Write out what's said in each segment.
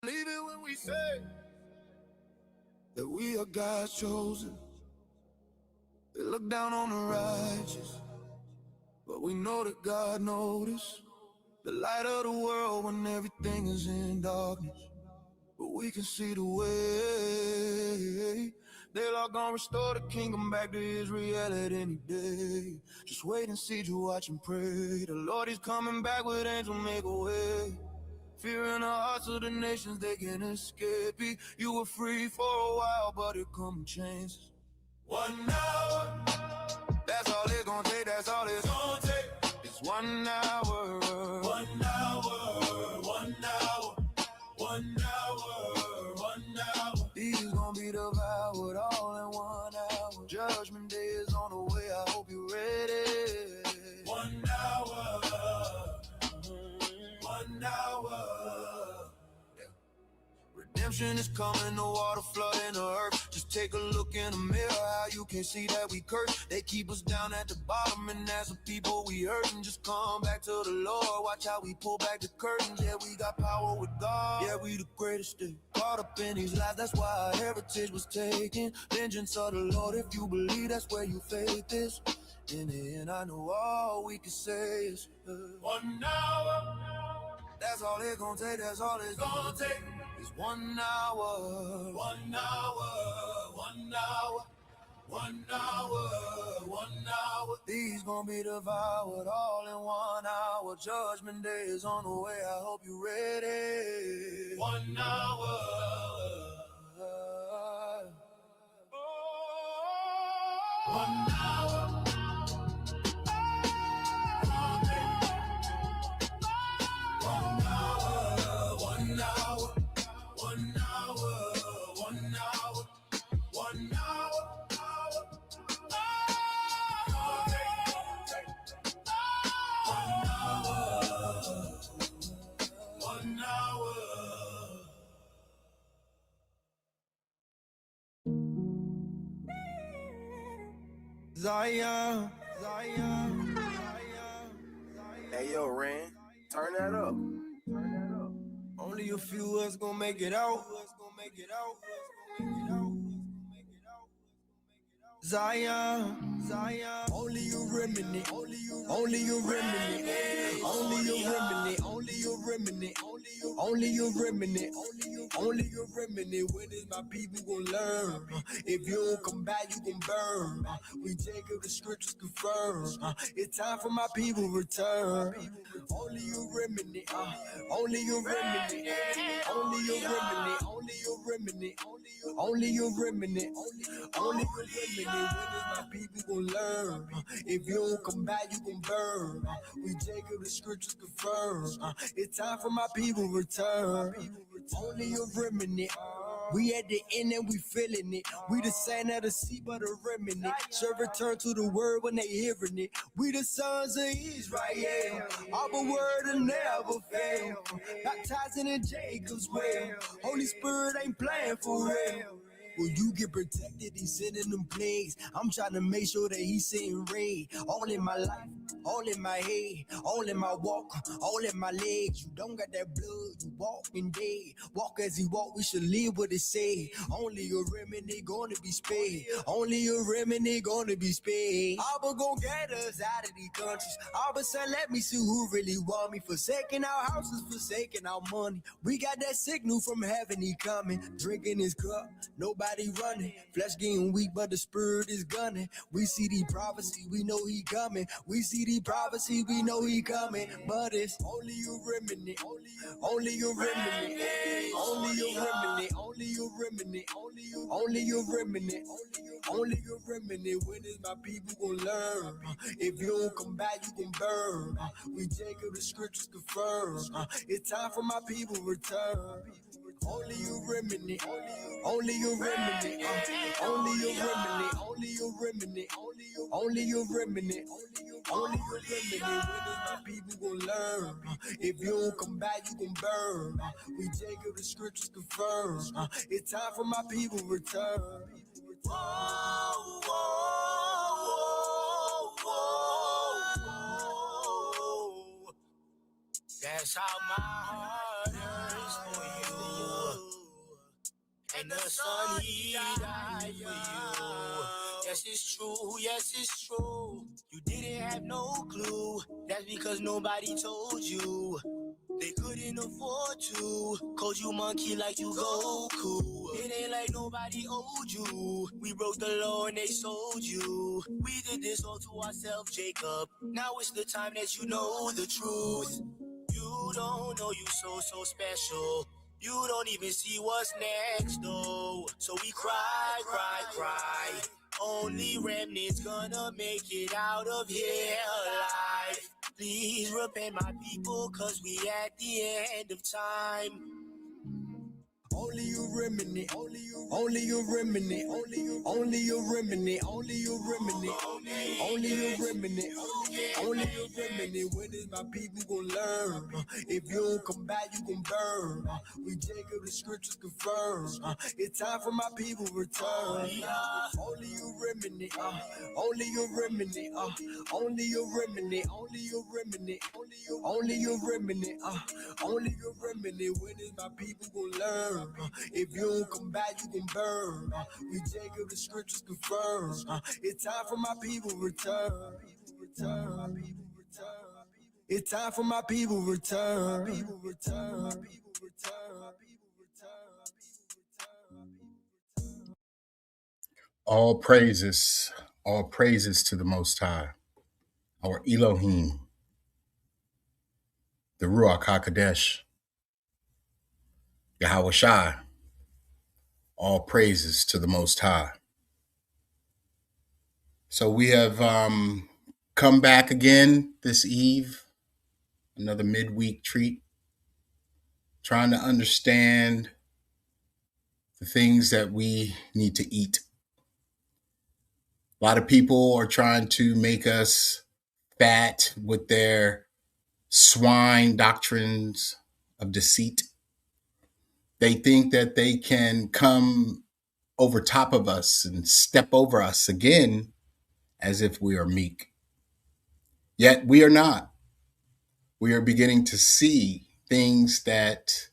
Believe it when we say that we are God's chosen. They look down on the righteous, but we know that God noticed. The light of the world when everything is in darkness, but we can see the way. They're all gonna restore the kingdom back to Israel at any day. Just wait and see, you watch and pray. The Lord is coming back with angels, make a way. Fear in the hearts of the nations, they can't escape it. You were free for a while, but it come changes. 1 hour, that's all it's gonna take, that's all it's gonna take. It's 1 hour. 1 hour, 1 hour, 1 hour, 1 hour. These gonna be devoured all in 1 hour. Judgment day is on the way, I hope you're ready. 1 hour, 1 hour. Redemption is coming, the water flooding the earth. Just take a look in the mirror, how you can see that we cursed. They keep us down at the bottom, and as a people we hurting. Just come back to the Lord, watch how we pull back the curtains. Yeah, we got power with God, yeah, we the greatest thing. Caught up in these lies, that's why our heritage was taken. Vengeance of the Lord, if you believe, that's where your faith is. In the end, I know all we can say is 1 hour. That's all it's gonna take, that's all it's gonna take. It's 1 hour. 1 hour, 1 hour, 1 hour, 1 hour. These gonna be devoured all in 1 hour. Judgment day is on the way, I hope you're ready. 1 hour. 1 hour. 1 hour. Zion. Hey, yo, Ren, turn that up. Only a few of us gonna make it out. Zion, only a remnant, only a remnant, only a remnant, only a remnant, only a remnant, only a remnant. When is my people gonna learn? If you don't come back, you gon' burn. We take up the scriptures confirm. It's time for my people return. Only a remnant, only a remnant, only a remnant, only a remnant, only a remnant, only a remnant. When is my people gonna learn? If you don't come back, you gon' burn. We take up the scriptures confirm. It's time for my people return. Only a remnant. We at the end and we feeling it. We the sand of the sea, but a remnant. Shall return to the word when they hearing it. We the sons of Israel. Our word will never fail. Baptizing in Jacob's well. Holy Spirit ain't playing for real. Will you get protected? He's sending them plagues. I'm trying to make sure that he's sending rain. All in my life, all in my head, all in my walk, all in my legs. You don't got that blood, you walking dead. Walk as he walk, we should live what it say. Only a remnant gonna be spared. Only a remnant gonna be spared. Abba gon' get us out of these countries. Abba said, let me see who really want me. Forsaking our houses, forsaking our money. We got that signal from heaven, he coming. Drinking his cup, nobody running. Flesh getting weak, but the spirit is gunning. We see the prophecy, we know he coming. We see the prophecy, we know he coming. But it's only a remnant, only a remnant, only a remnant, only a remnant, only a remnant, only a remnant. When is my people gonna learn? If you don't come back, you gon' burn. We take up the scriptures confirm. It's time for my people return. Only a remnant, only a remnant, only a remnant, only a remnant, only a remnant, only a remnant. When is my people gonna learn? If you don't come back, you gon' burn. We take up the scriptures confirm. It's time for my people return. Whoa, whoa, whoa, whoa. That's how my heart is for you. the Son, he died for you. Yes, it's true, yes, it's true. You didn't have no clue. That's because nobody told you. They couldn't afford to. Called you monkey like you Goku. It ain't like nobody owed you. We broke the law and they sold you. We did this all to ourselves, Jacob. Now it's the time that you know the truth. You don't know you so special. You don't even see what's next, though. So we cry, cry, cry. Only remnants gonna make it out of here alive. Please repent, my people, cause we at the end of time. Only you remnant, only you remnant, only you remnant, only you remnant, only you remnant, only you remnant. When is my people gonna learn? If you don't come back, you gon' burn. We Jacob, the scriptures confirm. It's time for my people to return. Only you remnant, only you remnant, only you remnant, only you remnant, only you remnant, only you remnant. When is my people gonna learn? If you don't come back, you gon' burn. We Jacob, the scriptures confirm. It's time for my people return. It's time for my people return. All praises to the Most High, our Elohim, the Ruach HaKodesh, Yahweh Shai. All praises to the Most High. So we have come back again this eve, another midweek treat, trying to understand the things that we need to eat. A lot of people are trying to make us fat with their swine doctrines of deceit. They think that they can come over top of us and step over us again as if we are meek. Yet we are not. We are beginning to see things that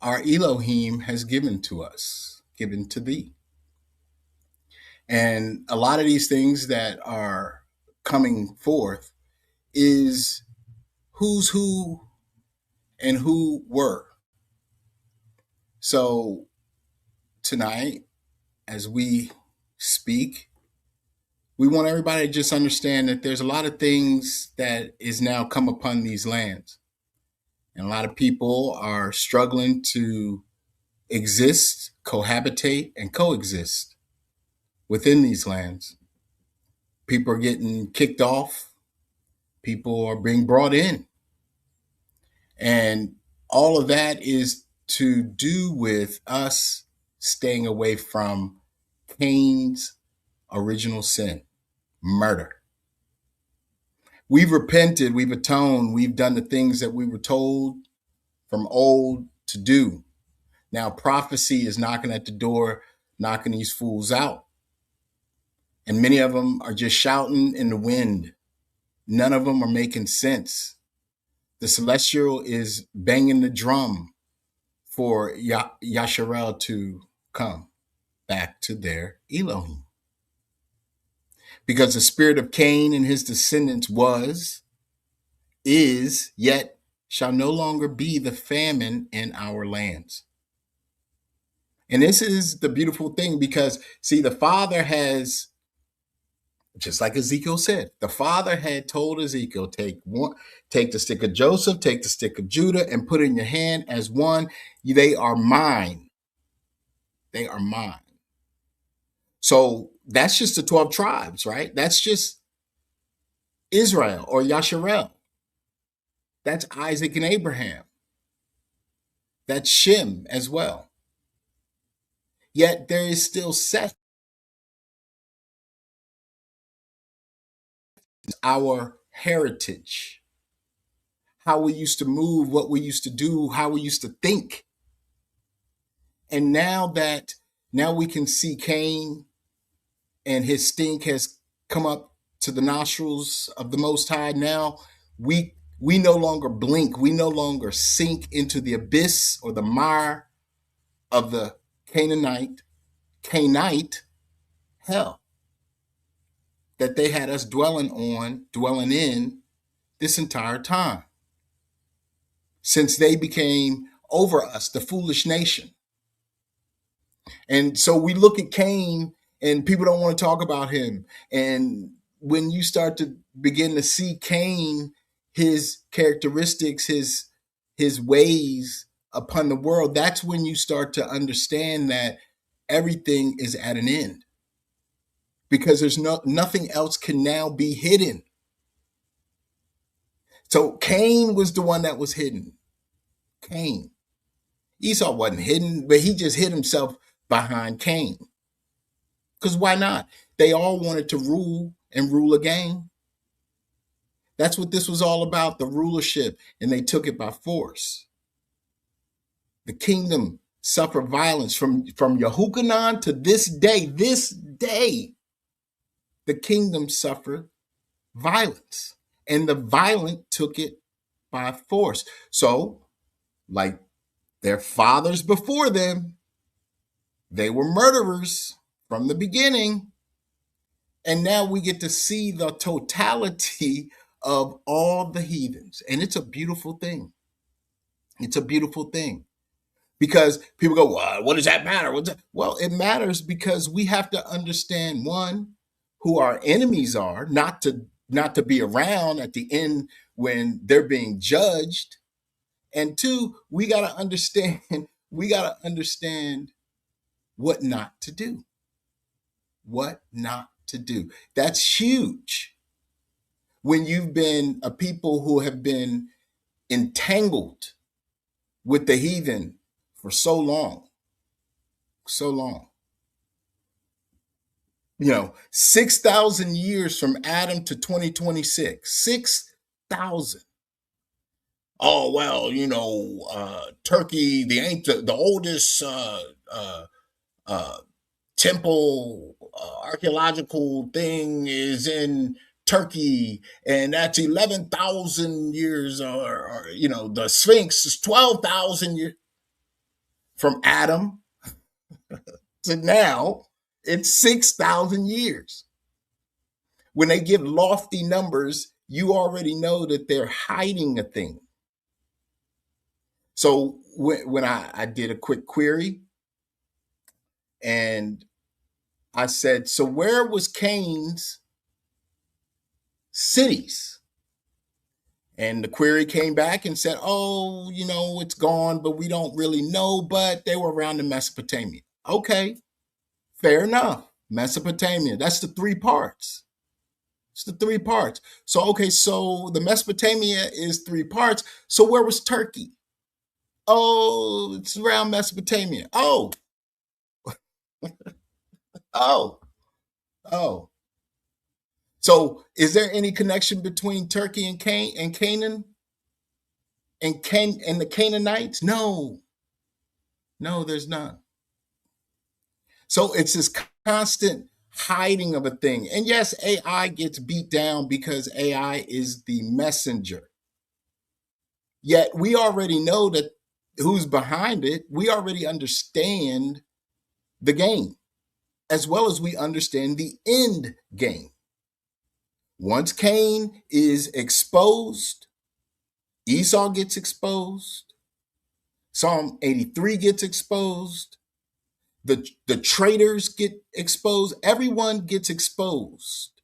our Elohim has given to us, given to thee. And a lot of these things that are coming forth is who's who and who were. So tonight, as we speak, we want everybody to just understand that there's a lot of things that is now come upon these lands. And a lot of people are struggling to exist, cohabitate, and coexist within these lands. People are getting kicked off. People are being brought in. And all of that is to do with us staying away from Cain's original sin, murder. We've repented, we've atoned, we've done the things that we were told from old to do. Now prophecy is knocking at the door, knocking these fools out. And many of them are just shouting in the wind. None of them are making sense. The celestial is banging the drum for Yasharel to come back to their Elohim. Because the spirit of Cain and his descendants was, is, yet shall no longer be the famine in our lands. And this is the beautiful thing because, see, the Father has, just like Ezekiel said, the Father had told Ezekiel, take the stick of Joseph, take the stick of Judah, and put it in your hand as one. They are mine. They are mine. So that's just the 12 tribes, right? That's just Israel or Yasharel. That's Isaac and Abraham. That's Shem as well. Yet there is still Seth, our heritage, how we used to move, what we used to do, how we used to think. And now we can see Cain and his stink has come up to the nostrils of the Most High. Now we no longer blink. We no longer sink into the abyss or the mire of the Canaanite, Cainite hell that they had us dwelling in this entire time, since they became over us, the foolish nation. And so we look at Cain and people don't want to talk about him. And when you start to begin to see Cain, his characteristics, his ways upon the world, that's when you start to understand that everything is at an end. Because there's nothing else can now be hidden. So Cain was the one that was hidden. Cain. Esau wasn't hidden, but he just hid himself behind Cain. Because why not? They all wanted to rule and rule again. That's what this was all about, the rulership, and they took it by force. The kingdom suffered violence from Yehukanan to this day. This day, the kingdom suffered violence, and the violent took it by force. So, like their fathers before them, they were murderers from the beginning. And now we get to see the totality of all the heathens. And it's a beautiful thing. It's a beautiful thing. Because people go, well, what does that matter? Well, it matters because we have to understand, one, who our enemies are, not to be around at the end when they're being judged. And two, we got to understand what not to do. What not to do. That's huge. When you've been a people who have been entangled with the heathen for so long. 6,000 years from Adam to 2026. 6,000. Oh, well, Turkey, the oldest temple archaeological thing is in Turkey, and that's 11,000 years, or the Sphinx is 12,000 years. From Adam to now, it's 6,000 years. When they give lofty numbers, you already know that they're hiding a thing. So when I did a quick query, and I said, so where was Cain's cities? And the query came back and said, oh, it's gone, but we don't really know, but they were around in Mesopotamia. Okay, fair enough. Mesopotamia, that's the three parts. It's the three parts. So, okay, so the Mesopotamia is three parts. So where was Turkey? Oh, it's around Mesopotamia. Oh. Oh. So is there any connection between Turkey and Canaan and the Canaanites? No, there's none. So it's this constant hiding of a thing. And yes, AI gets beat down because AI is the messenger. Yet we already know that who's behind it. We already understand the game, as well as we understand the end game. Once Cain is exposed, Esau gets exposed, Psalm 83 gets exposed, the traitors get exposed, everyone gets exposed.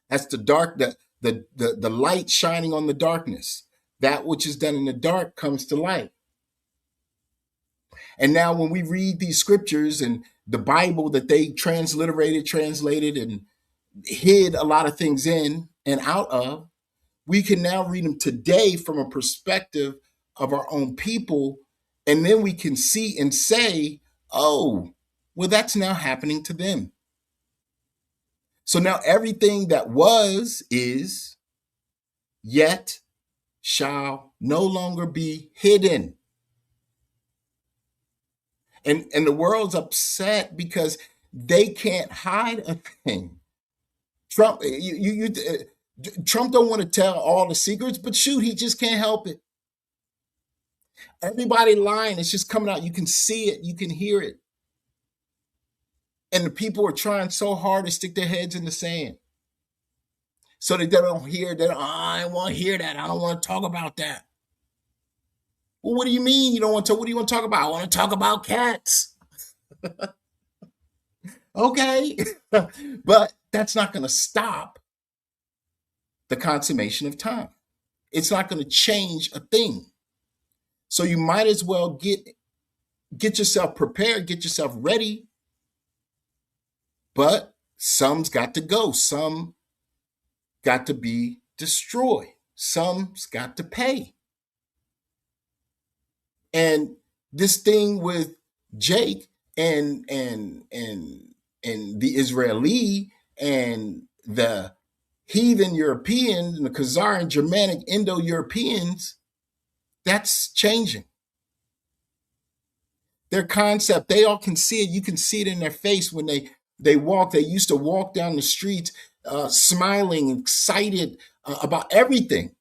That's the light shining on the darkness. That which is done in the dark comes to light. And now when we read these scriptures and the Bible that they translated, and hid a lot of things in and out of, we can now read them today from a perspective of our own people. And then we can see and say, oh, well, that's now happening to them. So now everything that was, is, yet shall no longer be hidden. And the world's upset because they can't hide a thing. Trump, Trump don't want to tell all the secrets, but shoot, he just can't help it. Everybody lying, it's just coming out. You can see it, you can hear it. And the people are trying so hard to stick their heads in the sand so that they don't hear that. I don't want to hear that. I don't want to talk about that. Well, what do you mean you don't want to? What do you want to talk about? I want to talk about cats. Okay. But that's not going to stop the consummation of time. It's not going to change a thing. So you might as well get yourself prepared, get yourself ready. But some's got to go. Some got to be destroyed. Some's got to pay. And this thing with Jake and the Israeli and the heathen Europeans and the Khazar and Germanic Indo-Europeans, that's changing. Their concept, they all can see it. You can see it in their face when they walk. They used to walk down the streets smiling, excited about everything.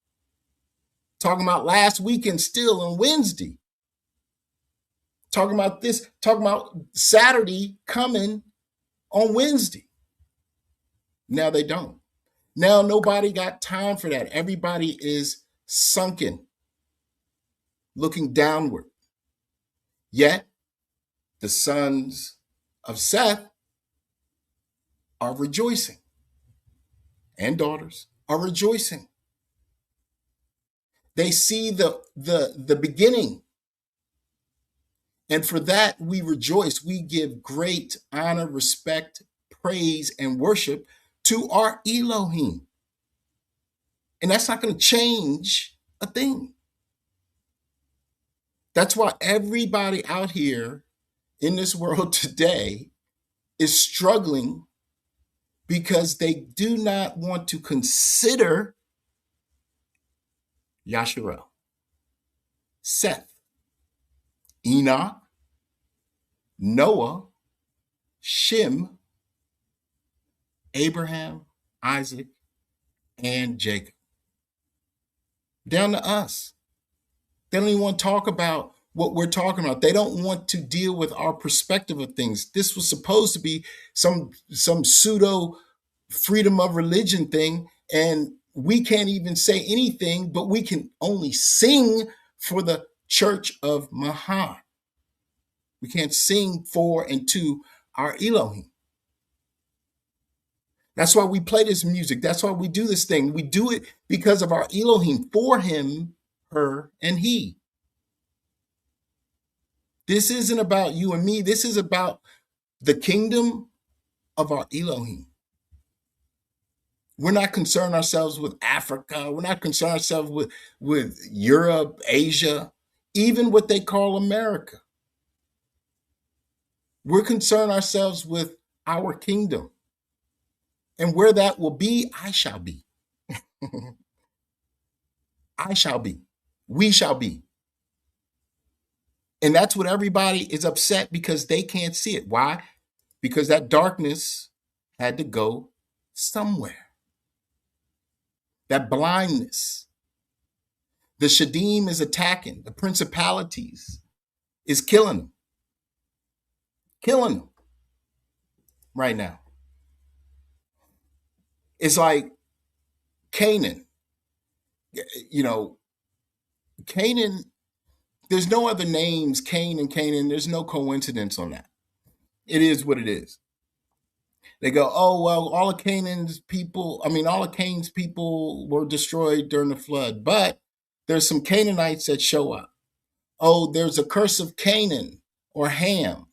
Talking about last weekend still on Wednesday. Talking about this, talking about Saturday coming on Wednesday. Now they don't. Now nobody got time for that. Everybody is sunken, looking downward. Yet the sons of Seth are rejoicing, and daughters are rejoicing. They see the beginning. And for that, we rejoice. We give great honor, respect, praise, and worship to our Elohim. And that's not going to change a thing. That's why everybody out here in this world today is struggling, because they do not want to consider Yasharel, Seth, Enoch, Noah, Shem, Abraham, Isaac, and Jacob. Down to us. They don't even want to talk about what we're talking about. They don't want to deal with our perspective of things. This was supposed to be some pseudo freedom of religion thing, and we can't even say anything, but we can only sing for the Church of Mahan. We can't sing for and to our Elohim. That's why we play this music. That's why we do this thing. We do it because of our Elohim, for him, her, and he. This isn't about you and me. This is about the kingdom of our Elohim. We're not concerned ourselves with Africa. We're not concerned ourselves with Europe, Asia, even what they call America. We're concerned ourselves with our kingdom. And where that will be, I shall be. I shall be. We shall be. And that's what everybody is upset because they can't see it. Why? Because that darkness had to go somewhere. That blindness. The Shadim is attacking. The principalities is killing them. Killing them right now. It's like Canaan. You know, Canaan, there's no other names, Cain and Canaan. There's no coincidence on that. It is what it is. They go, oh, well, all of Cain's people were destroyed during the flood. But there's some Canaanites that show up. Oh, there's a curse of Canaan or Ham,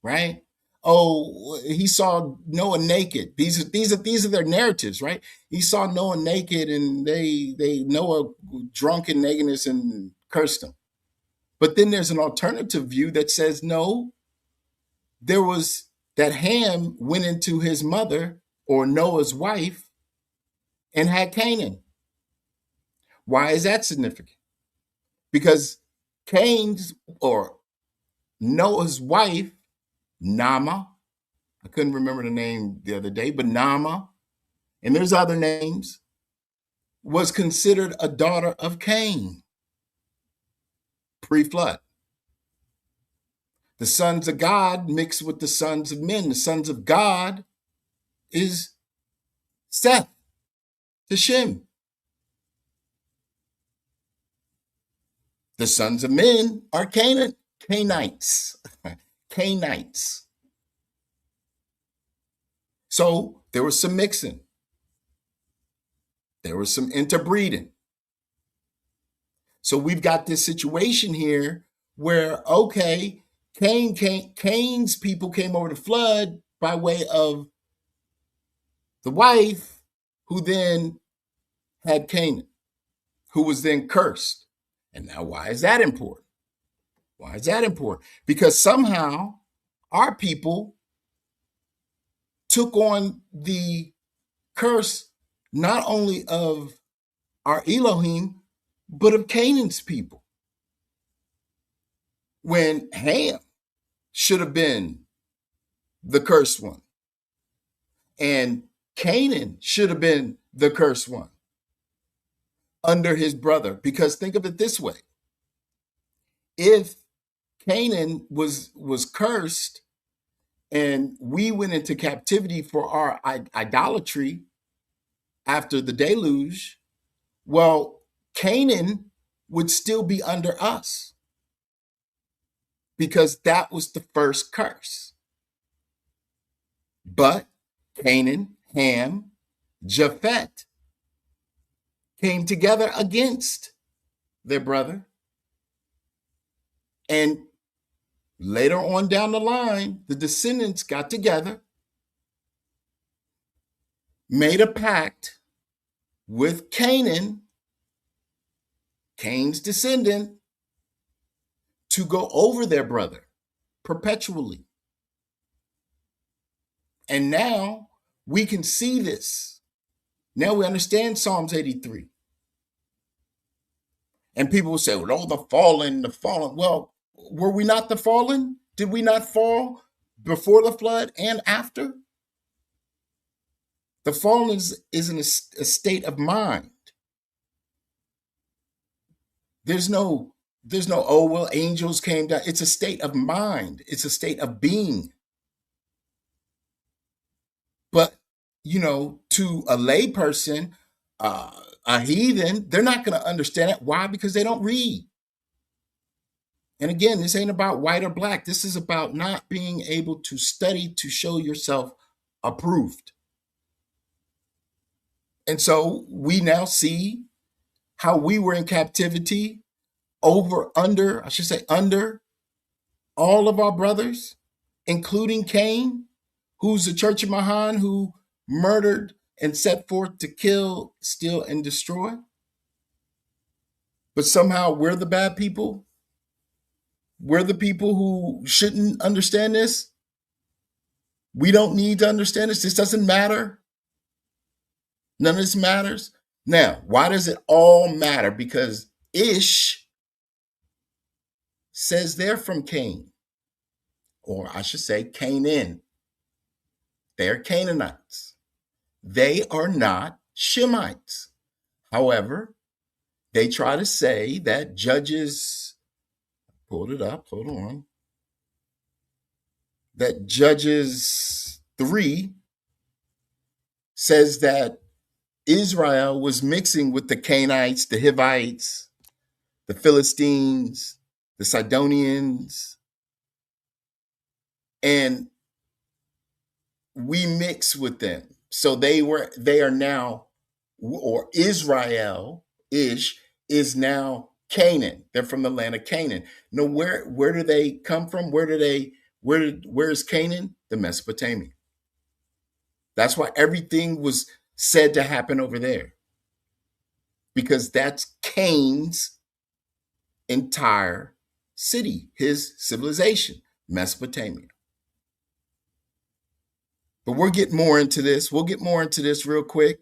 right? Oh, he saw Noah naked. These are their narratives, right? He saw Noah naked, and Noah drunk in nakedness and cursed him. But then there's an alternative view that says, no, there was that Ham went into his mother or Noah's wife and had Canaan. Why is that significant? Because Cain's or Noah's wife, Nama, I couldn't remember the name the other day, but Nama, and there's other names, was considered a daughter of Cain pre-flood. The sons of God mixed with the sons of men. The sons of God is Seth to Shem. The sons of men are Canaanites. Cainites. So there was some mixing. There was some interbreeding. So we've got this situation here where, okay, Cain's people came over the flood by way of the wife who then had Canaan, who was then cursed. And now why is that important? Why is that important? Because somehow our people took on the curse not only of our Elohim, but of Canaan's people. When Ham should have been the cursed one, and Canaan should have been the cursed one under his brother. Because think of it this way. If Canaan was cursed and we went into captivity for our idolatry after the deluge, well, Canaan would still be under us because that was the first curse. But Canaan, Ham, Japheth came together against their brother. And later on down the line, the descendants got together, made a pact with Canaan, Cain's descendant, to go over their brother perpetually. And now we can see this. Now we understand Psalms 83. And people will say, well, oh, the fallen. Well, were we not the fallen? Did we not fall before the flood and after? The fallen is in a state of mind. There's no, oh, well, angels came down. It's a state of mind. It's a state of being. But, to a lay person, a heathen, they're not going to understand it. Why? Because they don't read. And again, this ain't about white or black. This is about not being able to study to show yourself approved. And so we now see how we were in captivity under all of our brothers, including Cain, who's the Church of Mahan, who murdered and set forth to kill, steal, and destroy. But somehow we're the bad people. We're the people who shouldn't understand this. We don't need to understand this. This doesn't matter. None of this matters. Now, why does it all matter? Because Ish says they're from Cain, or I should say Canaan. They're Canaanites. They are not Shemites. However, they try to say that Judges, pulled it up, hold on, that Judges 3 says that Israel was mixing with the Canaanites, the Hivites, the Philistines, the Sidonians, and we mix with them. So they are now, or Israel-ish is now Canaan. They're from the land of Canaan. Now, where do they come from? Where is Canaan? The Mesopotamia. That's why everything was said to happen over there, because that's Cain's entire city, his civilization, Mesopotamia. But we'll get more into this. We'll get more into this real quick.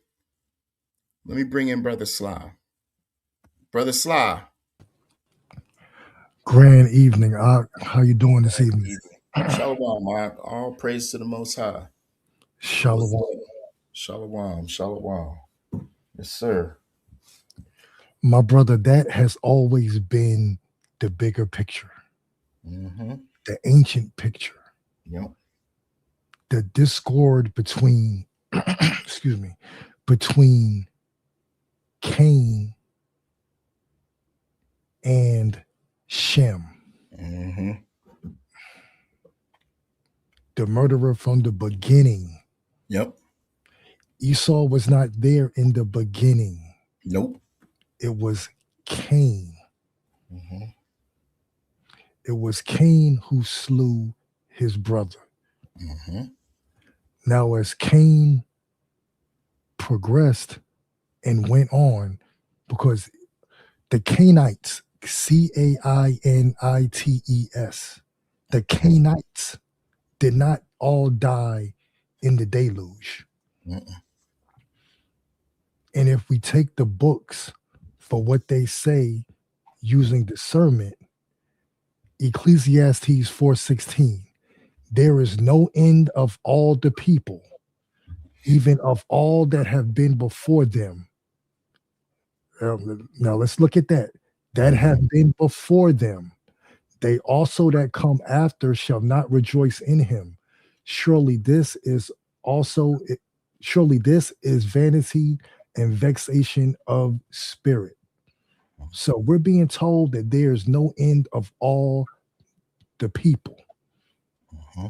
Let me bring in Brother Sly. Brother Sly. Grand evening. How you doing this evening? Shalom, Mark. All praise to the Most High. Shalom. Shalom. Shalom. Yes, sir. My brother, that has always been the bigger picture. Mm-hmm. the ancient picture. Yep. The discord between, excuse me, between Cain and Shem, Mm-hmm. the murderer from the beginning. Yep. Esau was not there in the beginning. Nope. It was Cain. Mm-hmm. It was Cain who slew his brother. Mm-hmm. Now, as Cain progressed and went on, because the Cainites, Cainites, the Cainites did not all die in the deluge. Mm-mm. And if we take the books for what they say using discernment, Ecclesiastes 4:16, there is no end of all the people, even of all that have been before them. Now let's look at that. That have been before them. They also that come after shall not rejoice in him. Surely this is surely this is vanity and vexation of spirit. So we're being told that there's no end of all the people. Mm-hmm.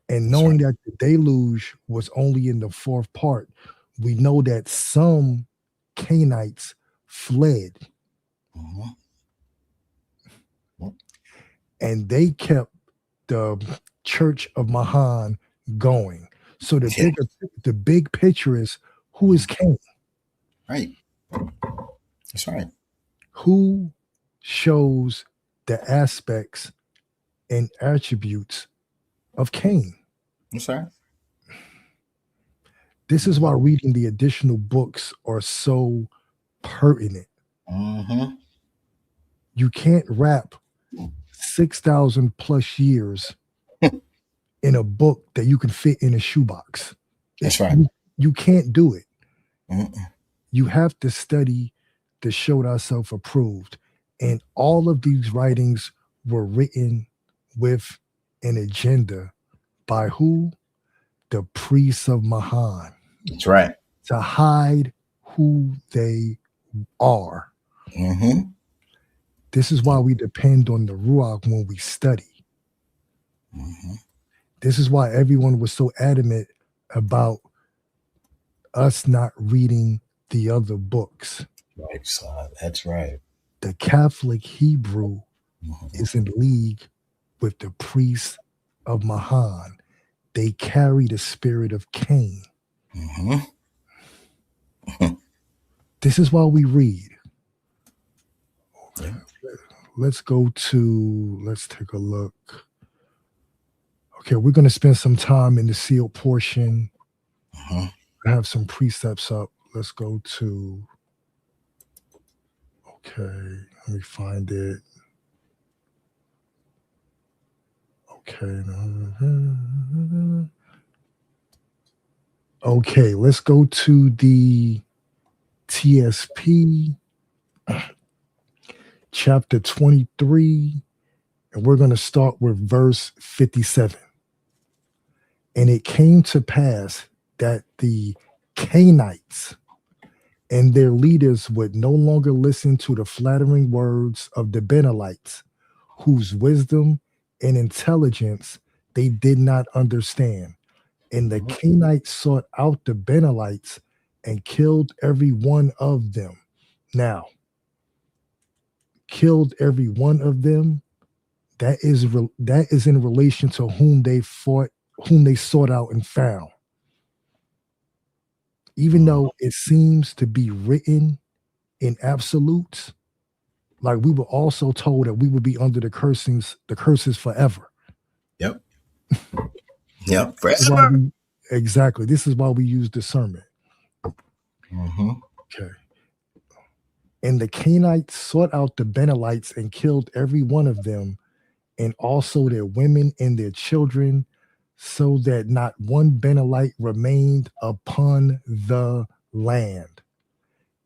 And That's knowing right. that the deluge was only in the fourth part, we know that some Canaanites fled Mm-hmm. and they kept the church of Mahan going. So Yeah. the big picture is, who is Cain? Right. That's right. Who shows the aspects and attributes of Cain? That's right. This is why reading the additional books are so pertinent. Mm-hmm. You can't wrap 6,000 plus years in a book that you can fit in a shoebox. That's right. You can't do it. Mm-mm. You have to study to show thyself approved. And all of these writings were written with an agenda by who? The priests of Mahan, That's right. to hide who they are. Mm-hmm. This is why we depend on the Ruach when we study. Mm-hmm. This is why everyone was so adamant about us not reading the other books. Right, son. That's right. The Catholic Hebrew Mm-hmm. is in league with the priests of Mahan. They carry the spirit of Cain. Mm-hmm. This is why we read. Yeah. Let's take a look. Okay, we're going to spend some time in the sealed portion. Mm-hmm. I have some precepts up. Let's go to, okay, let me find it. Okay. Okay, let's go to the TSP, chapter 23, and we're going to start with verse 57. And it came to pass that the Cainites and their leaders would no longer listen to the flattering words of the Benelites, whose wisdom and intelligence they did not understand. And the Cainites sought out the Benelites and killed every one of them. Now, killed every one of them, that is in relation to whom they sought out and found. Even though it seems to be written in absolutes, like we were also told that we would be under the curses forever. Yep. Yep. This is why exactly. This is why we use discernment. Mm-hmm. Okay. And the Cainites sought out the Benelites and killed every one of them, and also their women and their children, so that not one Benelite remained upon the land.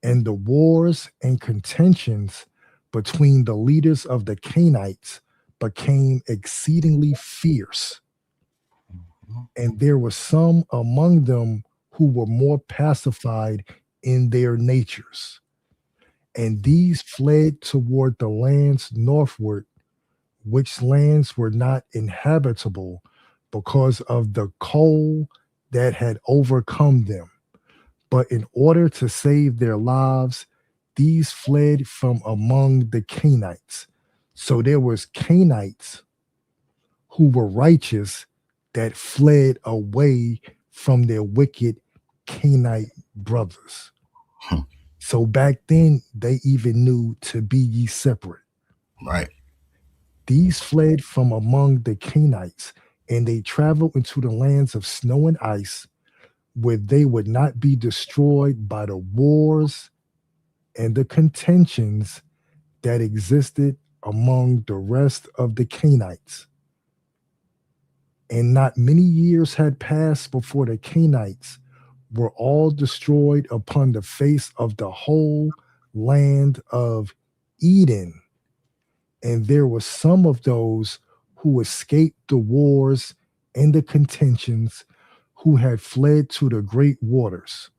And the wars and contentions between the leaders of the Cainites became exceedingly fierce, and there were some among them who were more pacified in their natures. And these fled toward the lands northward, which lands were not inhabitable because of the cold that had overcome them. But in order to save their lives, these fled from among the Canaanites. So there was Canaanites who were righteous that fled away from their wicked Canaanite brothers. Hmm. So back then, they even knew to be ye separate. Right. These fled from among the Canaanites, and they traveled into the lands of snow and ice, where they would not be destroyed by the wars and the contentions that existed among the rest of the Canaanites. And not many years had passed before the Canaanites were all destroyed upon the face of the whole land of Eden. And there were some of those who escaped the wars and the contentions, who had fled to the great waters.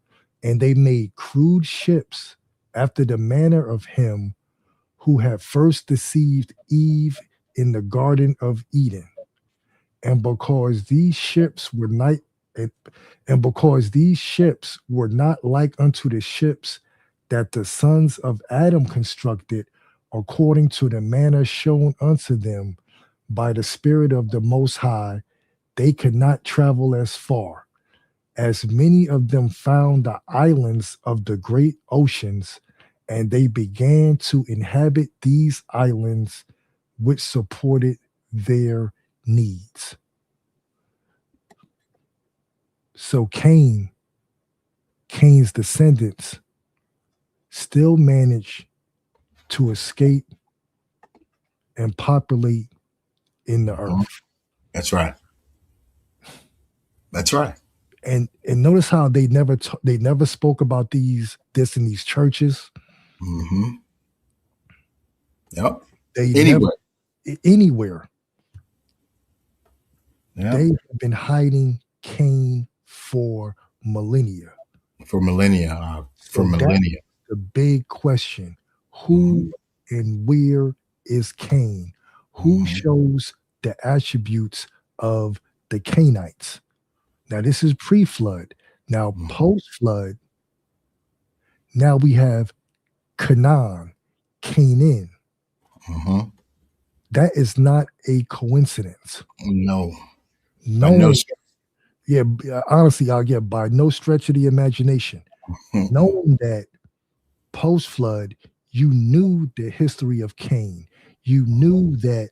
And they made crude ships after the manner of him who had first deceived Eve in the Garden of Eden. And because these ships were not and because these ships were not like unto the ships that the sons of Adam constructed, according to the manner shown unto them by the Spirit of the Most High, they could not travel as far. As many of them found the islands of the great oceans, and they began to inhabit these islands, which supported their needs. So Cain's descendants, still managed to escape and populate in the Mhm. earth. That's right. That's right. And notice how they never spoke about this in these churches. Mm-hmm. Yep. They never Anyway. anywhere. Yeah. They have been hiding Cain for millennia. For millennia. So that's the big question. Who and where is Cain? Who Mhm. shows the attributes of the Canaanites? Now, this is pre-flood. Now, Mhm. post-flood, now we have Canaan, Canaan. Mhm. That is not a coincidence. No. By no Knowing, yeah, honestly, by no stretch of the imagination, knowing that post-flood, you knew the history of Cain. You knew that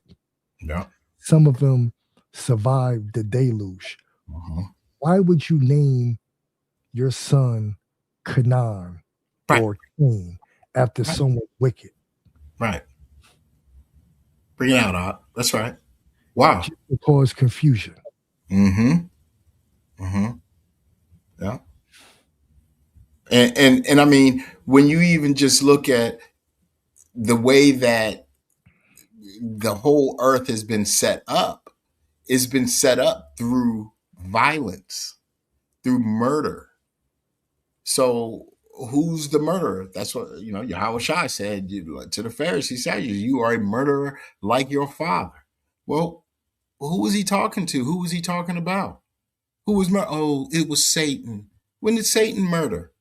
Yeah. some of them survived the deluge. Mhm. Why would you name your son Canaan Right. or Cain after Right. someone wicked? Right. Bring it out, Art. That's right. Wow. Just to cause confusion. Mm-hmm. Mm-hmm. Yeah. And I mean, when you even just look at the way that the whole earth has been set up, it's been set up through violence, through murder. So who's the murderer? That's what Yahweh Shai said to the Pharisees, said, you are a murderer like your father. Well, who was he talking to? Who was he talking about? Who was oh, it was Satan. When did Satan murder?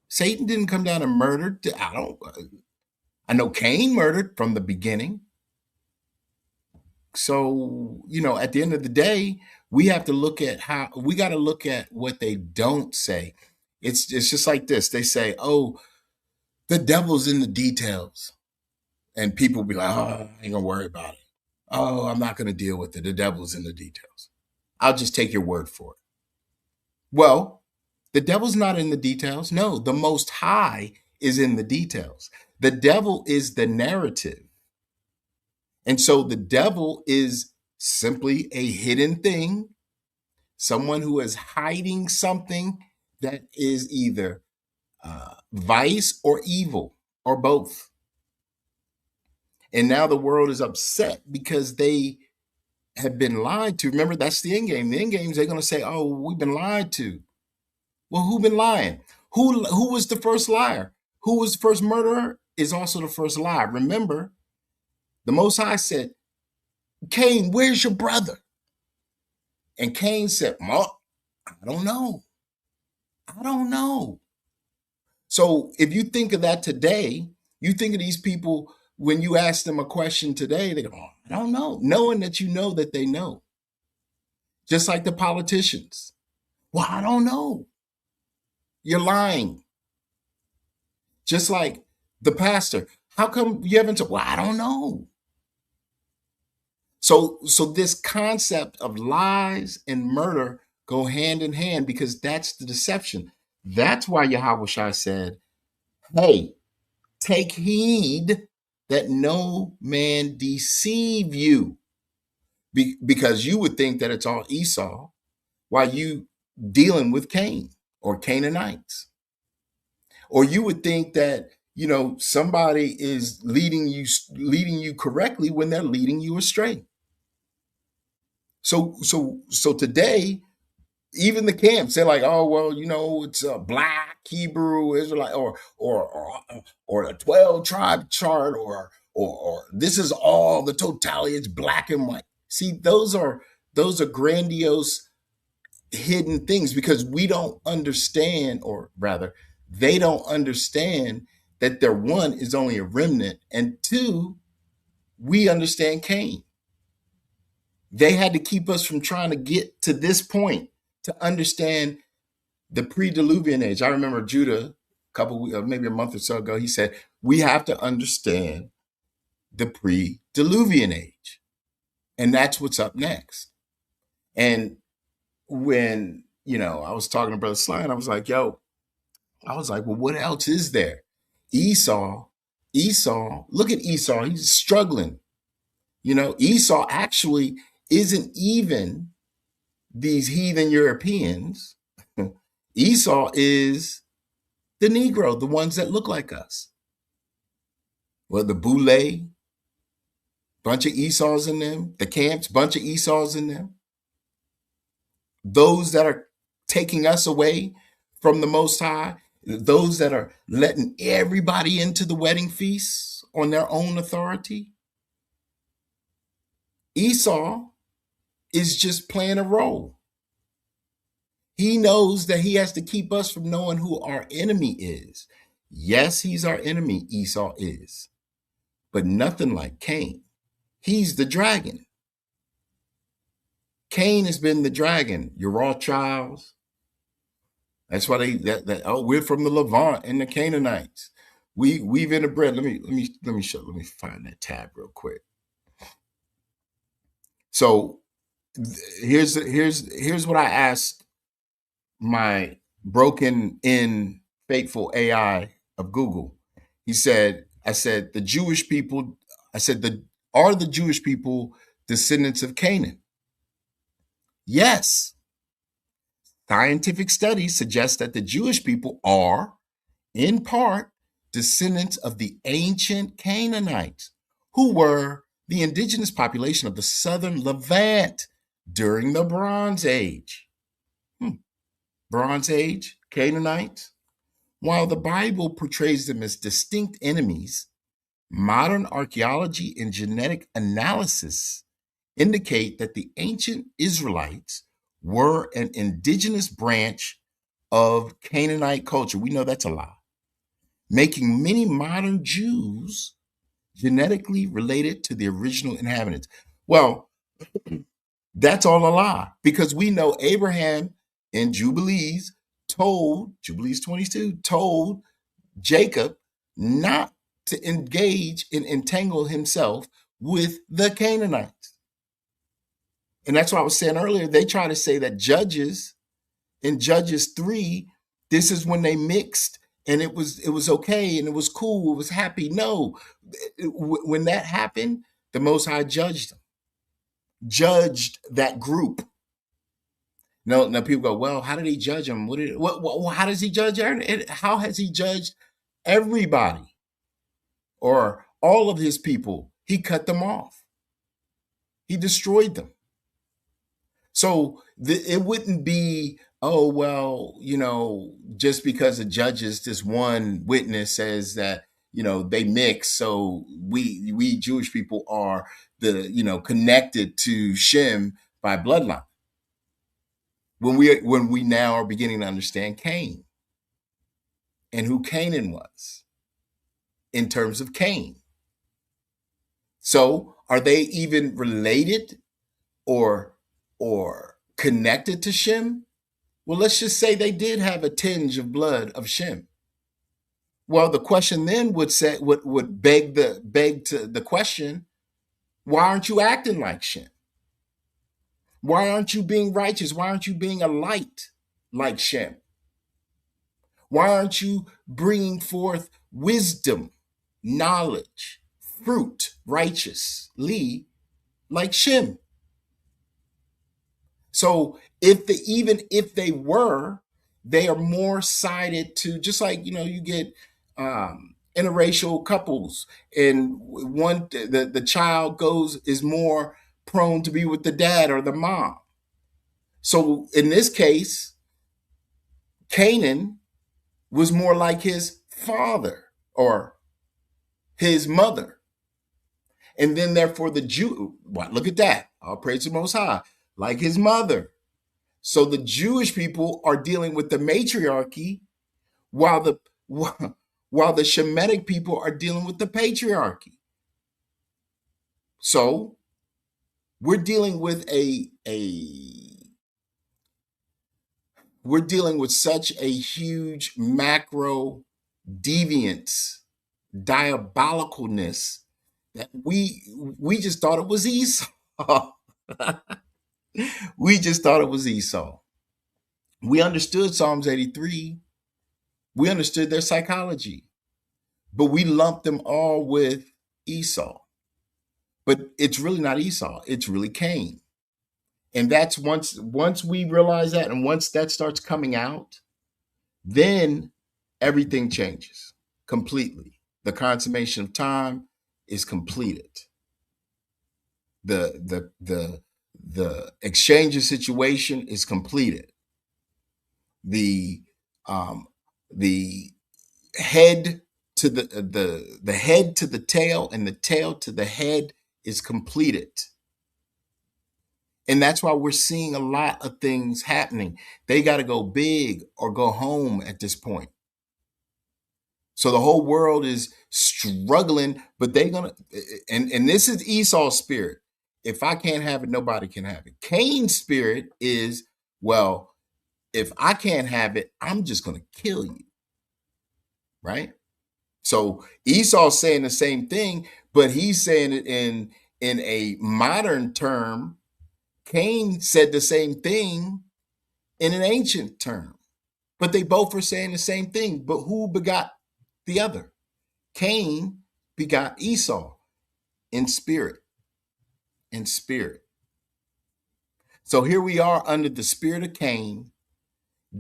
Satan didn't come down and murder. I know Cain murdered from the beginning. So, at the end of the day, we have to look at we got to look at what they don't say. It's just like this. They say, "Oh, the devil's in the details." And people be like, "Oh, I ain't going to worry about it. Oh, I'm not going to deal with it. The devil's in the details. I'll just take your word for it." Well, the devil's not in the details. No, the Most High is in the details. The devil is the narrative. And so the devil is simply a hidden thing, someone who is hiding something that is either vice or evil or both. And now the world is upset because they have been lied to. Remember, that's the end game. The end game is they're going to say, oh, we've been lied to. Well, who been lying? Who was the first liar? Who was the first murderer is also the first liar. Remember, the Most High said, Cain, where's your brother? And Cain said, well, I don't know. I don't know. So if you think of that today, you think of these people, when you ask them a question today, they go, oh, I don't know. Knowing that you know that they know. Just like the politicians. Well, I don't know. You're lying. Just like the pastor. How come you haven't said, well, I don't know. So this concept of lies and murder go hand in hand because that's the deception. That's why Yahweh Shai said, hey, take heed that no man deceive you. Because you would think that it's all Esau while you dealing with Cain or Canaanites. Or you would think that, somebody is leading you correctly when they're leading you astray. So today, even the camps, they're like, oh, well, it's a black Hebrew Israelite or a 12 tribe chart or this is all the totality, it's black and white. See, those are grandiose hidden things because we don't understand, or rather, they don't understand that their one is only a remnant, and two, we understand Cain. They had to keep us from trying to get to this point to understand the pre-Diluvian age. I remember Judah, maybe a month or so ago, he said, we have to understand the pre-Diluvian age. And that's what's up next. And when, I was talking to Brother Sly, and I was like, well, what else is there? Esau, look at Esau. He's struggling. Esau actually isn't even these heathen Europeans. Esau is the Negro, the ones that look like us. Well, the Boule, bunch of Esau's in them. The camps, bunch of Esau's in them. Those that are taking us away from the Most High, those that are letting everybody into the wedding feast on their own authority. Esau is just playing a role. He knows that he has to keep us from knowing who our enemy is. Yes, he's our enemy, Esau is, but nothing like Cain. He's the dragon. Cain has been the dragon. Your Rothschilds. That's why we're from the Levant and the Canaanites. We've interbred. Let me find that tab real quick. So here's what I asked my broken in faithful AI of Google. I said, the Jewish people, are the Jewish people descendants of Canaan? Yes. Scientific studies suggest that the Jewish people are, in part, descendants of the ancient Canaanites, who were the indigenous population of the southern Levant during the Bronze Age. Bronze Age, Canaanites. While the Bible portrays them as distinct enemies, modern archaeology and genetic analysis indicate that the ancient Israelites were an indigenous branch of Canaanite culture. We know that's a lie, making many modern Jews genetically related to the original inhabitants. Well, that's all a lie, because we know Abraham in Jubilees 22, told Jacob not to engage and entangle himself with the Canaanites. And that's what I was saying earlier. They try to say that in Judges 3, this is when they mixed and it was okay and it was cool, it was happy. No, when that happened, the Most High judged that group. Now people go, well, how did he judge them? How does he judge? How has he judged everybody or all of his people? He cut them off. He destroyed them. So it wouldn't be, oh, well, just because the judges, this one witness says that, they mix. So we Jewish people are connected to Shem by bloodline. When we now are beginning to understand Cain and who Canaan was in terms of Cain. So are they even related or connected to Shem? Well, let's just say they did have a tinge of blood of Shem. Well, the question then would beg the question, why aren't you acting like Shem? Why aren't you being righteous? Why aren't you being a light like Shem? Why aren't you bringing forth wisdom, knowledge, fruit righteously like Shem? So even if they were, they are more sided to, just like, you get interracial couples, and the child is more prone to be with the dad or the mom. So in this case, Canaan was more like his father or his mother. And then therefore the Jew, look at that. All praise the Most High, like his mother. So the Jewish people are dealing with the matriarchy while the Shemitic people are dealing with the patriarchy. So we're dealing with such a huge macro deviance, diabolicalness, that we just thought it was Esau. We just thought it was Esau. We understood Psalms 83. We understood their psychology, but we lumped them all with Esau. But it's really not Esau. It's really Cain. And that's once we realize that, and once that starts coming out, then everything changes completely. The consummation of time is completed. The exchange situation is completed. The head to the head to the tail and the tail to the head is completed. And that's why we're seeing a lot of things happening. They got to go big or go home at this point. So the whole world is struggling, but they're going to, and this is Esau's spirit. If I can't have it, nobody can have it. Cain's spirit is, well, if I can't have it, I'm just going to kill you. Right? So Esau's saying the same thing, but he's saying it in a modern term. Cain said the same thing in an ancient term, but they both are saying the same thing. But who begot the other? Cain begot Esau in spirit. In spirit. So here we are under the spirit of Cain,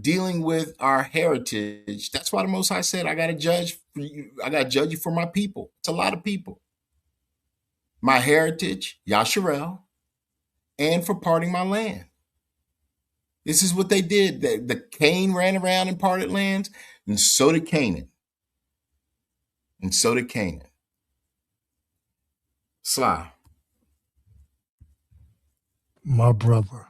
dealing with our heritage. That's why the Most High said, I got to judge for you. I got to judge you for my people. It's a lot of people. My heritage, Yasharel, and for parting my land. This is what they did. The Cain ran around and parted lands, and so did Canaan. And so did Canaan. Sly. My brother.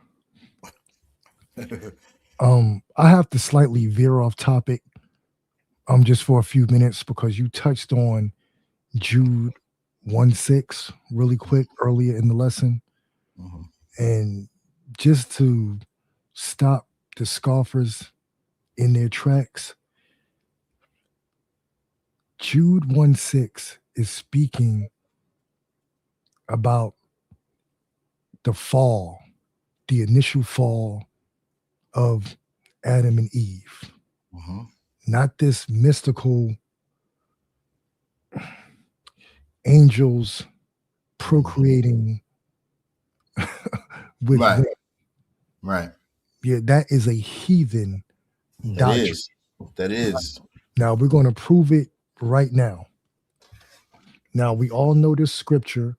I have to slightly veer off topic just for a few minutes, because you touched on Jude 1:6 really quick earlier in the lesson. Mm-hmm. And just to stop the scoffers in their tracks, Jude 1:6 is speaking about the fall, the initial fall of Adam and Eve. Mm-hmm. Not this mystical angels procreating with right. them. Right. Yeah, that is a heathen doctrine. That is. Now we're going to prove it right now. Now, we all know this scripture,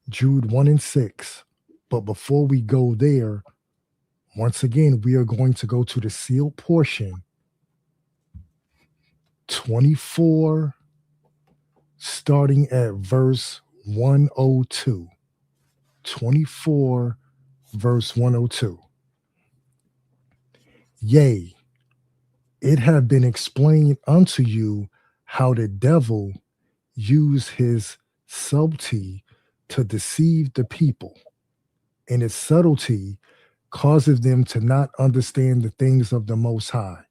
Jude 1 and 6. But before we go there, once again, we are going to go to the sealed portion, 24, starting at verse 102. 24, verse 102. Yea, it have been explained unto you how the devil used his subtlety to deceive the people, and his subtlety causes them to not understand the things of the Most High.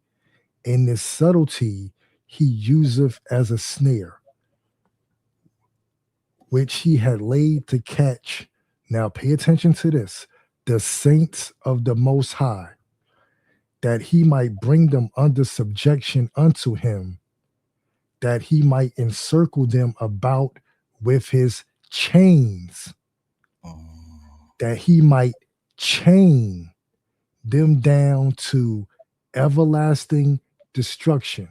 And this subtlety he useth as a snare, which he had laid to catch. Now pay attention to this: the saints of the Most High, that he might bring them under subjection unto him, that he might encircle them about with his chains, that he might chain them down to everlasting destruction,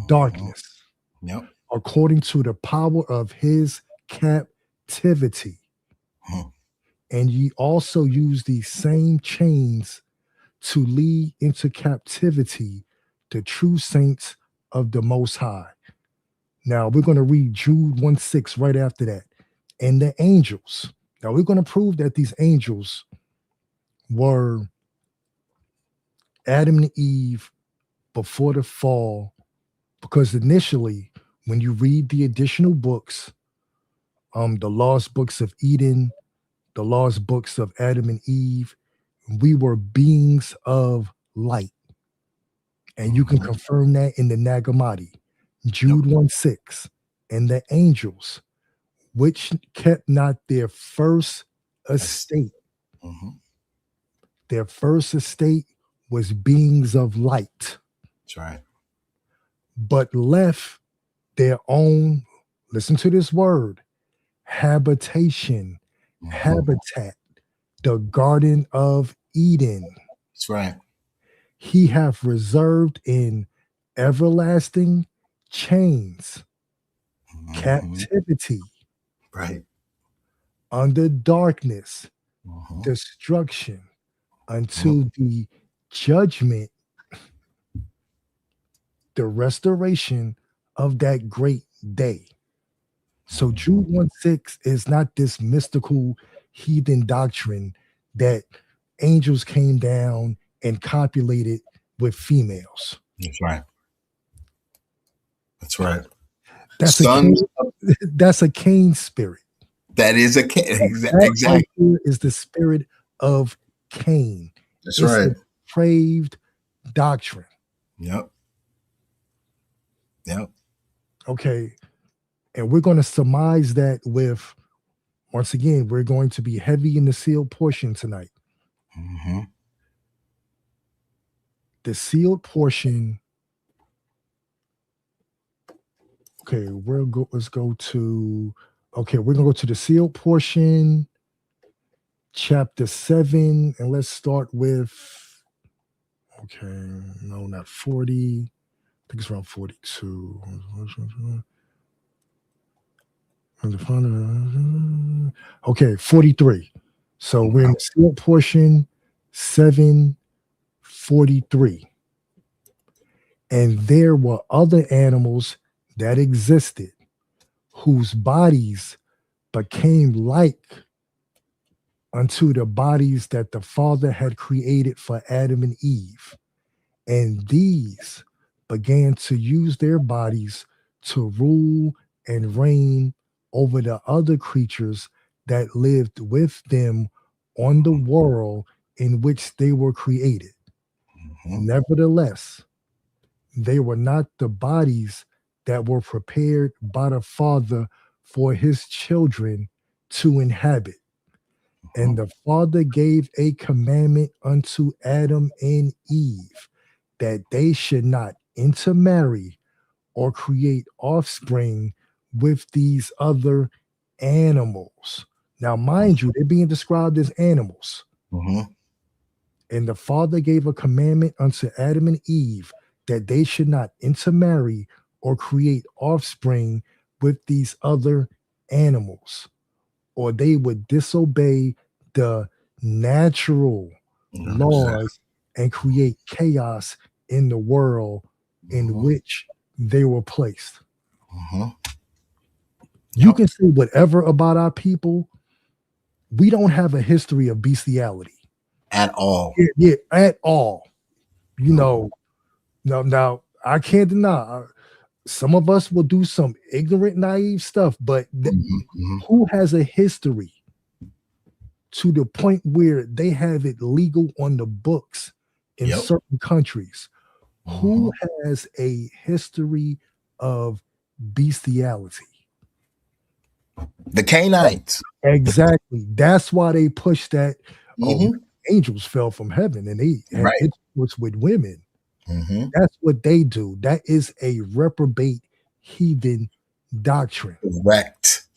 darkness, Yep. according to the power of his captivity. And ye also use these same chains to lead into captivity the true saints of the Most High. Now we're going to read Jude 1:6 right after that. And the angels. Now we're going to prove that these angels were Adam and Eve before the fall, because initially, when you read the additional books, the lost books of Eden, the lost books of Adam and Eve, we were beings of light. And you can confirm that in the Nag Hammadi, Jude 1:6. And the angels, which kept not their first estate. Their first estate was beings of light. That's right. But left their own, listen to this word, habitation, habitat, the Garden of Eden. That's right. He hath reserved in everlasting chains, captivity, right, under darkness, destruction, until the judgment, the restoration of that great day. So Jude 1:6 is not this mystical heathen doctrine that angels came down and copulated with females. That's right. That's right. That's a Cain spirit. That is a Cain. Exactly. Right here is the spirit of Cain. That's right. A depraved doctrine. Yep. Okay. And we're going to surmise that with, once again, we're going to be heavy in the sealed portion tonight. The sealed portion. Okay, we're going to the sealed portion, chapter 7, and let's start with, no, not 40. I think it's around 42. Okay, 43. So we're in the sealed portion, 7:43. And there were other animals that existed, whose bodies became like unto the bodies that the Father had created for Adam and Eve. And these began to use their bodies to rule and reign over the other creatures that lived with them on the world in which they were created. Nevertheless, they were not the bodies that were prepared by the Father for his children to inhabit. And the Father gave a commandment unto Adam and Eve that they should not intermarry or create offspring with these other animals. Now, mind you, they're being described as animals. And the Father gave a commandment unto Adam and Eve that they should not intermarry or create offspring with these other animals, or they would disobey the natural Exactly. laws and create chaos in the world in Mhm. which they were placed. Mhm. You Yep. can say whatever about our people. We don't have a history of bestiality. At all. Yeah, yeah, at all. You Nope. know, now I can't deny some of us will do some ignorant, naive stuff, but Mhm. Mhm. who has a history to the point where they have it legal on the books in Yep. certain countries? Who Mhm. has a history of bestiality? The Canaanites. Exactly. That's why they push that. Oh, Mhm. angels fell from heaven and they had Right. intercourse with women. Mhm. That's what they do. That is a reprobate heathen doctrine. Correct.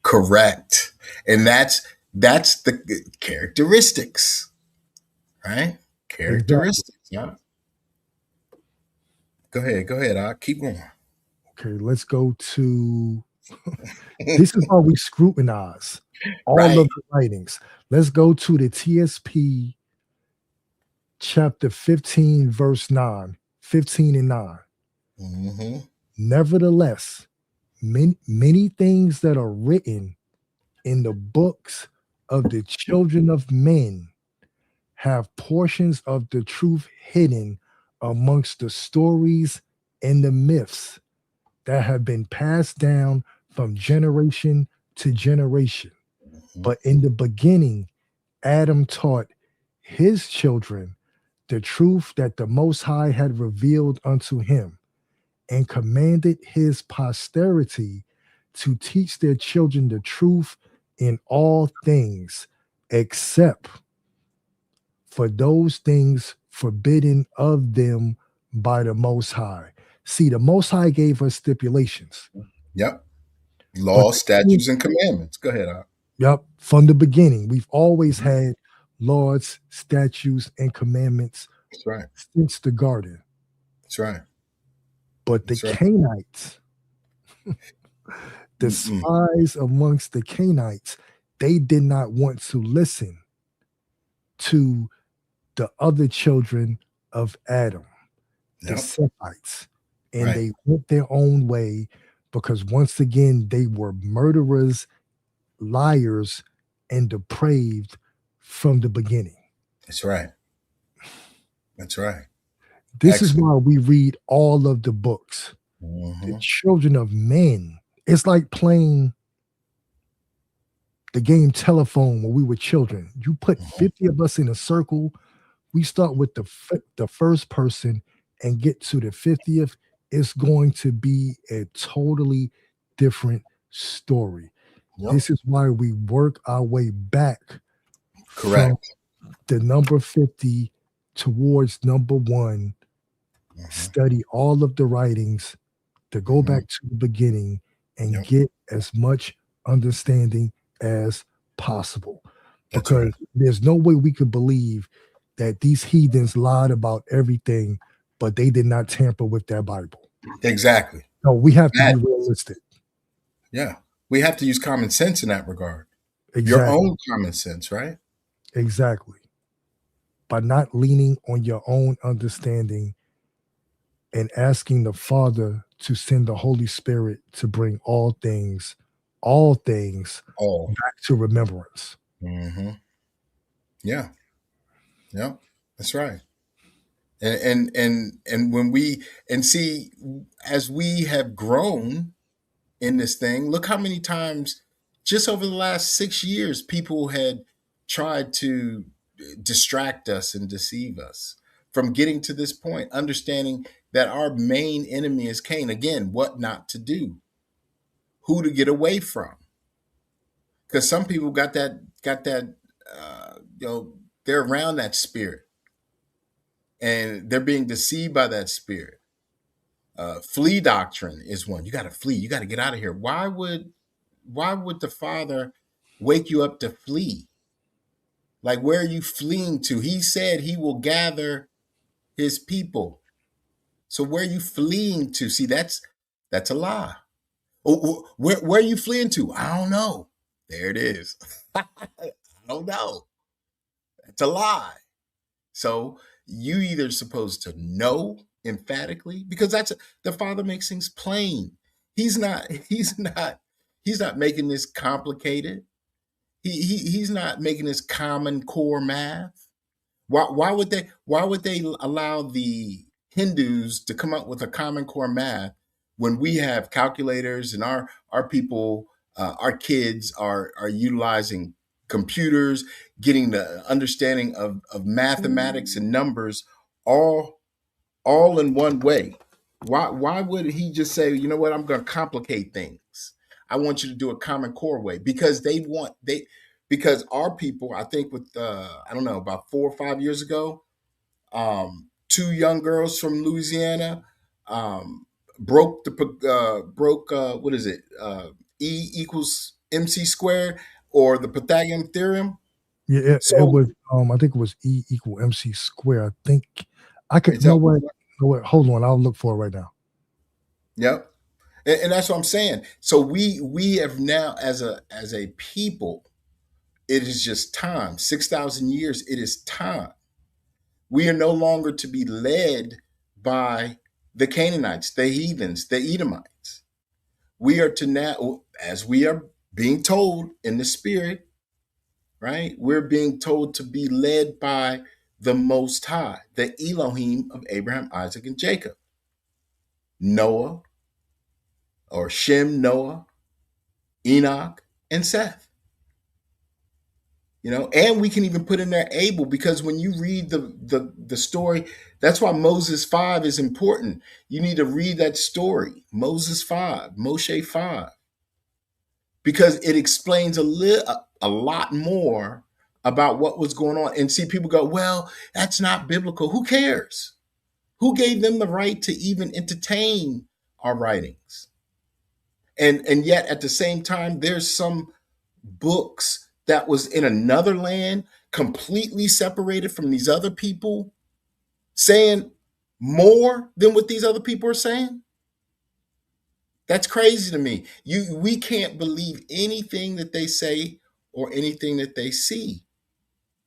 Correct. And that's the characteristics, right? Exactly. Characteristics. Yeah. Go ahead. Go ahead. I'll keep going. Okay, let's go to this is how we scrutinize all Right. of the writings. Let's go to the TSP chapter 15, verse 9, 15 and 9. Mhm. Nevertheless, many things that are written in the books of the children of men have portions of the truth hidden amongst the stories and the myths that have been passed down from generation to generation. Mhm. But in the beginning, Adam taught his children the truth that the Most High had revealed unto him, and commanded his posterity to teach their children the truth in all things, except for those things forbidden of them by the Most High. See, the Most High gave us stipulations, Yep. but Law, the statutes, and commandments. Go ahead. Al. Yep. From the beginning, we've always Mhm. had laws, statutes, and commandments That's right. since the garden. That's right. But the That's right. Canaanites, the Mm-mm. spies amongst the Canaanites, they did not want to listen to the other children of Adam, the Yep. Sethites, and Right. they went their own way because once again, they were murderers, liars, and depraved from the beginning. That's right. That's right. This is Excellent. why we read all of the books. The Mhm. children of men. It's like playing the game telephone when we were children. You put Mhm. 50 of us in a circle. We start with the first person and get to the 50th. It's going to be a totally different story. Yep. This is why we work our way back from Correct. the number 50 towards number one, Mhm. study all of the writings to go Mhm. back to the beginning and Yep. get as much understanding as possible. That's right. Because there's no way we could believe that these heathens lied about everything, but they did not tamper with their Bible. Exactly. No, we have to be That. realistic. Yeah. We have to use common sense in that regard. Your Exactly. own common sense, right? Exactly. By not leaning on your own understanding and asking the Father to send the Holy Spirit to bring all things Oh. back to remembrance. Mhm. Yeah. Yeah. That's right. And when we and see as we have grown in this thing, look how many times just over the last 6 years people had tried to distract us and deceive us from getting to this point, understanding that our main enemy is Cain. Again, what not to do, who to get away from, because some people got that they're around that spirit and they're being deceived by that spirit. Flee doctrine is one. You got to flee. You got to get out of here. Why would the Father wake you up to flee? Like, where are you fleeing to? He said he will gather his people. So where are you fleeing to? See, That's a lie. Where are you fleeing to? I don't know. There it is. I don't know. That's a lie. So you either supposed to know emphatically, because the Father makes things plain. He's not. He's not. He's not making this complicated. He's not making this common core math. Why would they allow the Hindus to come up with a common core math when we have calculators and our people, our kids are utilizing computers, getting the understanding of mathematics and numbers all all in one way? Why would he just say, you know what, I'm going to complicate things? I want you to do a common core way, because because our people, I think with I don't know, about 4 or 5 years ago, two young girls from Louisiana broke what is it, E equals MC squared, or the Pythagorean theorem. Yeah, it So was. I think it was E equal MC square. I think I could. is that No way. No way. Hold on. I'll look for it right now. Yep. And that's what I'm saying. So we have now, as a people, it is just time. 6,000 years. It is time. We are no longer to be led by the Canaanites, the heathens, the Edomites. We are to now, as we are being told in the spirit, right? We're being told to be led by the Most High, the Elohim of Abraham, Isaac, and Jacob. Noah, or Shem, Noah, Enoch, and Seth. And we can even put in there Abel, because when you read the story, that's why Moses 5 is important. You need to read that story, Moses 5, Moshe 5, because it explains a lot more about what was going on. And see, people go, well, that's not biblical. Who cares? Who gave them the right to even entertain our writings? And yet at the same time, there's some books that was in another land, completely separated from these other people, saying more than what these other people are saying. That's crazy to me. We can't believe anything that they say or anything that they see,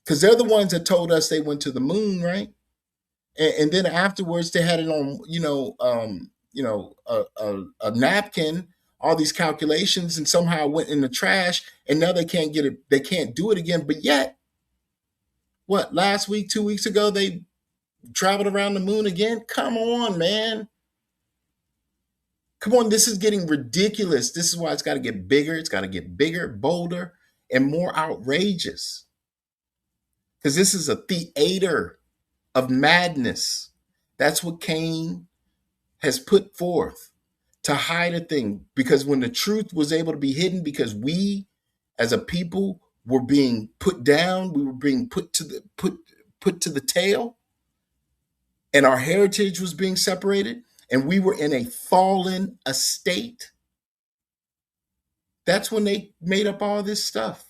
because they're the ones that told us they went to the moon, right? And then afterwards they had it on, a napkin, all these calculations, and somehow went in the trash, and now they can't get it, they can't do it again. But yet, what, last week, 2 weeks ago, they traveled around the moon again? Come on, man. Come on, this is getting ridiculous. This is why it's got to get bigger. It's got to get bigger, bolder, and more outrageous. Because this is a theater of madness. That's what Cain has put forth, to hide a thing. Because when the truth was able to be hidden, because we as a people were being put down, we were being put to the tail, and our heritage was being separated, and we were in a fallen estate. That's when they made up all this stuff,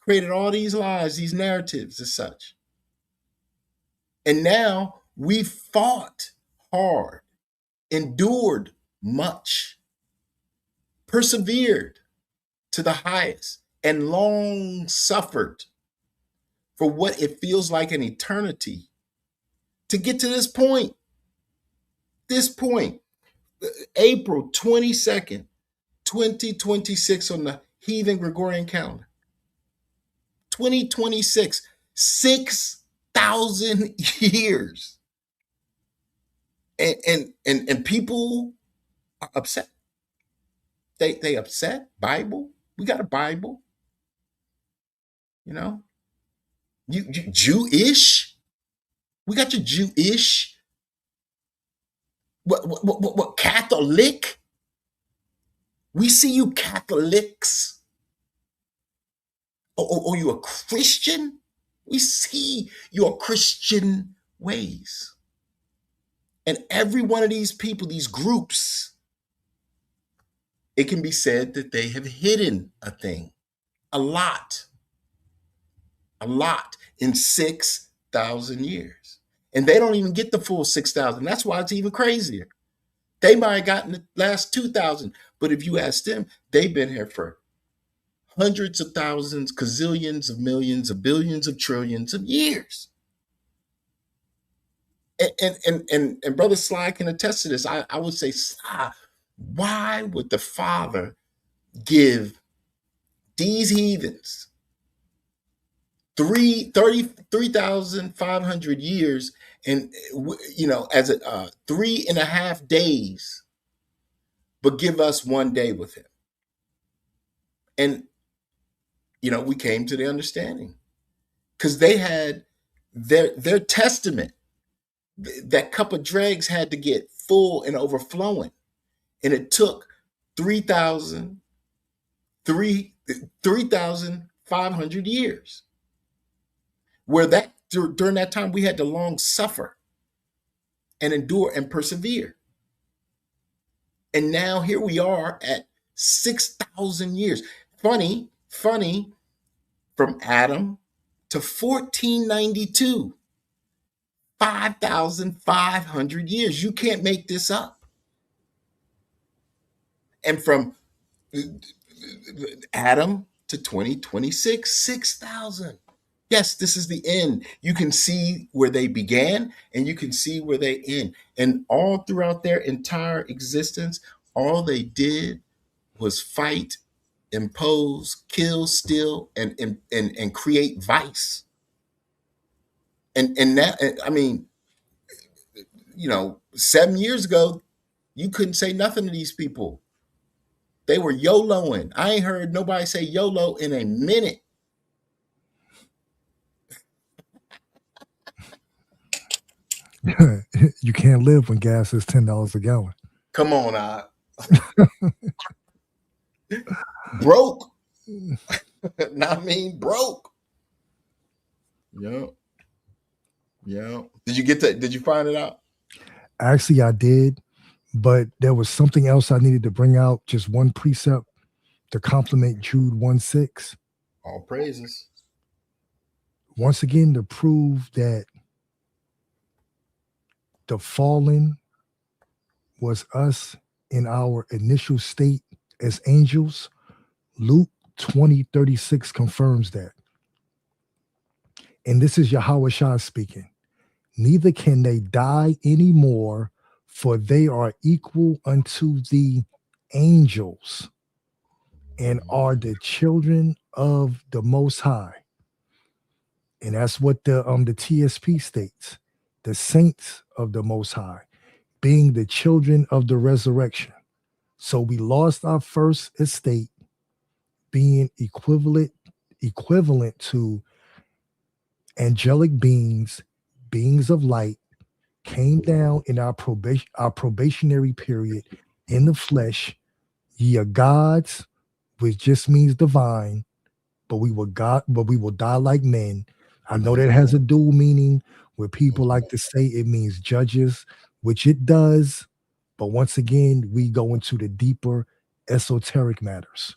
created all these lies, these narratives as such. And now we fought hard, endured much, persevered to the highest, and long suffered for what it feels like an eternity to get to this point. April 22nd, 2026 on the heathen Gregorian calendar. 2026, 6,000 years. And people are upset. They upset. Bible. We got a Bible. You Jewish. We got your Jewish. What Catholic? We see you Catholics. Oh, you a Christian? We see your Christian ways. And every one of these people, these groups, it can be said that they have hidden a thing. A lot in 6,000 years. And they don't even get the full 6,000. That's why it's even crazier. They might have gotten the last 2,000. But if you ask them, they've been here for hundreds of thousands, gazillions of millions of billions of trillions of years. And Brother Sly can attest to this. I would say, Sly, why would the Father give these heathens 3,500 years and, as 3.5 days, but give us 1 day with him? And, we came to the understanding because they had their testament. That cup of dregs had to get full and overflowing. And it took 3,500 years. Where during that time, we had to long suffer and endure and persevere. And now here we are at 6,000 years. Funny, from Adam to 1492. 5,500 years. You can't make this up. And from Adam to 2026, 6,000. Yes, this is the end. You can see where they began and you can see where they end. And all throughout their entire existence, all they did was fight, impose, kill, steal, and create vice. And that, I mean, 7 years ago, you couldn't say nothing to these people. They were YOLOing. I ain't heard nobody say YOLO in a minute. You can't live when gas is $10 a gallon. Come on, broke. Broke. Yeah. Did you find it out? Actually, I did, but there was something else I needed to bring out. Just one precept to complement Jude 1:6. All praises. Once again, to prove that the fallen was us in our initial state as angels. Luke 20:36 confirms that. And this is Yahweh Shah speaking. Neither can they die anymore, for they are equal unto the angels and are the children of the Most High. And that's what the TSP states. The saints of the Most High, being the children of the resurrection. So we lost our first estate, being equivalent to angelic beings, beings of light, came down in our probationary period in the flesh. Ye are gods, which just means divine, but we will die like men. I know that has a dual meaning where people like to say it means judges, which it does. But once again, we go into the deeper esoteric matters.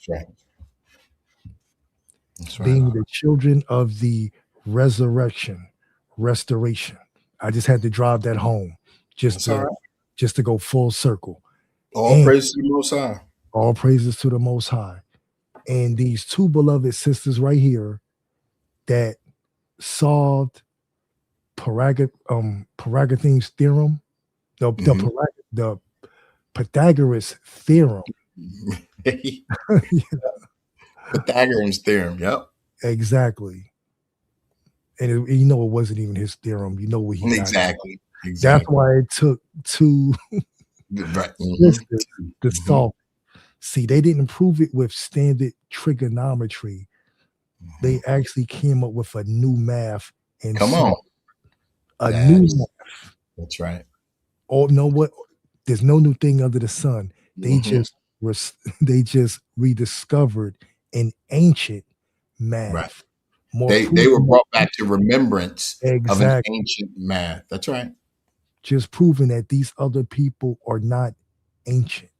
That's right. Being the children of the resurrection, restoration. I just had to drive that home just to go full circle. All praises to the Most High. All praises to the Most High. And these two beloved sisters right here that solved Pythagoras theorem, the Pythagoras theorem. Pythagoras theorem, yep. Exactly. And it wasn't even his theorem. You know what he got. Exactly. That's why it took two sisters to solve. See, they didn't prove it with standard trigonometry. They actually came up with a new math and new math. That's right. Oh, know what? There's no new thing under the sun. They just rediscovered an ancient math. Right. They were brought back to remembrance of an ancient math. That's right. Just proving that these other people are not ancient.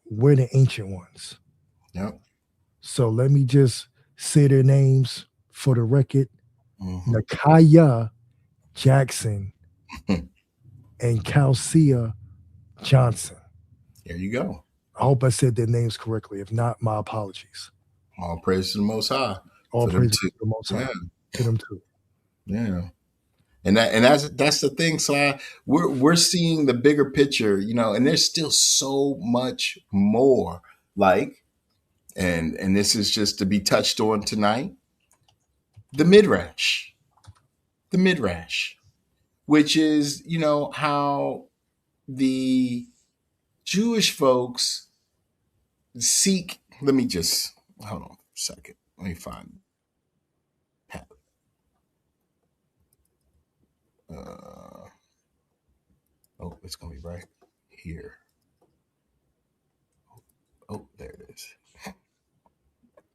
We're the ancient ones. Yep. So let me just say their names for the record. Nakaya Jackson and Calcia Johnson. There you go. I hope I said their names correctly. If not, my apologies. All praise to the Most High All for them praise too. to the Most High. Yeah, To them too. yeah. And that's the thing, Sly. We're seeing the bigger picture, and there's still so much more. Like, and this is just to be touched on tonight. The Midrash. The Midrash, which is, how the Jewish folks seek. Let me just hold on a second. Let me find. Oh, it's gonna be right here. Oh, there it is.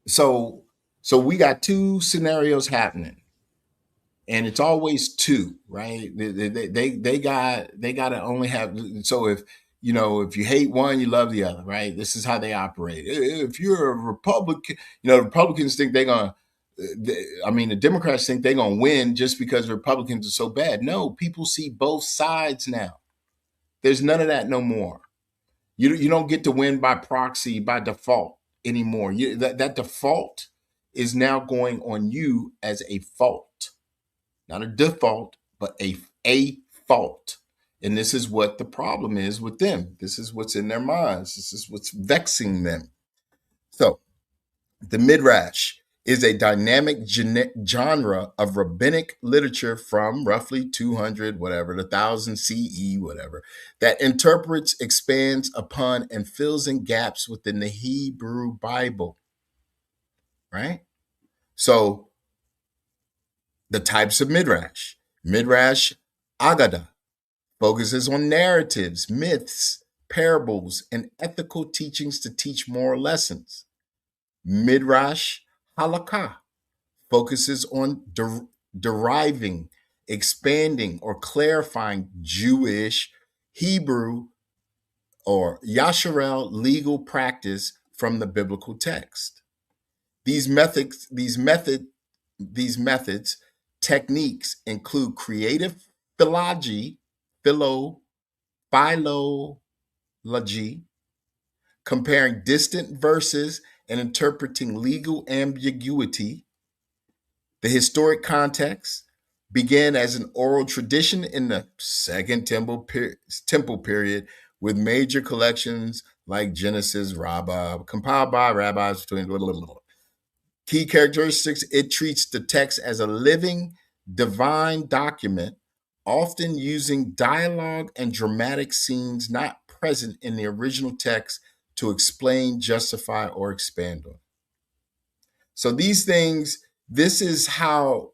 So we got two scenarios happening, and it's always two, right? They got to only have. So if you hate one, you love the other, right? This is how they operate. If you're a Republican, the Republicans think they're gonna. I mean, the Democrats think they're gonna win just because Republicans are so bad. No, people see both sides now. There's none of that no more. You don't get to win by proxy, by default anymore. That default is now going on you as a fault, not a default, but a fault. And this is what the problem is with them. This is what's in their minds. This is what's vexing them. So the Midrash is a dynamic genre of rabbinic literature from roughly 200, whatever, the 1000 CE, whatever, that interprets, expands upon, and fills in gaps within the Hebrew Bible, right? So the types of Midrash. Midrash Agada focuses on narratives, myths, parables, and ethical teachings to teach moral lessons. Midrash Halakha focuses on deriving, expanding, or clarifying Jewish, Hebrew, or Yasharel legal practice from the biblical text. These methods, techniques include creative philology, philology, comparing distant verses and interpreting legal ambiguity. The historic context began as an oral tradition in the Second Temple period, with major collections like Genesis, Rabbah, compiled by rabbis between. Key characteristics: it treats the text as a living, divine document, often using dialogue and dramatic scenes not present in the original text to explain, justify, or expand on. So these things, this is how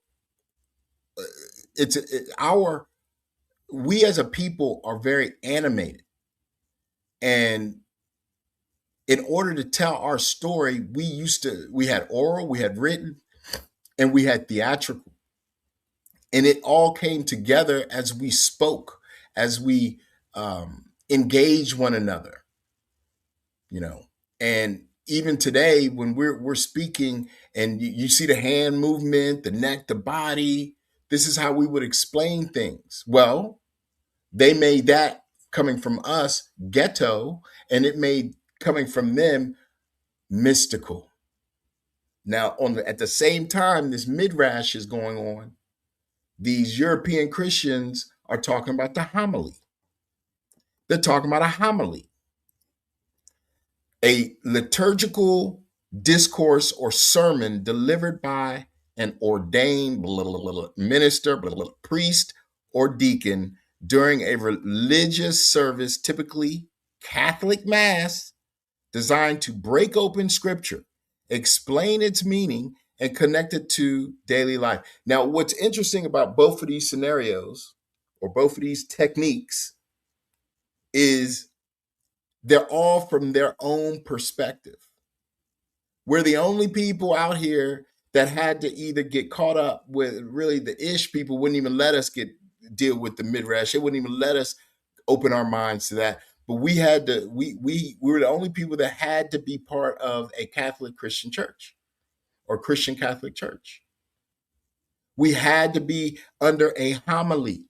our we as a people are very animated, and in order to tell our story, we had oral, we had written, and we had theatrical, and it all came together as we spoke, as we engage one another, and even today when we're speaking, and you see the hand movement, the neck, the body, this is how we would explain things. Well, they made that coming from us ghetto, and it made coming from them mystical. Now, at the same time this midrash is going on, these European Christians are talking about the homily. They're talking about a homily, a liturgical discourse or sermon delivered by an ordained minister, priest, or deacon during a religious service, typically Catholic Mass, designed to break open scripture, explain its meaning, and connect it to daily life. Now, what's interesting about both of these scenarios or both of these techniques is they're all from their own perspective. We're the only people out here that had to either get caught up with, really, the ish people wouldn't even let us deal with the midrash. They wouldn't even let us open our minds to that. But we had to. We were the only people that had to be part of a Catholic Christian church or Christian Catholic church. We had to be under a homily,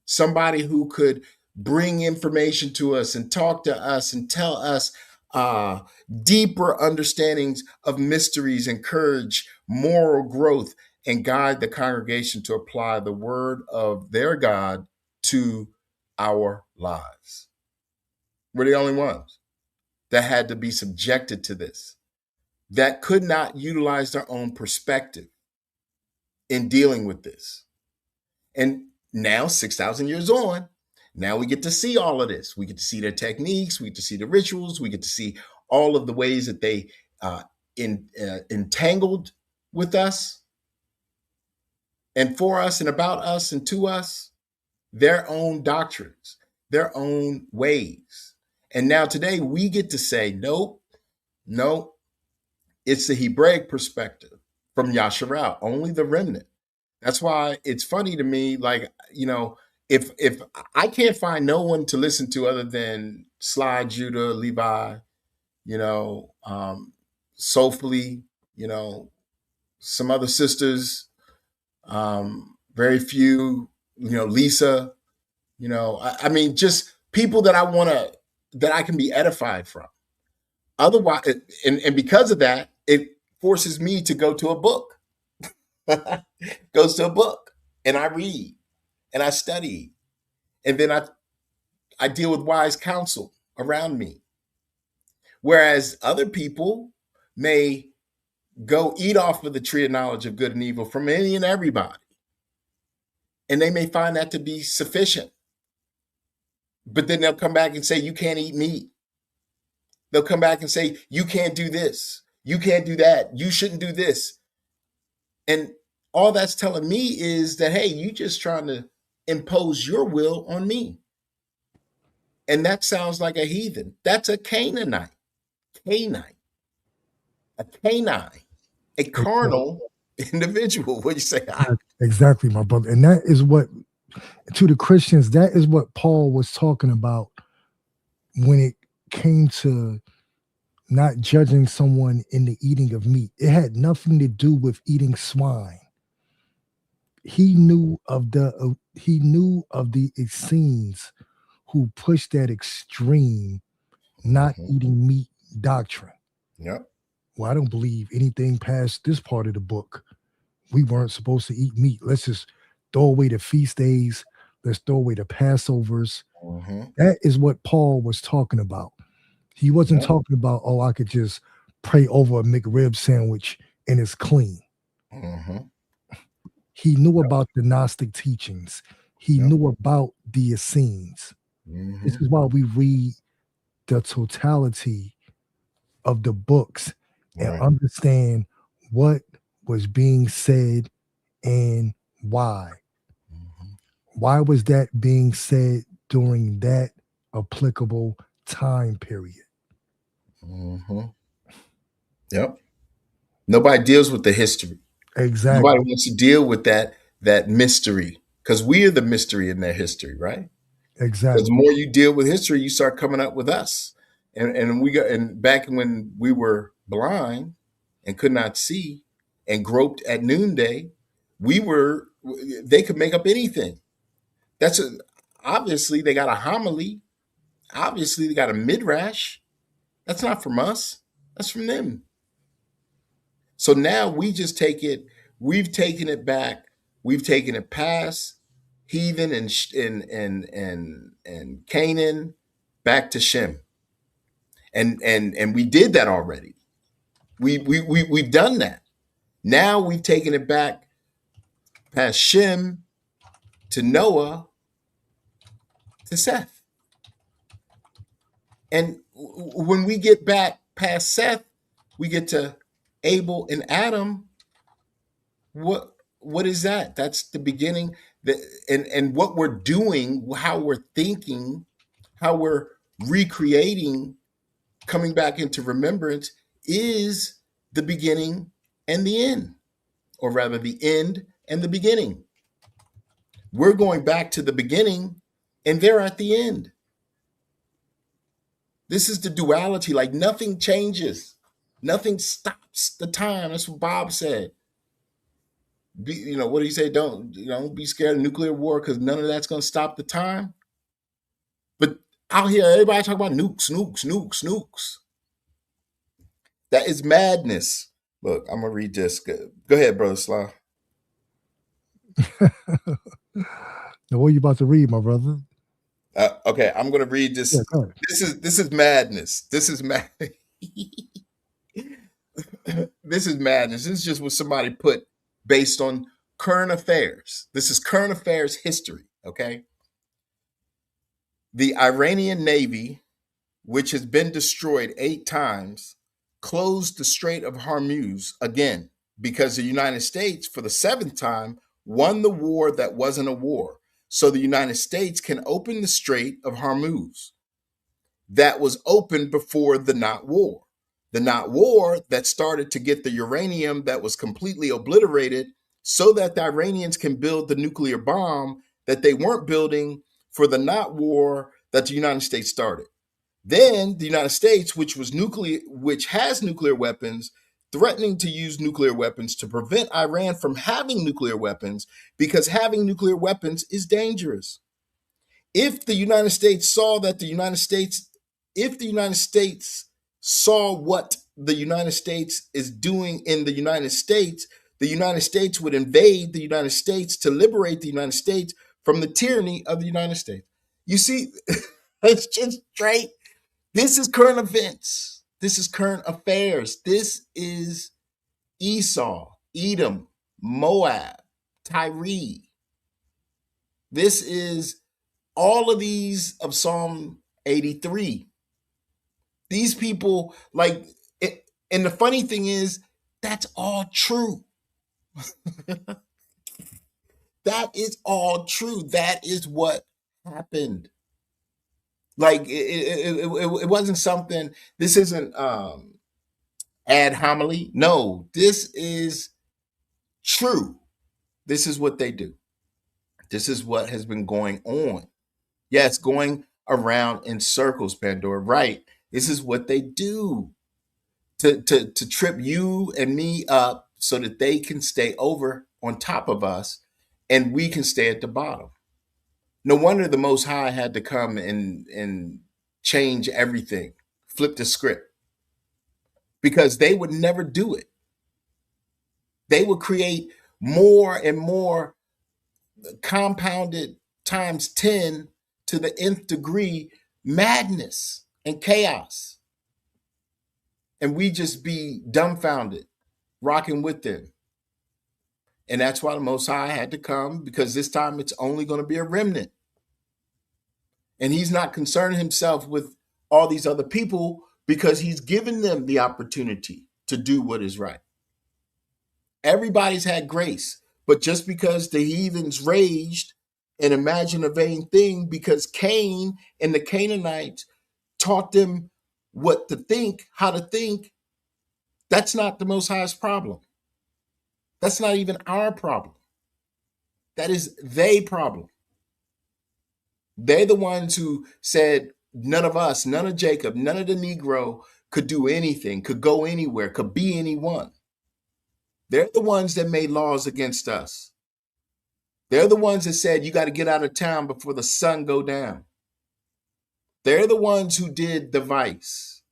somebody who could bring information to us and talk to us and tell us uh, deeper understandings of mysteries, encourage moral growth, and guide the congregation to apply the word of their God to our lives. We're the only ones that had to be subjected to this, that could not utilize their own perspective in dealing with this. And now, 6,000 years on, now we get to see all of this. We get to see their techniques, we get to see the rituals, we get to see all of the ways that they entangled with us and for us and about us and to us, their own doctrines, their own ways. And now today we get to say, nope, no, it's the Hebraic perspective from Yasharal, only the remnant. That's why it's funny to me, like, if I can't find no one to listen to other than Sly, Judah, Levi, Soulfully, some other sisters, very few, Lisa, I mean, just people that that I can be edified from. Otherwise, and because of that, it forces me to go to a book. Goes to a book, and I read and I study, and then I deal with wise counsel around me. Whereas other people may go eat off of the tree of knowledge of good and evil from any and everybody, and they may find that to be sufficient. But then they'll come back and say, you can't eat meat. They'll come back and say, you can't do this. You can't do that. You shouldn't do this. And all that's telling me is that, hey, you just trying to impose your will on me. And that sounds like a heathen. That's a Canaanite. A canine, a carnal individual. What do you say? Exactly, my brother. And that is what, to the Christians, that is what Paul was talking about when it came to not judging someone in the eating of meat. It had nothing to do with eating swine. He knew of the Essenes who pushed that extreme not eating meat doctrine. Yep. Well, I don't believe anything past this part of the book. We weren't supposed to eat meat. Let's just throw away the feast days. Let's throw away the Passovers. That is what Paul was talking about. He wasn't talking about, oh, I could just pray over a McRib sandwich and it's clean. He knew about the Gnostic teachings. He knew about the Essenes. This is why we read the totality of the books and understand what was being said and why. Why was that being said during that applicable time period? Yep. Nobody deals with the history. Exactly. Nobody wants to deal with that mystery, because we are the mystery in their history, right? Exactly. Because the more you deal with history, you start coming up with us. And back when we were blind and could not see and groped at noonday, they could make up anything. Obviously they got a homily. Obviously they got a midrash. That's not from us. That's from them. So now we just take it. We've taken it back. We've taken it past heathen and Canaan back to Shem. And we did that already. We've done that. Now we've taken it back past Shem to Noah to Seth. And when we get back past Seth, we get to Abel and Adam. What is that? That's the beginning. And what we're doing, how we're thinking, how we're recreating, coming back into remembrance, is the beginning and the end, or rather the end and the beginning. We're going back to the beginning and they're at the end. This is the duality. Like, nothing changes. Nothing stops the time. That's what Bob said. What do you say? Don't be scared of nuclear war, because none of that's going to stop the time. Out here, everybody talking about nukes, nukes, nukes, nukes. That is madness. Look, I'm gonna read this. Go ahead, brother Slav. Now, what are you about to read, my brother? Okay, I'm gonna read Yeah, this. go ahead. This is madness. This is mad. This is madness. This is just what somebody put based on current affairs. This is current affairs history. Okay, the Iranian Navy, which has been destroyed 8 times, closed the Strait of Hormuz again because the United States, for the 7th time, won the war that wasn't a war. So the United States can open the Strait of Hormuz that was opened before the not war. The not war that started to get the uranium that was completely obliterated so that the Iranians can build the nuclear bomb that they weren't building for the not war that the United States started. Then the United States, which has nuclear weapons, threatening to use nuclear weapons to prevent Iran from having nuclear weapons because having nuclear weapons is dangerous. If the United States saw that if the United States saw what the United States is doing in the United States would invade the United States to liberate the United States from the tyranny of the United States. You see, it's just straight. This is current events. This is current affairs. This is Esau, Edom, Moab, Tyre. This is all of these of Psalm 83. These people, like, and the funny thing is, that's all true. That is all true. That is what happened. Like, it wasn't something, this isn't ad homily. No, this is true. This is what they do. This is what has been going on. Yeah, it's going around in circles, Pandora. Right. This is what they do to trip you and me up so that they can stay over on top of us and we can stay at the bottom. No wonder the Most High had to come and change everything, flip the script, because they would never do it. They would create more and more compounded times 10 to the nth degree madness and chaos. And we just be dumbfounded, rocking with them. And that's why the Most High had to come, because this time it's only going to be a remnant. And he's not concerned himself with all these other people because he's given them the opportunity to do what is right. Everybody's had grace, but just because the heathens raged and imagined a vain thing because Cain and the Canaanites taught them what to think, how to think, that's not the Most High's problem. That's not even our problem. That is their problem. They're the ones who said none of us, none of Jacob, none of the Negro could do anything, could go anywhere, could be anyone. They're the ones that made laws against us. They're the ones that said you got to get out of town before the sun go down. They're the ones who did the vice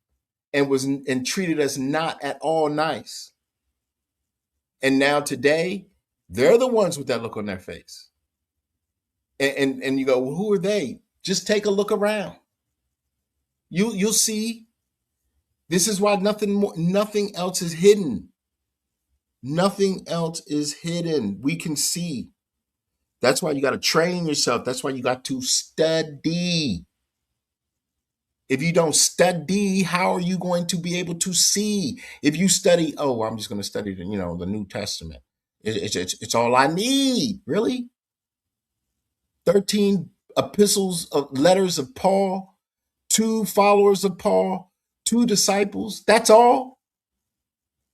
and treated us not at all nice. And now today, they're the ones with that look on their face. And you go, well, who are they? Just take a look around. You'll see. This is why nothing else is hidden. Nothing else is hidden. We can see. That's why you got to train yourself. That's why you got to study. If you don't study, how are you going to be able to see? If you study, oh, I'm just going to study the New Testament. It's all I need. Really? 13 epistles of letters of Paul, 2 followers of Paul, 2 disciples. That's all.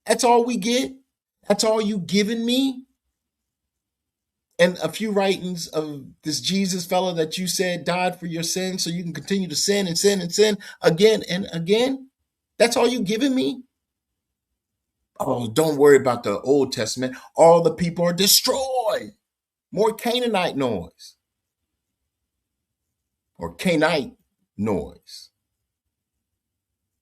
That's all we get. That's all you giving me. And a few writings of this Jesus fella that you said died for your sins so you can continue to sin and sin and sin again and again. That's all you giving me? Oh, don't worry about the Old Testament. All the people are destroyed. More Canaanite noise. Or Canite. noise.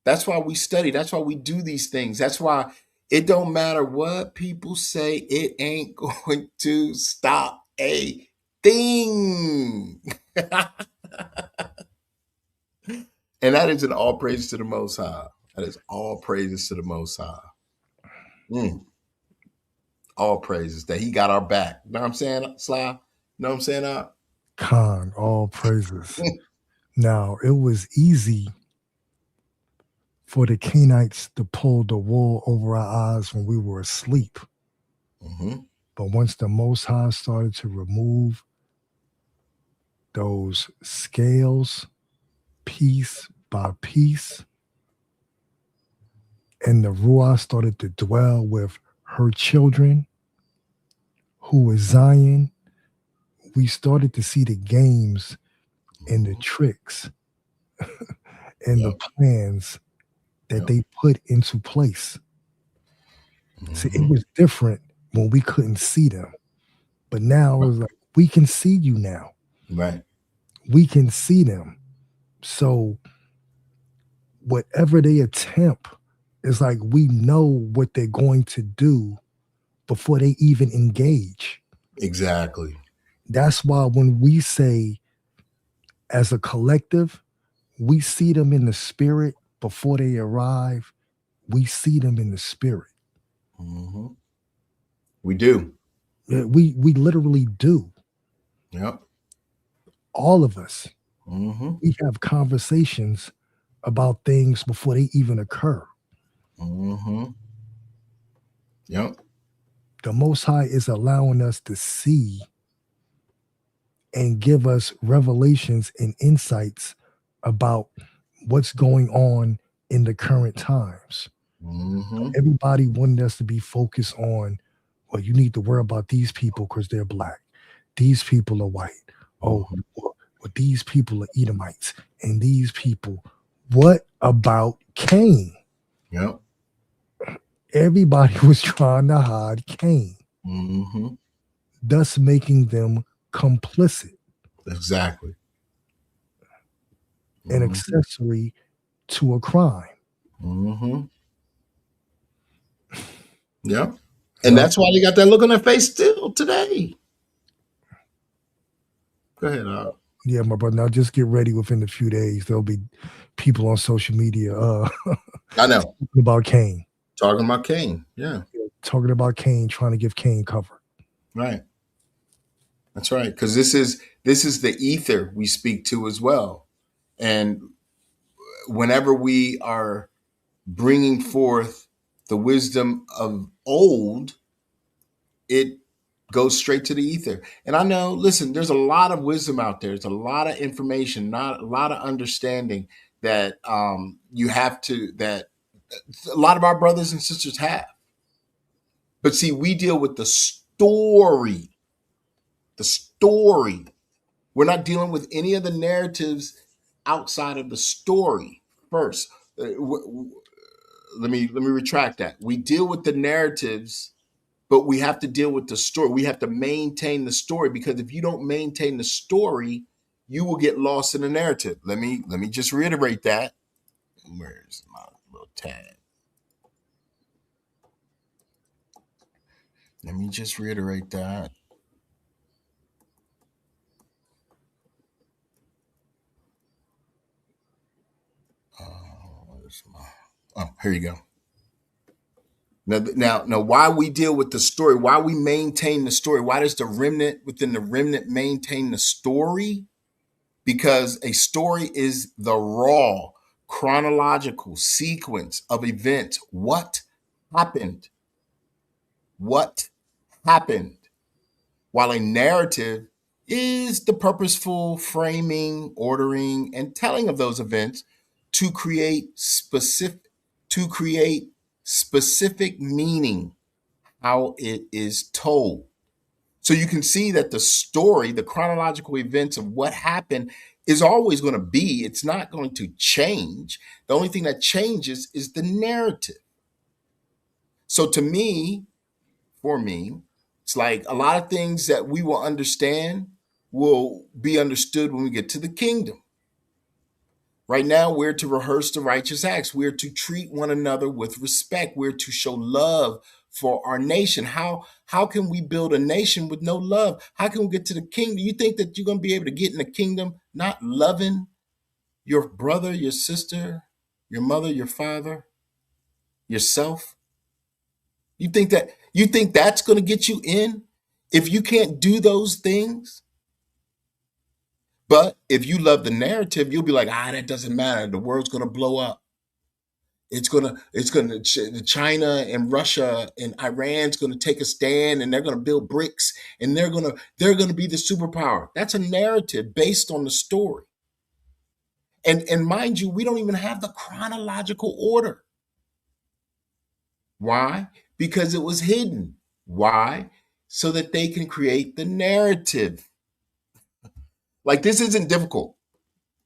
That's why we study. That's why we do these things. That's why it don't matter what people say. It ain't going to stop a thing. And that is an all praises to the Most High. That is all praises to the Most High. All praises that he got our back. You know what I'm saying, Sly? You know what I'm saying? Khan, all praises. Now, it was easy for the Canaanites to pull the wool over our eyes when we were asleep. Mm-hmm. But once the Most High started to remove those scales piece by piece, and the Ruach started to dwell with her children, who is Zion, we started to see the games and the tricks and the plans that they put into place. See, it was different when we couldn't see them. But now it was like, we can see you now. Right. We can see them. So whatever they attempt, it's like we know what they're going to do before they even engage. Exactly. That's why when we say, as a collective, we see them in the spirit before they arrive. We see them in the spirit. Mm-hmm. We do. We literally do. Yep. All of us. Mm-hmm. We have conversations about things before they even occur. Mm-hmm. Yep. The Most High is allowing us to see and give us revelations and insights about what's going on in the current times. Mm-hmm. Everybody wanted us to be focused on, well, you need to worry about these people because they're black. These people are white. Oh, well, these people are Edomites. And these people. What about Cain? Yep. Everybody was trying to hide Cain, Mm-hmm. thus making them complicit, Exactly. an accessory to a crime. Mm-hmm. Yep. And that's why they got that look on their face still today. Go ahead, Yeah, my brother. Now just get ready. Within a few days, there'll be people on social media I know. talking about Cain. Talking about Cain. Yeah. Talking about Cain, trying to give Cain cover. Right. That's right. Because this is the ether we speak to as well. And whenever we are bringing forth the wisdom of old, it goes straight to the ether. And I know, listen, there's a lot of wisdom out there. There's a lot of information, not a lot of understanding that you have to, that a lot of our brothers and sisters have. But see, we deal with the story. The story. We're not dealing with any of the narratives outside of the story first. Let me retract that. We deal with the narratives, but we have to deal with the story. We have to maintain the story, because if you don't maintain the story, you will get lost in the narrative. Let me just reiterate that. Where's my little tag? Let me just reiterate that. Oh, here you go. Now, why we deal with the story, why we maintain the story, why does the remnant within the remnant maintain the story? Because a story is the raw chronological sequence of events. What happened? What happened? While a narrative is the purposeful framing, ordering, and telling of those events to create specific meaning, how it is told. So you can see that the story, the chronological events of what happened is always going to be, it's not going to change. The only thing that changes is the narrative. So for me, it's like a lot of things that we will understand will be understood when we get to the kingdom. Right now, we're to rehearse the righteous acts. We're to treat one another with respect. We're to show love for our nation. How can we build a nation with no love? How can we get to the kingdom? You think that you're going to be able to get in the kingdom not loving your brother, your sister, your mother, your father, yourself? You think that's going to get you in if you can't do those things? But if you love the narrative, you'll be like, that doesn't matter. The world's going to blow up. China and Russia and Iran's going to take a stand, and they're going to build bricks, and they're going to be the superpower. That's a narrative based on the story. And mind you, we don't even have the chronological order. Why? Because it was hidden. Why? So that they can create the narrative. Like, this isn't difficult.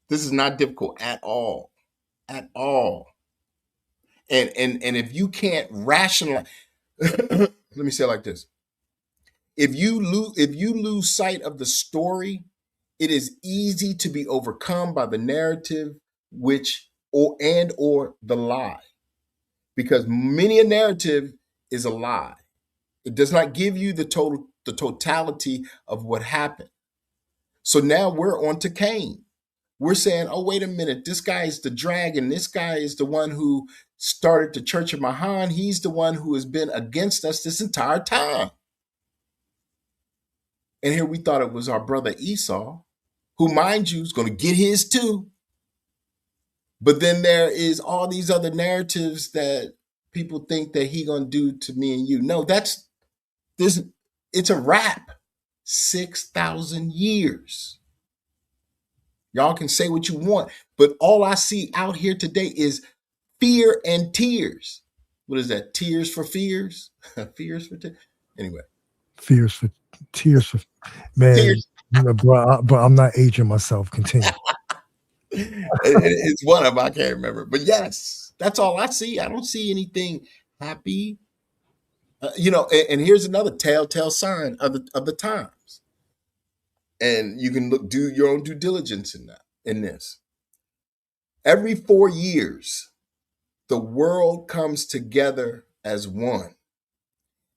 This is not difficult at all. At all. And if you can't rationalize, let me say it like this. If you lose sight of the story, it is easy to be overcome by the narrative or the lie. Because many a narrative is a lie. It does not give you the totality of what happened. So now we're on to Cain. We're saying, oh, wait a minute, this guy is the dragon. This guy is the one who started the Church of Mahan. He's the one who has been against us this entire time. And here we thought it was our brother Esau, who, mind you, is going to get his too. But then there is all these other narratives that people think that he going to do to me and you. No, it's a wrap. 6,000 years. Y'all can say what you want, but all I see out here today is fear and tears. What is that? Tears for fears? Fears for tears? Anyway. Tears for man. Tears. Bro, I'm not aging myself. Continue. It's one of them. I can't remember. But yes, that's all I see. I don't see anything happy. And here's another telltale sign of the times. And you can do your own due diligence in this. Every 4 years, the world comes together as one.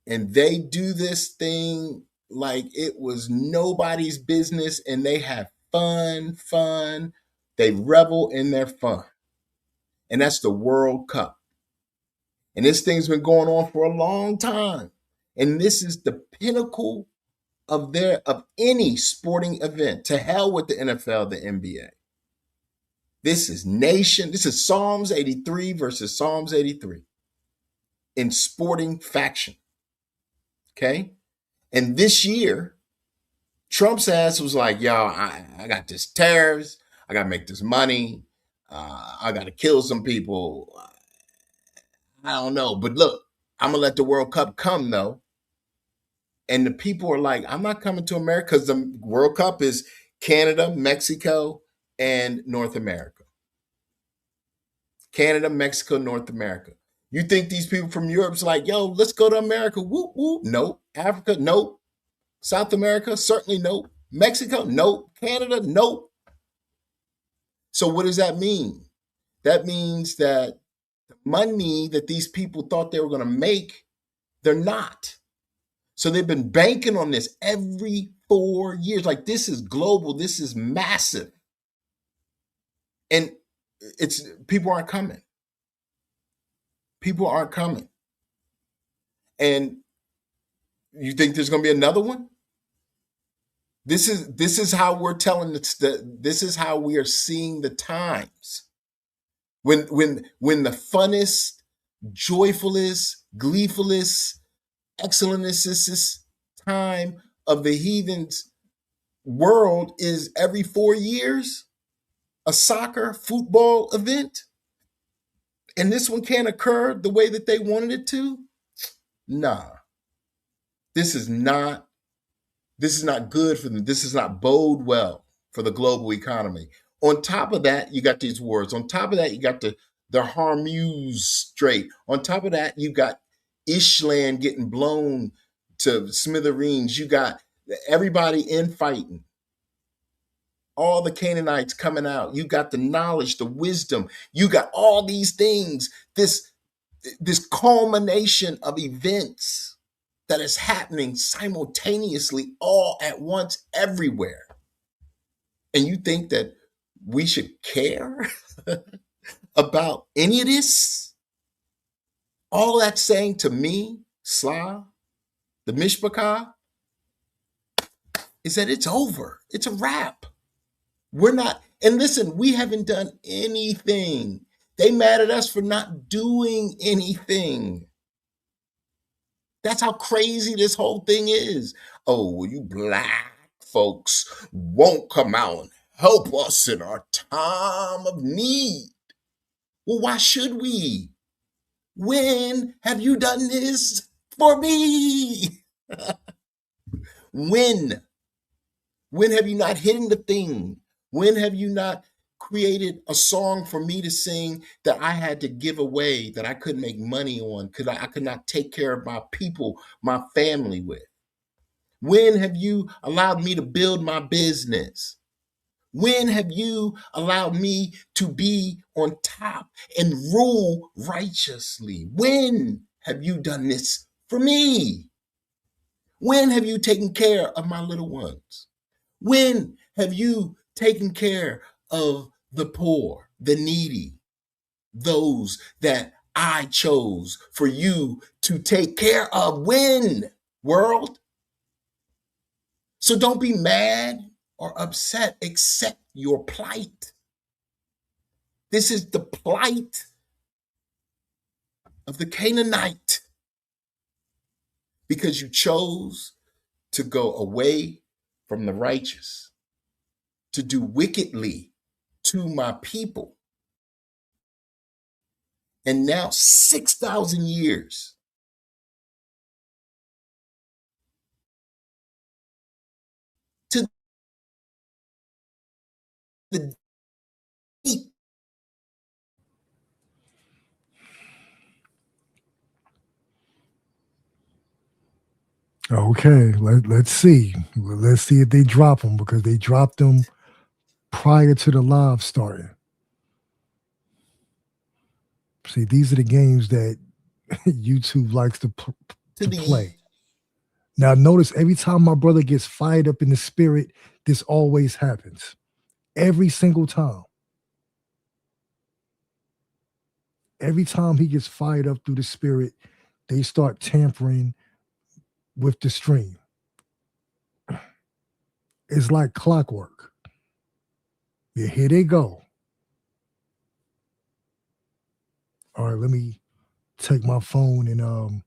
And they do this thing like it was nobody's business, and they have fun. They revel in their fun. And that's the World Cup. And this thing's been going on for a long time. And this is the pinnacle of any sporting event. To hell with the NFL, the NBA. This is Psalms 83 versus Psalms 83 in sporting faction. Okay? And this year, Trump's ass was like, yo, I got this tariffs. I got to make this money. I got to kill some people. I don't know. But look, I'm going to let the World Cup come, though. And the people are like, I'm not coming to America, because the World Cup is Canada, Mexico, and North America. Canada, Mexico, North America. You think these people from Europe's like, yo, let's go to America. Whoop, whoop. Nope. Africa, nope. South America, certainly nope. Mexico, nope. Canada, nope. So what does that mean? That means that the money that these people thought they were going to make, they're not. So they've been banking on this every 4 years. Like, this is global. This is massive. And people aren't coming. People aren't coming. And you think there's going to be another one? This is how we're telling this is how we are seeing the times. When the funnest, joyfulest, gleefulest, excellentest time of the heathen's world is every 4 years, a soccer football event, and this one can't occur the way that they wanted it to. Nah, this is not good for them. This does not bode well for the global economy. On top of that, you got these wars. On top of that, you got the Hormuz Strait. On top of that, you got Ishland getting blown to smithereens. You got everybody infighting. all the Canaanites coming out. You got the knowledge, the wisdom. You got all these things, this culmination of events that is happening simultaneously all at once everywhere. And you think that we should care about any of this? All that's saying to me, Sla, the Mishpachah, is that it's over. It's a wrap. We're not, and listen, we haven't done anything. They mad at us for not doing anything. That's how crazy this whole thing is. Oh, well, you black folks won't come out and help us in our time of need. Well, why should we? When have you done this for me? When? When have you not hidden the thing? When have you not created a song for me to sing that I had to give away, that I couldn't make money on, because I could not take care of my people, my family with? When have you allowed me to build my business? When have you allowed me to be on top and rule righteously? When have you done this for me? When have you taken care of my little ones? When have you taken care of the poor, the needy, those that I chose for you to take care of? When, world? So don't be mad or upset, accept your plight. This is the plight of the Canaanite, because you chose to go away from the righteous, to do wickedly to my people. And now 6,000 years to the deep. Okay, let's see. Let's see if they drop them, because they dropped them prior to the live starting. See, these are the games that YouTube likes to play. Now, notice every time my brother gets fired up in the spirit, this always happens. Every single time. Every time he gets fired up through the spirit, they start tampering with the stream. It's like clockwork. Yeah, here they go. All right, let me take my phone and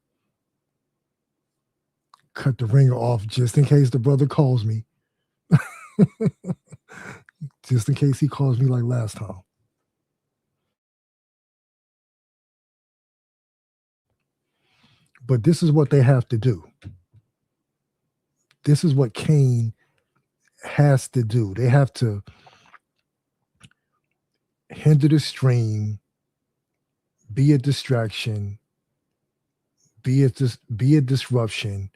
cut the ringer off just in case the brother calls me. Just in case he calls me like last time. But this is what they have to do. This is what Cain has to do. They have to hinder the stream, be a distraction, be a disruption,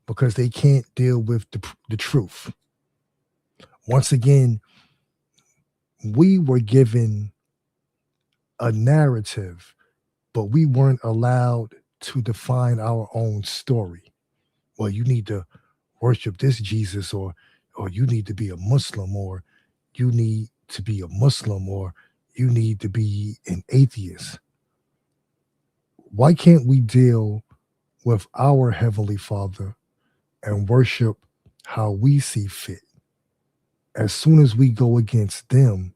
because they can't deal with the truth. Once again, we were given a narrative, but we weren't allowed to define our own story. Well, you need to worship this Jesus, or you need to be a Muslim, or you need to be a Muslim, or you need to be an atheist. Why can't we deal with our Heavenly Father and worship how we see fit? As soon as we go against them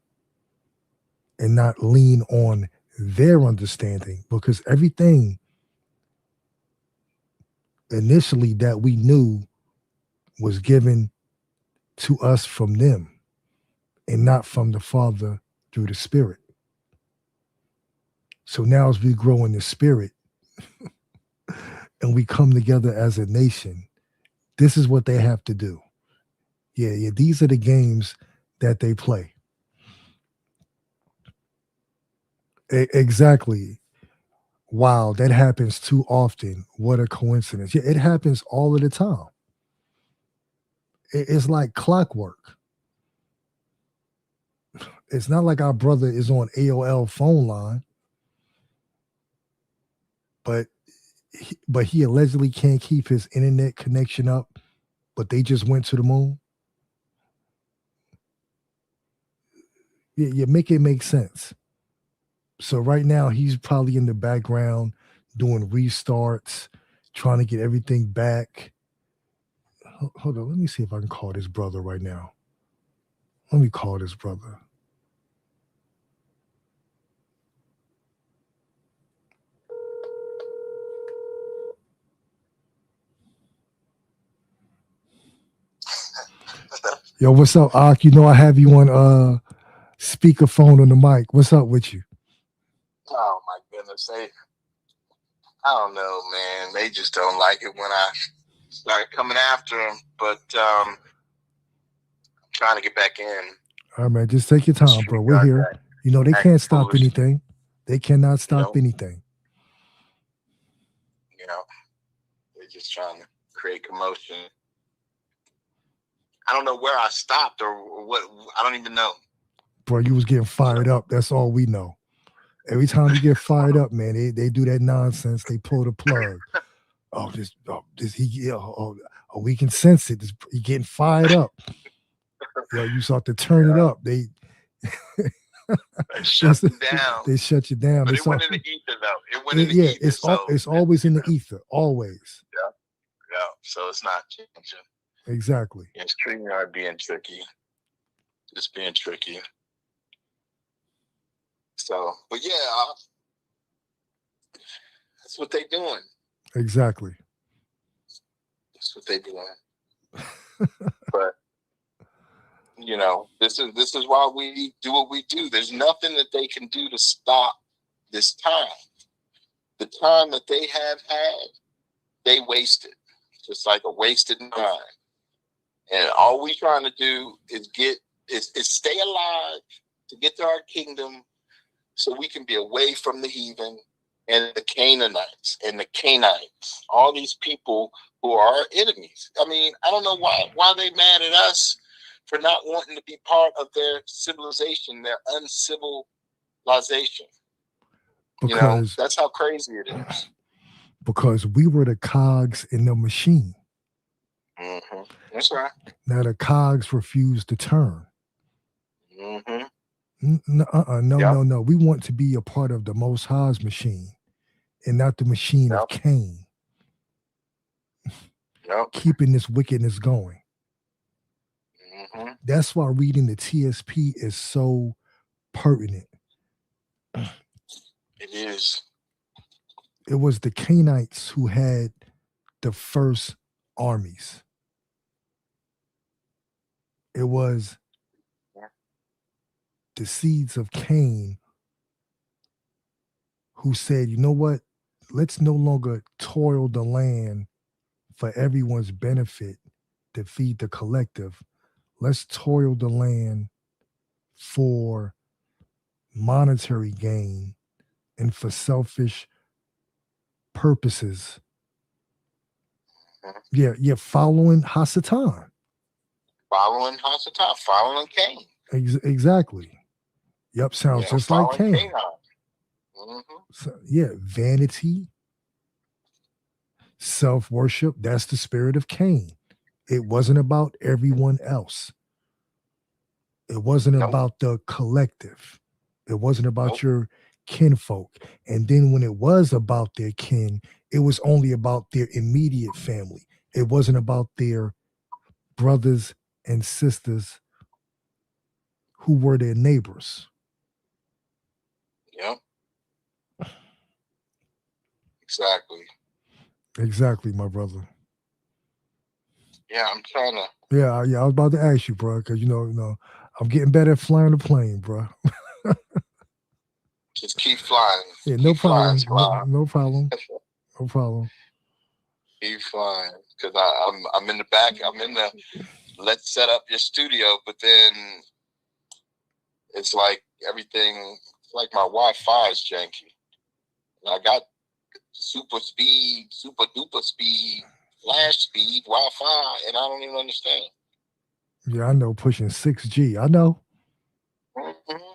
and not lean on their understanding, because everything initially that we knew was given to us from them and not from the Father through the Spirit. So now as we grow in the Spirit and we come together as a nation, this is what they have to do. Yeah, these are the games that they play. Exactly. Wow, that happens too often. What a coincidence. Yeah, it happens all of the time. It's like clockwork. It's not like our brother is on AOL phone line, but he allegedly can't keep his internet connection up, but they just went to the moon. Yeah, make it make sense. So right now he's probably in the background doing restarts, trying to get everything back. Hold on, let me see if I can call this brother right now. Let me call this brother. Yo, what's up, Ak? You know I have you on speakerphone on the mic. What's up with you? Oh my goodness, I don't know, man. They just don't like it when I start coming after them. But I'm trying to get back in. All right, man. Just take your time, bro. We're here. You know, they can't stop anything. They cannot stop anything. You know, they're just trying to create commotion. I don't know where I stopped or what. I don't even know. Bro, you was getting fired up. That's all we know. Every time you get fired up, man, they do that nonsense. They pull the plug. We can sense it. He getting fired up. Yo, you start to turn it up. They shut you down. They shut you down. But it went in the ether, though. It went in the ether. It's always in the ether. Always. Yeah. So it's not changing. Exactly. It's StreamYard being tricky. Just being tricky. So, but yeah, that's what they doing. Exactly. That's what they doing. But you know, this is why we do what we do. There's nothing that they can do to stop this time. The time that they have had, they wasted, just like a wasted mind. And all we trying to do is stay alive to get to our kingdom, so we can be away from the heathen and the Canaanites and the Cainites, all these people who are our enemies. I mean, I don't know why they mad at us for not wanting to be part of their civilization, their uncivilization. Because that's how crazy it is. Because we were the cogs in the machine. Mm-hmm. That's right. Now the cogs refuse to turn. Mm-hmm. No. We want to be a part of the Most High's machine and not the machine of Cain. Keeping this wickedness going. Mm-hmm. That's why reading the TSP is so pertinent. It is. It was the Cainites who had the first armies. It was the seeds of Cain who said, you know what? Let's no longer toil the land for everyone's benefit to feed the collective. Let's toil the land for monetary gain and for selfish purposes. Yeah, following Hasatan. Following Hasatan, following Cain. Exactly. Yep, sounds just like Cain. Mm-hmm. So, vanity, self-worship, that's the spirit of Cain. It wasn't about everyone else. It wasn't about the collective. It wasn't about your kinfolk. And then when it was about their kin, it was only about their immediate family. It wasn't about their brothers and sisters who were their neighbors. Yep. Exactly, my brother. Yeah, I'm trying to. Yeah, I was about to ask you, bro, because you know, I'm getting better at flying the plane, bro. Just keep flying. Yeah, no problem. No problem. Keep flying, because I'm in the back. I'm in the let's set up your studio, but then it's like everything. It's like my Wi-Fi is janky. And I got super speed, super duper speed, flash speed Wi-Fi, and I don't even understand. Yeah, I know, pushing 6G. I know. Mm-hmm.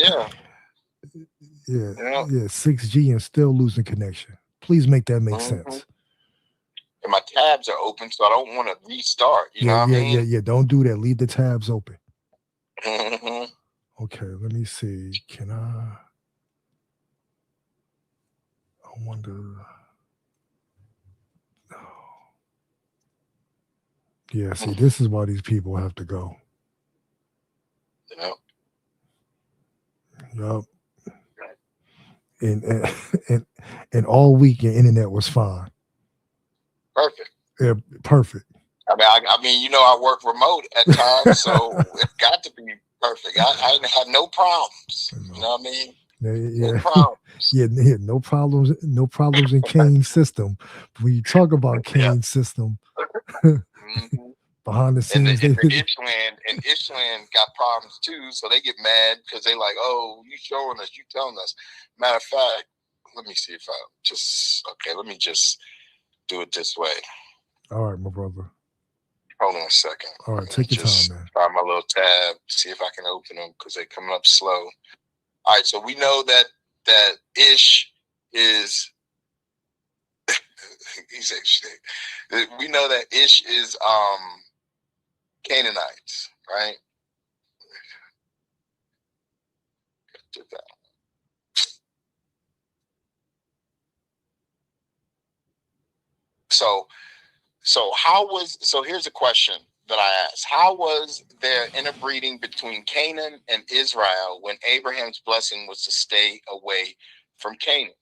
Yeah. Yeah, yeah, 6G and still losing connection. Please make that make sense. And my tabs are open, so I don't want to restart. You know what I mean? Yeah. Don't do that. Leave the tabs open. Mm-hmm. Okay, let me see. Can I wonder. Yeah, see, this is why these people have to go. Yup. And all week your internet was fine. Perfect. Yeah, perfect. I mean, you know, I work remote at times, so it's got to be perfect. I didn't have no problems. You know what I mean? Yeah. No problems. No problems in Cain's system. When you talk about Cain's system, behind the scenes, and Ishland got problems too, so they get mad because they like, oh, you showing us, you telling us. Matter of fact, let me see if let me just do it this way. All right, my brother. Hold on a second. All right, take your time, man. Try my little tab, see if I can open them because they're coming up slow. All right, so we know that Ish is he's actually we know that Ish is Canaanites, right? So here's a question that I asked. How was there interbreeding between Canaan and Israel when Abraham's blessing was to stay away from Canaan?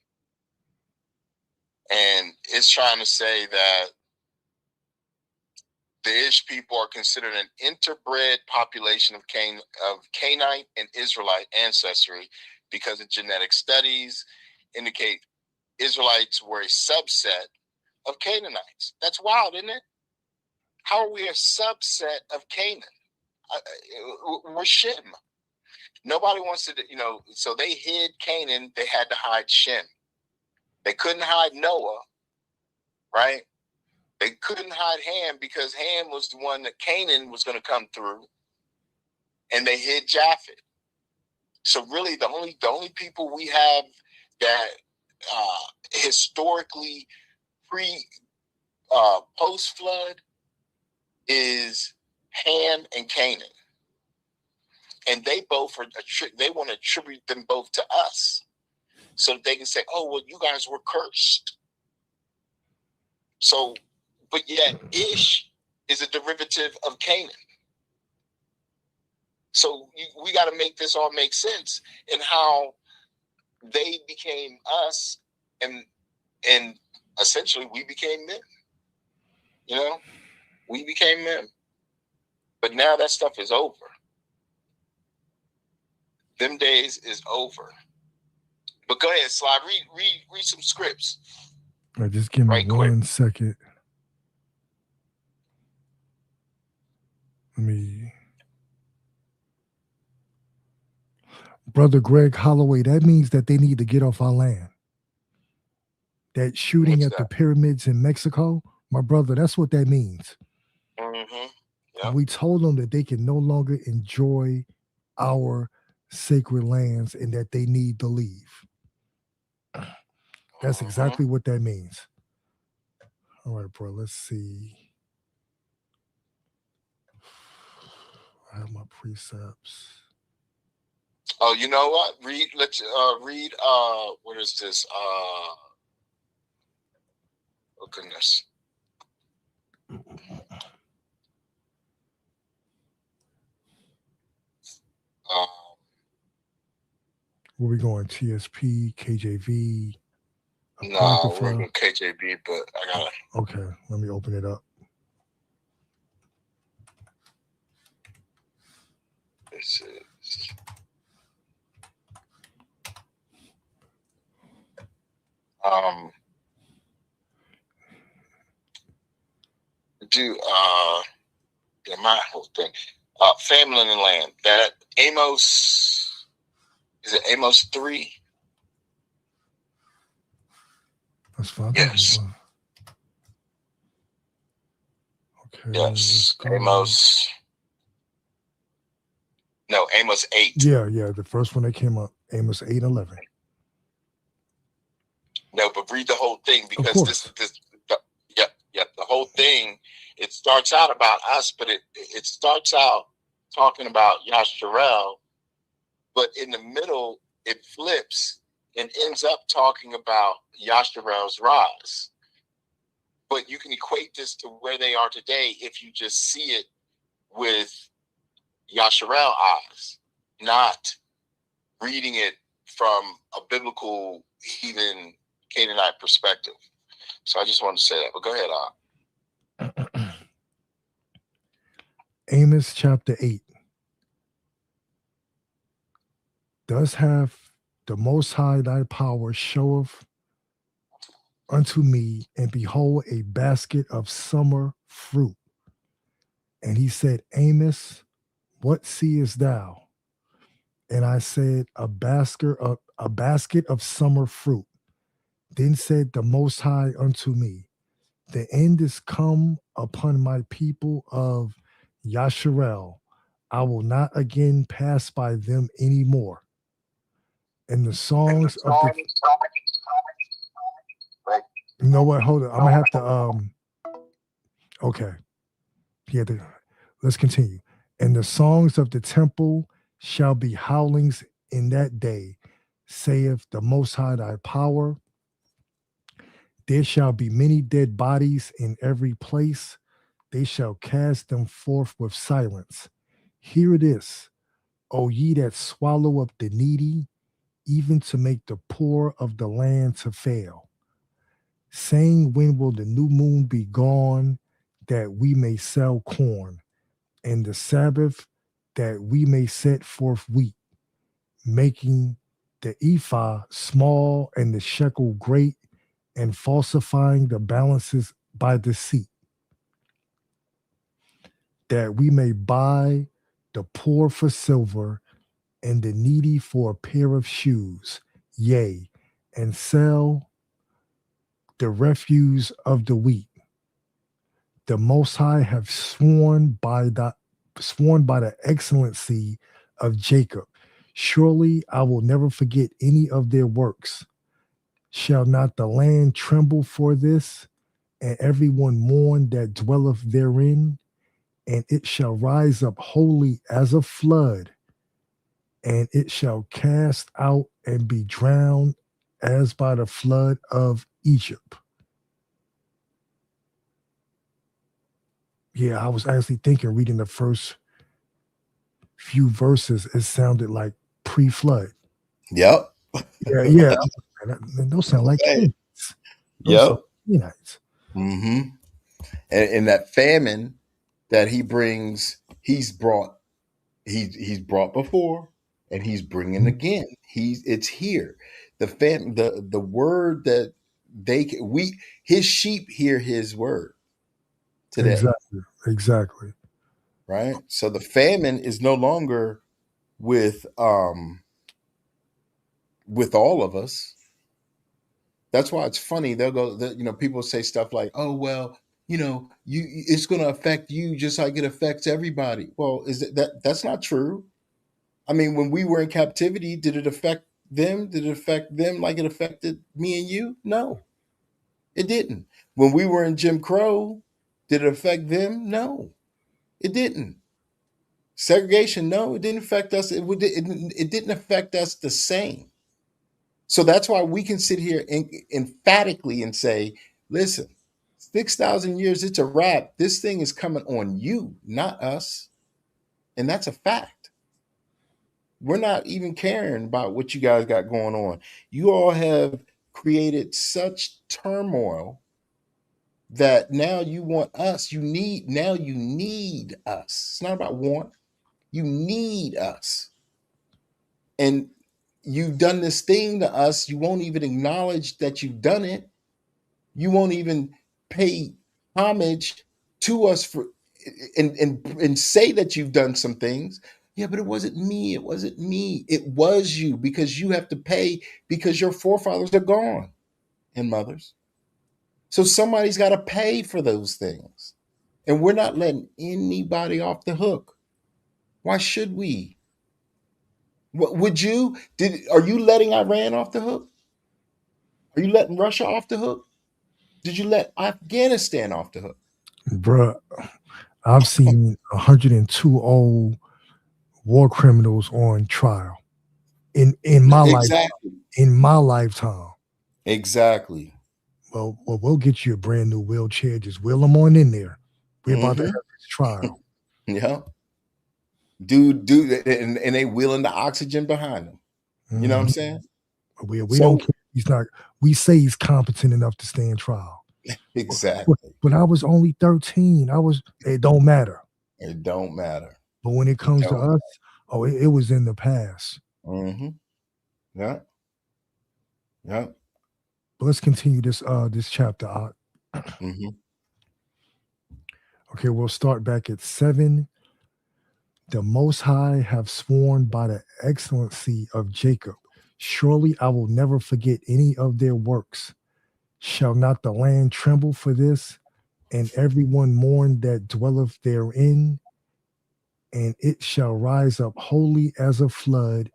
And it's trying to say that the Ish people are considered an interbred population of Canaanite and Israelite ancestry because of genetic studies indicate Israelites were a subset of Canaanites. That's wild, isn't it? How are we a subset of Canaan? We're Shem. Nobody wants to, so they hid Canaan. They had to hide Shem. They couldn't hide Noah, right? They couldn't hide Ham because Ham was the one that Canaan was going to come through, and they hid Japheth. So really, the only people we have that historically post flood is Ham and Canaan, and they both they want to attribute them both to us, so that they can say, "Oh, well, you guys were cursed." So, but yet Ish is a derivative of Canaan. So we got to make this all make sense in how they became us, and essentially we became them. We became them. But now that stuff is over. Them days is over. But go ahead, Sly. Read some scripts. All right, just give me one second. Let me. Brother Greg Holloway, that means that they need to get off our land. That shooting at the pyramids in Mexico, my brother, that's what that means. Mm-hmm. Yep. We told them that they can no longer enjoy our sacred lands and that they need to leave. That's exactly what that means. All right, bro, let's see. I have my precepts. Oh, you know what? Let's read what is this? Oh goodness. Where we going? TSP, KJV? No, we're going KJV, but I got it. Okay, let me open it up. This is my whole thing. Famine in the land. That Amos, is it Amos 3? That's fine. Yes. Okay. Yes. Amos. No, Amos 8. Yeah, the first one that came up, Amos 8:11. No, but read the whole thing, because the whole thing, it starts out about us, but it starts out talking about Yasharel, but in the middle it flips and ends up talking about Yasharel's rise. But you can equate this to where they are today if you just see it with Yasharel eyes, not reading it from a biblical heathen Canaanite perspective. So I just wanted to say that. But go ahead, Amos chapter 8. Thus hath the Most High thy power showeth unto me, and behold, a basket of summer fruit. And he said, Amos, what seest thou? And I said, a basket of summer fruit. Then said the Most High unto me, the end is come upon my people of Yasharel. I will not again pass by them any more. And the songs of the... You know what? Hold on. I'm gonna have to okay. Yeah, let's continue. And the songs of the temple shall be howlings in that day, saith the Most High thy power. There shall be many dead bodies in every place. They shall cast them forth with silence. Hear this, O ye that swallow up the needy, even to make the poor of the land to fail. Saying, when will the new moon be gone, that we may sell corn, and the Sabbath, that we may set forth wheat, making the ephah small and the shekel great, and falsifying the balances by deceit, that we may buy the poor for silver, and the needy for a pair of shoes, yea, and sell the refuse of the wheat. The Most High have sworn by the excellency of Jacob. Surely I will never forget any of their works. Shall not the land tremble for this, and everyone mourn that dwelleth therein? And it shall rise up wholly as a flood, and it shall cast out and be drowned as by the flood of Egypt. Yeah, I was actually thinking, reading the first few verses, it sounded like pre-flood. Yep. Yeah. Those sound like Canaanites. Yep. Canaanites. Mm-hmm. And that famine that he brings, he's brought before, and he's bringing again. It's here. The word that his sheep hear his word today. Exactly. Right. So the famine is no longer with all of us. That's why it's funny. They'll go, people say stuff like, "Oh, well, it's going to affect you just like it affects everybody." Well, that's not true? I mean, when we were in captivity, did it affect them? Did it affect them like it affected me and you? No, it didn't. When we were in Jim Crow, did it affect them? No, it didn't. Segregation, no, it didn't affect us. It didn't affect us the same. So that's why we can sit here emphatically and say, listen, 6,000 years, it's a wrap. This thing is coming on you, not us. And that's a fact. We're not even caring about what you guys got going on. You all have created such turmoil that now you want us. You need us. It's not about want. You need us. And you've done this thing to us. You won't even acknowledge that you've done it. You won't even pay homage to us and say that you've done some things. Yeah, but it wasn't me. It wasn't me. It was you, because you have to pay, because your forefathers are gone, and mothers. So somebody's got to pay for those things. And we're not letting anybody off the hook. Why should we? What would you are you letting Iran off the hook? Are you letting Russia off the hook? Did you let Afghanistan off the hook? Bruh, I've seen 102 old war criminals on trial in my life Exactly. in my lifetime. Exactly. Well, we'll get you a brand new wheelchair. Just wheel them on in there. We're about to have this trial. Yeah. Dude, and they wheeling the oxygen behind them. You know what I'm Mhm. saying? We don't So care. He's not. We say he's competent enough to stand trial. exactly. But I was only 13. It don't matter. It don't matter. But when it It comes to don't. us, it was in the past. Mm-hmm. Yeah. Yeah. But let's continue this chapter. Mm-hmm. Okay, we'll start back at 7. The Most High have sworn by the excellency of Jacob. Surely I will never forget any of their works. Shall not the land tremble for this, and everyone mourn that dwelleth therein? And it shall rise up wholly as a flood,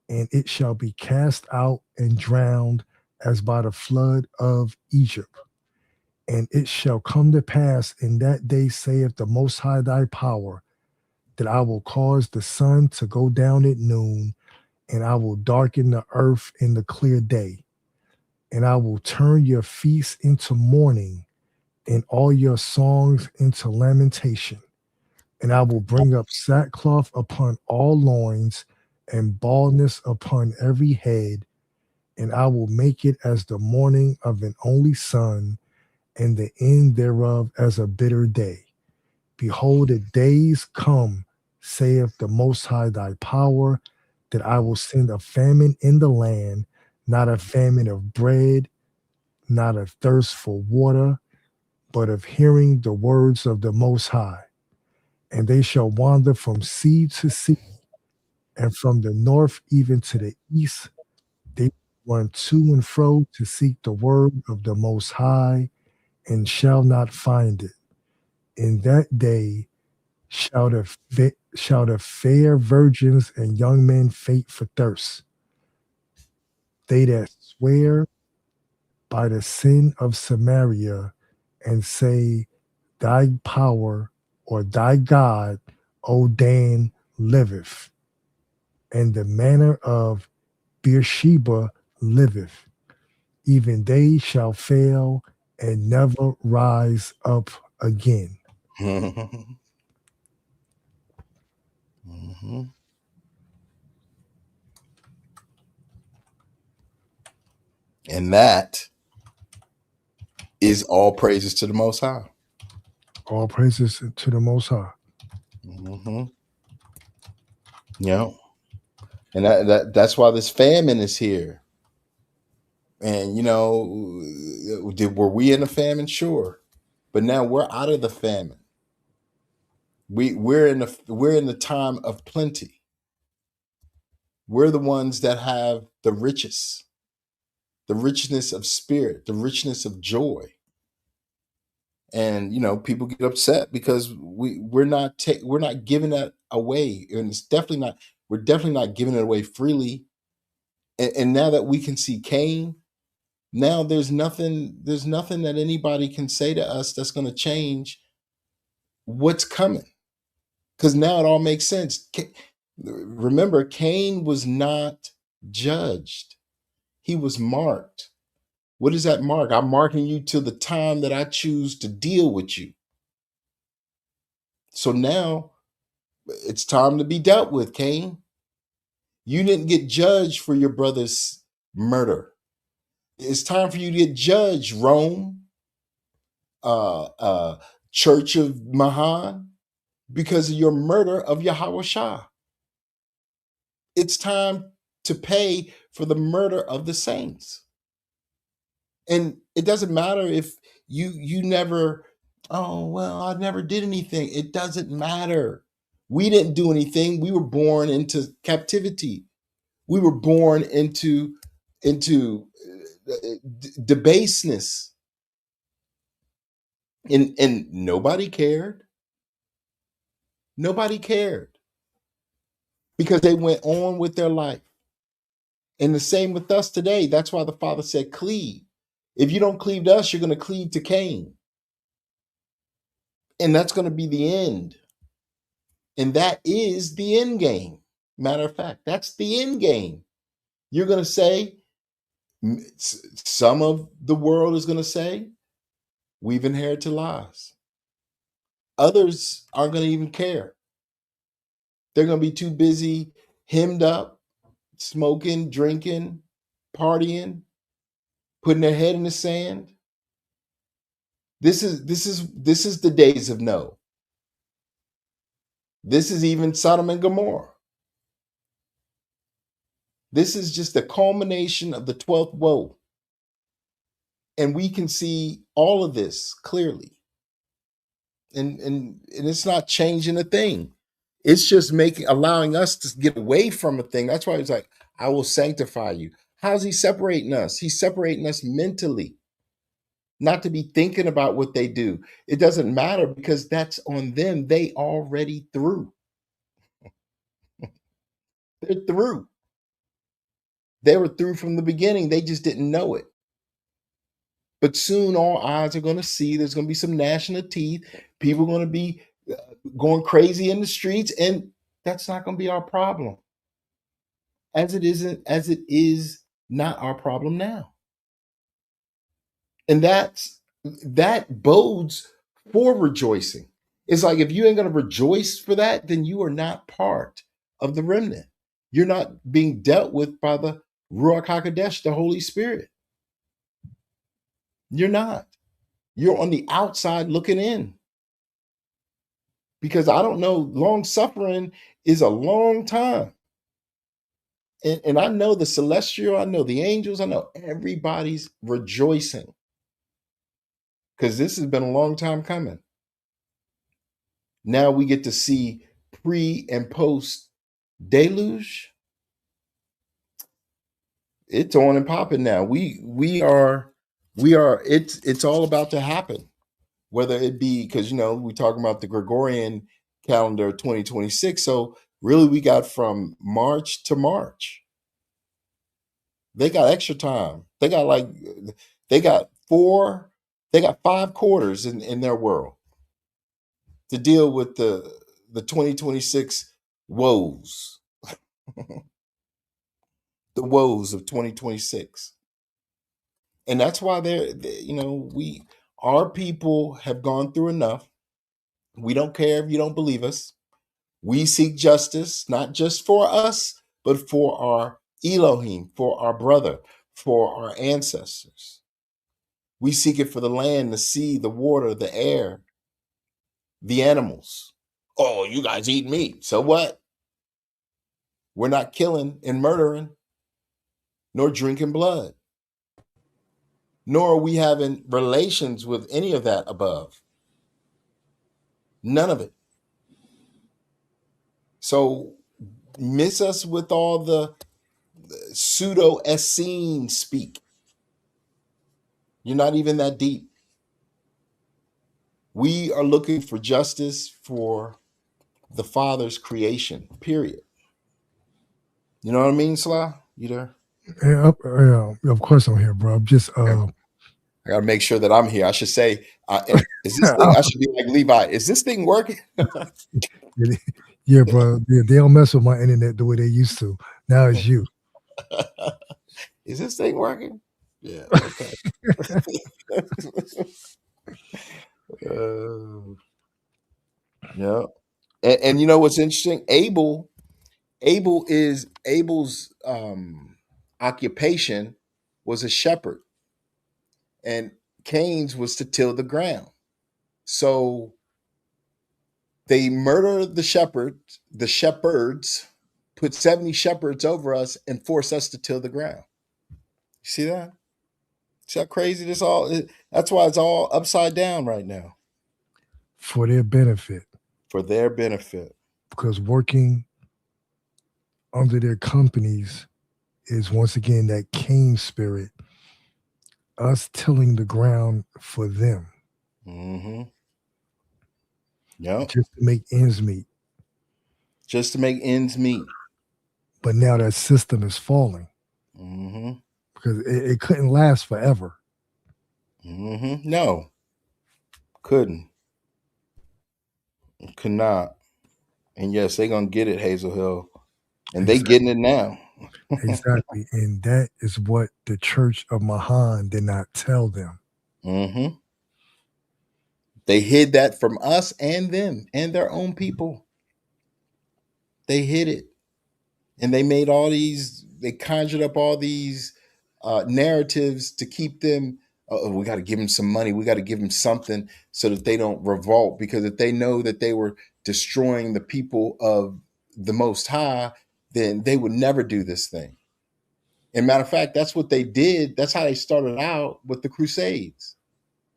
and it shall be cast out and drowned as by the flood of Egypt. And it shall come to pass in that day, saith the Most High thy power, that I will cause the sun to go down at noon, and I will darken the earth in the clear day. And I will turn your feasts into mourning, and all your songs into lamentation. And I will bring up sackcloth upon all loins, and baldness upon every head, and I will make it as the morning of an only son, and the end thereof as a bitter day. Behold, the days come, saith the Most High thy power, that I will send a famine in the land, not a famine of bread, not a thirst for water, but of hearing the words of the Most High. And they shall wander from sea to sea, and from the north even to the east. They run to and fro to seek the word of the Most High, and shall not find it. In that day shall the fair virgins and young men faint for thirst. They that swear by the sin of Samaria and say, Thy power or thy God, O Dan, liveth, and the manner of Beersheba liveth. Even they shall fail and never rise up again. Mm-hmm. And that is all praises to the Most High. All praises to the Most High. Mm-hmm. Yeah. And that's why this famine is here. And were we in a famine? Sure. But now we're out of the famine. We're in the time of plenty. We're the ones that have the richest, the richness of spirit, the richness of joy. And people get upset because we're not giving that away, and it's definitely not we're definitely not giving it away freely. And now that we can see Cain, now there's nothing that anybody can say to us that's going to change what's coming, because now it all makes sense. Remember, Cain was not judged. He was marked. What is that mark? I'm marking you till the time that I choose to deal with you. So now it's time to be dealt with, Cain. You didn't get judged for your brother's murder. It's time for you to get judged, Rome, uh, uh, Church of Mahan, because of your murder of Yahweh Shah. It's time to pay for the murder of the saints. And it doesn't matter if you never, oh, well, I never did anything. It doesn't matter. We didn't do anything. We were born into captivity. We were born into debaseness, and nobody cared. Nobody cared, because they went on with their life. And the same with us today. That's why the Father said, cleave. If you don't cleave to us, you're going to cleave to Cain. And that's going to be the end. And that is the end game. Matter of fact, that's the end game. You're going to say, some of the world is going to say, we've inherited lies. Others aren't going to even care. They're going to be too busy, hemmed up, smoking, drinking, partying, putting their head in the sand. This is the days of no. This is even Sodom and Gomorrah. This is just the culmination of the 12th woe. And we can see all of this clearly. And it's not changing a thing. It's just allowing us to get away from a thing. That's why he's like, I will sanctify you. How's he separating us? He's separating us mentally, not to be thinking about what they do. It doesn't matter because that's on them. They already through. They're through. They were through from the beginning. They just didn't know it. But soon all eyes are going to see. There's going to be some gnashing of teeth. People are going to be going crazy in the streets, and that's not going to be our problem. As it is not our problem now. And that bodes for rejoicing. It's like, if you ain't going to rejoice for that, then you are not part of the remnant. You're not being dealt with by the Ruach HaKodesh, the Holy Spirit. You're not. You're on the outside looking in. Because I don't know, long suffering is a long time. And I know the celestial, I know the angels, I know everybody's rejoicing. Because this has been a long time coming. Now we get to see pre and post deluge. It's on and popping now. We are it's all about to happen. Whether it be, because we're talking about the Gregorian calendar 2026. So really we got from March to March. They got extra time. They got 5 quarters in their world to deal with the 2026 woes. The woes of 2026. And that's why our people have gone through enough. We don't care if you don't believe us. We seek justice, not just for us, but for our Elohim, for our brother, for our ancestors. We seek it for the land, the sea, the water, the air, the animals. Oh, you guys eat meat. So what? We're not killing and murdering, nor drinking blood, nor are we having relations with any of that above. None of it. So miss us with all the pseudo Essene speak. You're not even that deep. We are looking for justice for the Father's creation, period. You know what I mean, Salah? You there? Yeah, of course I'm here, bro. I'm just I got to make sure that I'm here. I should say, is this thing, I should be like Levi, is this thing working? Yeah, bro. Yeah, they don't mess with my internet the way they used to. Now it's you. Is this thing working? Yeah, okay. Yeah. And you know what's interesting? Abel's occupation was a shepherd, and Cain's was to till the ground. So they murder the shepherds, put 70 shepherds over us, and force us to till the ground. You see that? See how crazy this all is? That's why it's all upside down right now. For their benefit. For their benefit. Because working under their companies is once again that Cain spirit, us tilling the ground for them. Mm-hmm. Yeah. Just to make ends meet. Just to make ends meet. But now that system is falling because it couldn't last forever. No, couldn't, could not. And yes, they're gonna get it, Hazel Hill, and they getting it now. Exactly. And that is what the Church of Mahan did not tell them. They hid that from us and them and their own people. They hid it. And they made all these, they conjured up all these narratives to keep them. Oh, we got to give them some money. We got to give them something so that they don't revolt. Because if they know that they were destroying the people of the Most High, then they would never do this thing. And matter of fact, that's what they did. That's how they started out with the Crusades.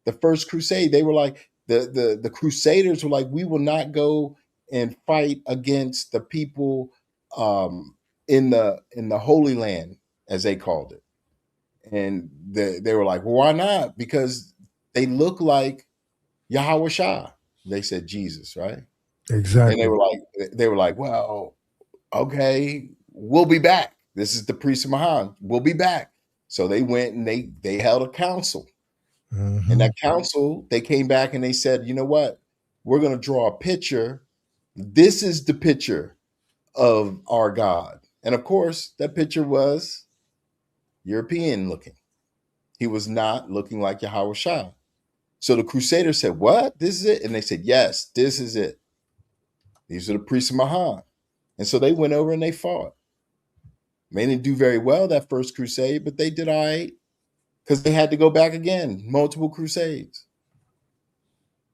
The first crusade, they were like, the Crusaders were like, we will not go and fight against the people in the Holy Land, as they called it. And they were like, well, why not? Because they look like Yahweh Shah. They said Jesus, right? Exactly. And they were like, well, okay, we'll be back. This is the priest of Mahan. We'll be back. So they went and they held a council. And that council, they came back and they said, you know what? We're going to draw a picture. This is the picture of our God. And of course, that picture was European looking. He was not looking like Yahweh Shah. So the Crusaders said, what? This is it? And they said, yes, this is it. These are the priests of Mahan. And so they went over and they fought. They didn't do very well that first crusade, but they did all right because they had to go back again, multiple crusades.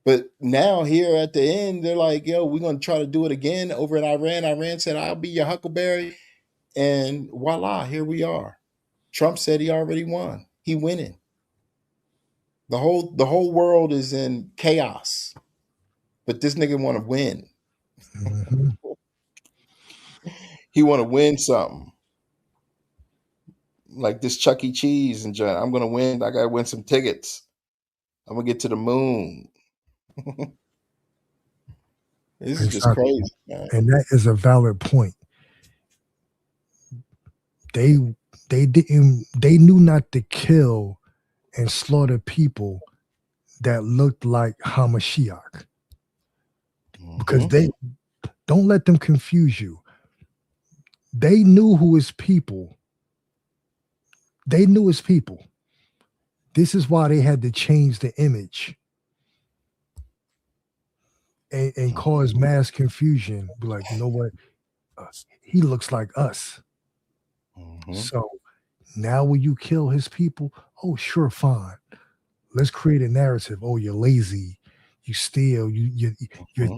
But now here at the end, they're like, yo, we're going to try to do it again over in Iran. Iran said, I'll be your huckleberry. And voila, here we are. Trump said he already won. He winning. The whole world is in chaos. But this nigga want to win. He want to win something. Like this Chuck E. Cheese and John. I'm going to win. I got to win some tickets. I'm going to get to the moon. This is just crazy, man. And that is a valid point. They knew not to kill and slaughter people that looked like Hamashiach. Because they don't let them confuse you. They knew who his people. They knew his people. This is why they had to change the image and cause mass confusion. Be like, you know what? He looks like us. So now will you kill his people? Oh, sure, fine. Let's create a narrative. Oh, you're lazy. You steal. You're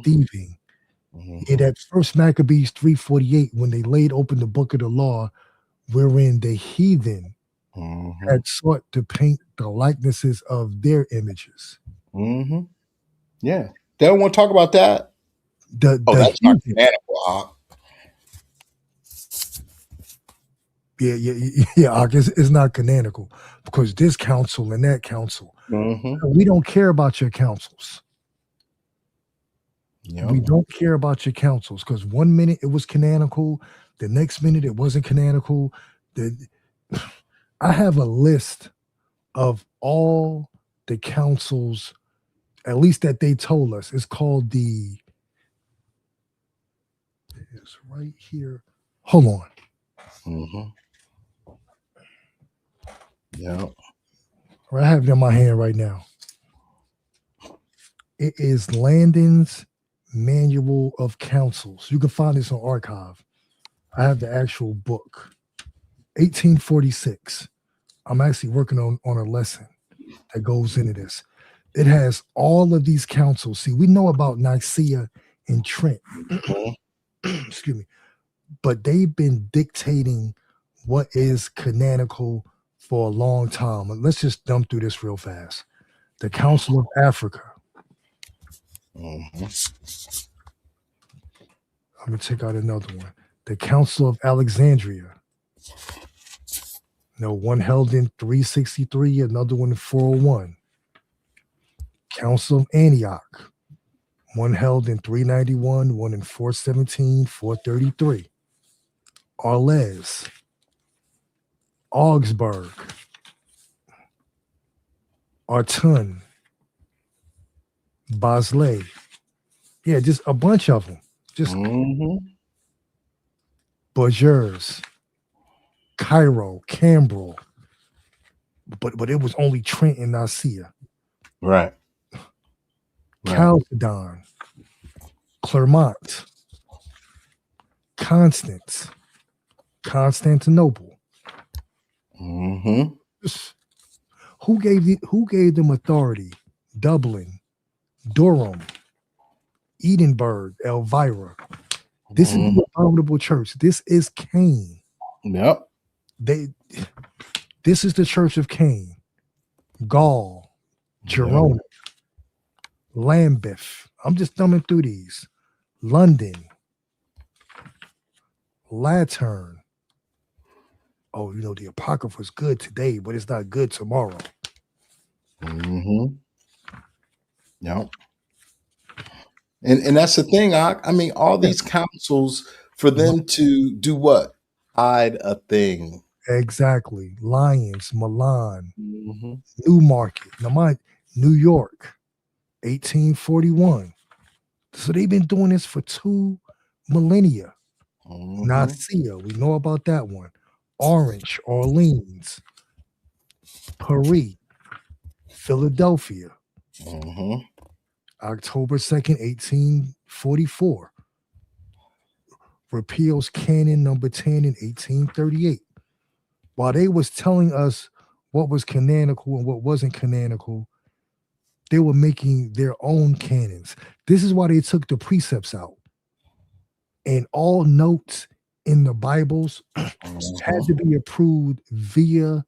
thieving. In that first Maccabees 3:48, when they laid open the book of the law, wherein the heathen had sought to paint the likenesses of their images. Yeah. They don't want to talk about that. That's not canonical. Yeah. It's not canonical because this council and that council. We don't care about your councils. Yep. We don't care about your councils because 1 minute it was canonical, the next minute it wasn't canonical. I have a list of all the councils, at least that they told us. It's called it's right here. Hold on. Yeah. I have it in my hand right now. It is Landon's Manual of Councils. You can find this on Archive. I have the actual book. 1846. I'm actually working on a lesson that goes into this. It has all of these councils. See, we know about Nicaea and Trent. Excuse me. But they've been dictating what is canonical for a long time. Let's just dump through this real fast. The Council of Africa. I'm going to take out another one. The Council of Alexandria. No, one held in 363, another one in 401. Council of Antioch. One held in 391, one in 417, 433. Arles, Augsburg, Artun, Basley. Yeah, just a bunch of them. Just Bourgeois, Cairo, Cambrai. But it was only Trent and Nicaea. Right. Chalcedon, Clermont, Constance, Constantinople. Who gave them authority? Dublin, Durham, Edinburgh, Elvira. This is the abominable church. This is Cain. Yep. This is the church of Cain. Gaul, Girona, Lambeth. I'm just thumbing through these. London, Lateran. Oh, the Apocrypha is good today, but it's not good tomorrow. Yep. And that's the thing. I mean, all these councils for them to do what? Hide a thing. Exactly. Lyons, Milan, Newmarket. Now, New York, 1841. So they've been doing this for 2 millennia. Nicaea, we know about that one. Orange, Orleans, Paris, Philadelphia. October 2nd, 1844. Repeals Canon number 10 in 1838. While they was telling us what was canonical and what wasn't canonical, they were making their own canons. This is why they took the precepts out. And all notes in the Bibles had to be approved via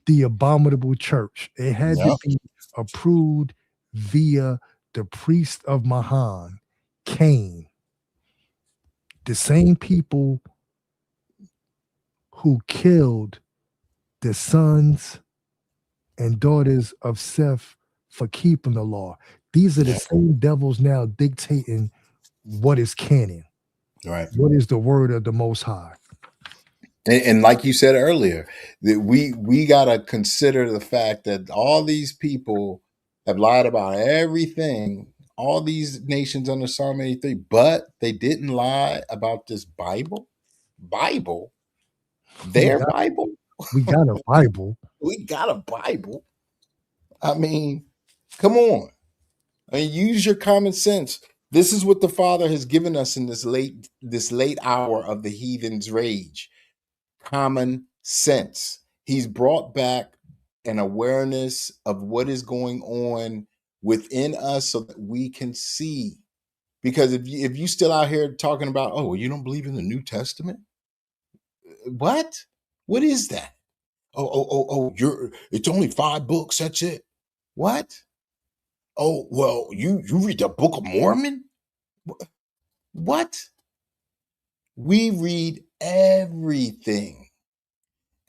the abominable church. It had to be approved via the priest of Mahan, Cain. The same people who killed the sons and daughters of Seth for keeping the law. These are the same devils now dictating what is canon. Right. What is the word of the Most High? And like you said earlier, that we got to consider the fact that all these people have lied about everything, all these nations under Psalm 83, but they didn't lie about this Bible. Their Bible. We got a Bible. We got a Bible. I mean, come on. I mean, use your common sense. This is what the Father has given us in this late hour of the heathen's rage. Common sense. He's brought back an awareness of what is going on within us so that we can see. Because if you still out here talking about, oh, you don't believe in the New Testament? What? What is that? Oh, it's only 5 books, that's it. What? Oh, well, you read the Book of Mormon? What? We read everything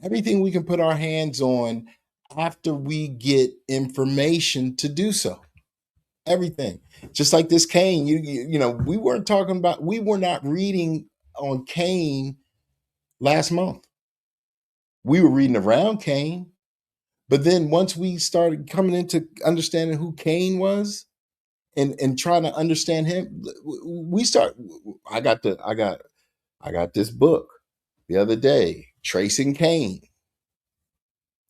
we can put our hands on after we get information to do so. Everything. Just like this Cain, we were not reading on Cain last month. We were reading around Cain, but then once we started coming into understanding who Cain was and trying to understand him, I got this book the other day, Tracing Cain.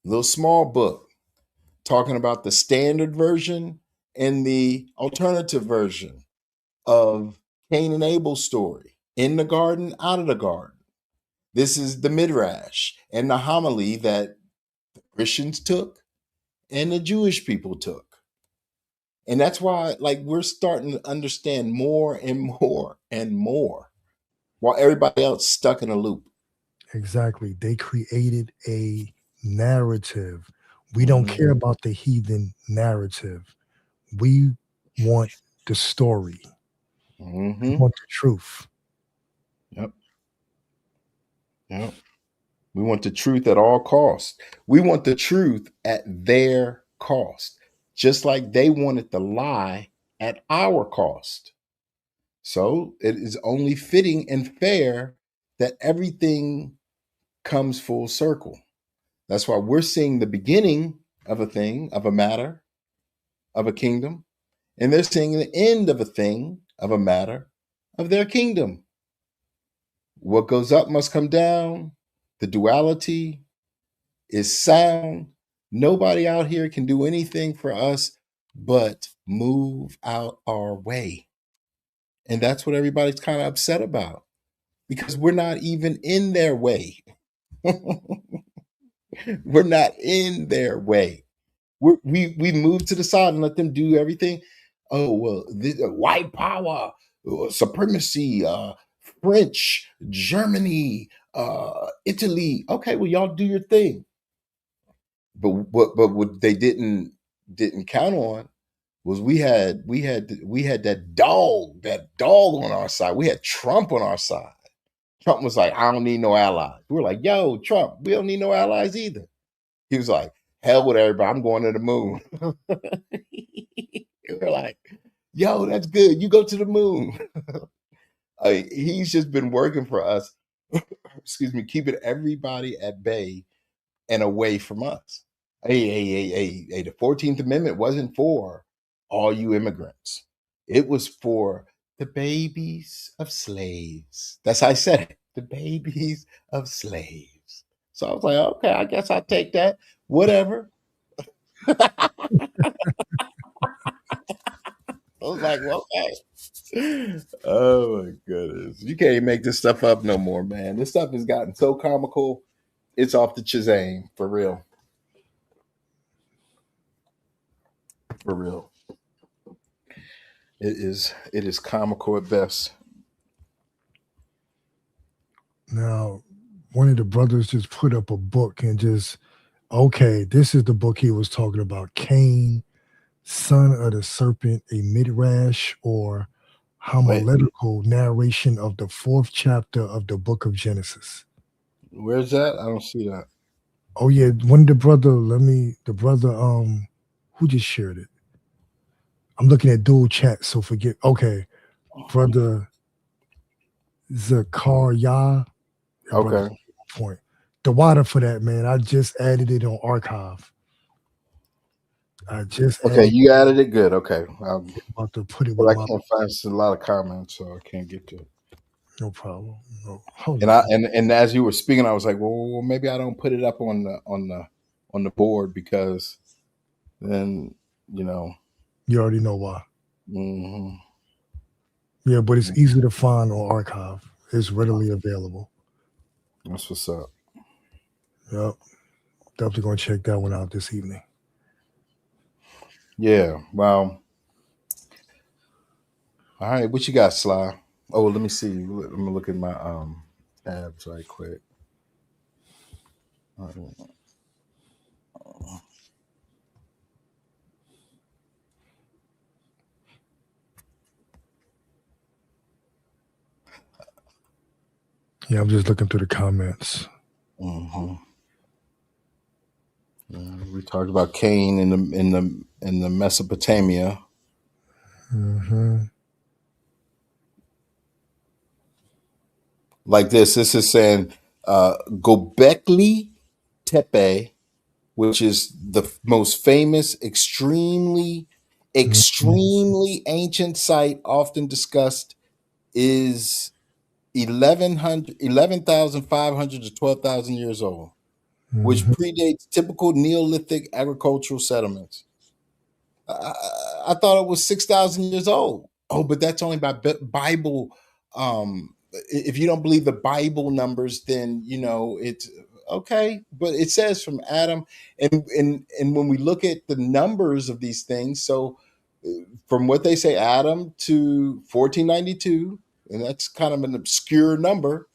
Little small book talking about the standard version and the alternative version of Cain and Abel's story, in the garden, out of the garden. This is the Midrash and the homily that the Christians took and the Jewish people took. And that's why, we're starting to understand more and more and more while everybody else stuck in a loop. Exactly. They created a narrative. We don't care about the heathen narrative. We want the story. We want the truth. Yep. We want the truth at all costs. We want the truth at their cost, just like they wanted the lie at our cost. So it is only fitting and fair that everything comes full circle. That's why we're seeing the beginning of a thing, of a matter, of a kingdom, and they're seeing the end of a thing, of a matter, of their kingdom. What goes up must come down. The duality is sound. Nobody out here can do anything for us but move out our way. And that's what everybody's kind of upset about because we're not even in their way. We're not in their way. We move to the side and let them do everything. Oh well, white power, supremacy, French, Germany, Italy. Okay, well y'all do your thing. But what they didn't count on was we had that dog on our side. We had Trump on our side. Trump was like, I don't need no allies. We were like, yo, Trump, we don't need no allies either. He was like, hell with everybody. I'm going to the moon. We're like, yo, that's good. You go to the moon. He's just been working for us, excuse me, keeping everybody at bay and away from us. Hey, the 14th Amendment wasn't for all you immigrants. It was for the babies of slaves. That's how I said it. The babies of slaves. So I was like, okay, I guess I'll take that. Whatever. I was like, well, okay. Oh my goodness. You can't even make this stuff up no more, man. This stuff has gotten so comical. It's off the Shazam, for real. For real. It is comical at best. Now, one of the brothers just put up a book and just, okay, this is the book he was talking about. Cain, son of the serpent, a midrash or Wait, homiletical narration of the 4th chapter of the book of Genesis. where's that? I don't see that. Oh yeah, one of the brother who just shared it. I'm looking at dual chat, so forget. Okay, brother Zakaria. Your brother Okay. point. The water for that, man. I just added it on archive. I just Okay, added you added it good. Okay. about to put it But with I my can't find a lot of comments, so I can't get to it. no problem. No, hold And on. and as you were speaking, I was like, well, maybe I don't put it up on the board because then you know. You already know why. Mhm. Yeah, but it's easy to find on archive. It's readily available. That's what's up. Yep. Definitely gonna check that one out this evening. Yeah. Well. All right. What you got, Sly? Oh, let me see. Let me look at my tabs right quick. Yeah, I'm just looking through the comments. Mm-hmm. We talked about Cain in the Mesopotamia. Mm-hmm. Like this. This is saying Gobekli Tepe, which is the most famous, Mm-hmm. extremely ancient site, often discussed, is 11,500 to 12,000 years old, which Mm-hmm. predates typical Neolithic agricultural settlements. I, I thought it was 6,000 years old. Oh, but that's only by Bible. If you don't believe the Bible numbers, then it's okay. But it says from Adam, and when we look at the numbers of these things, so from what they say, Adam to 1492, and that's kind of an obscure number.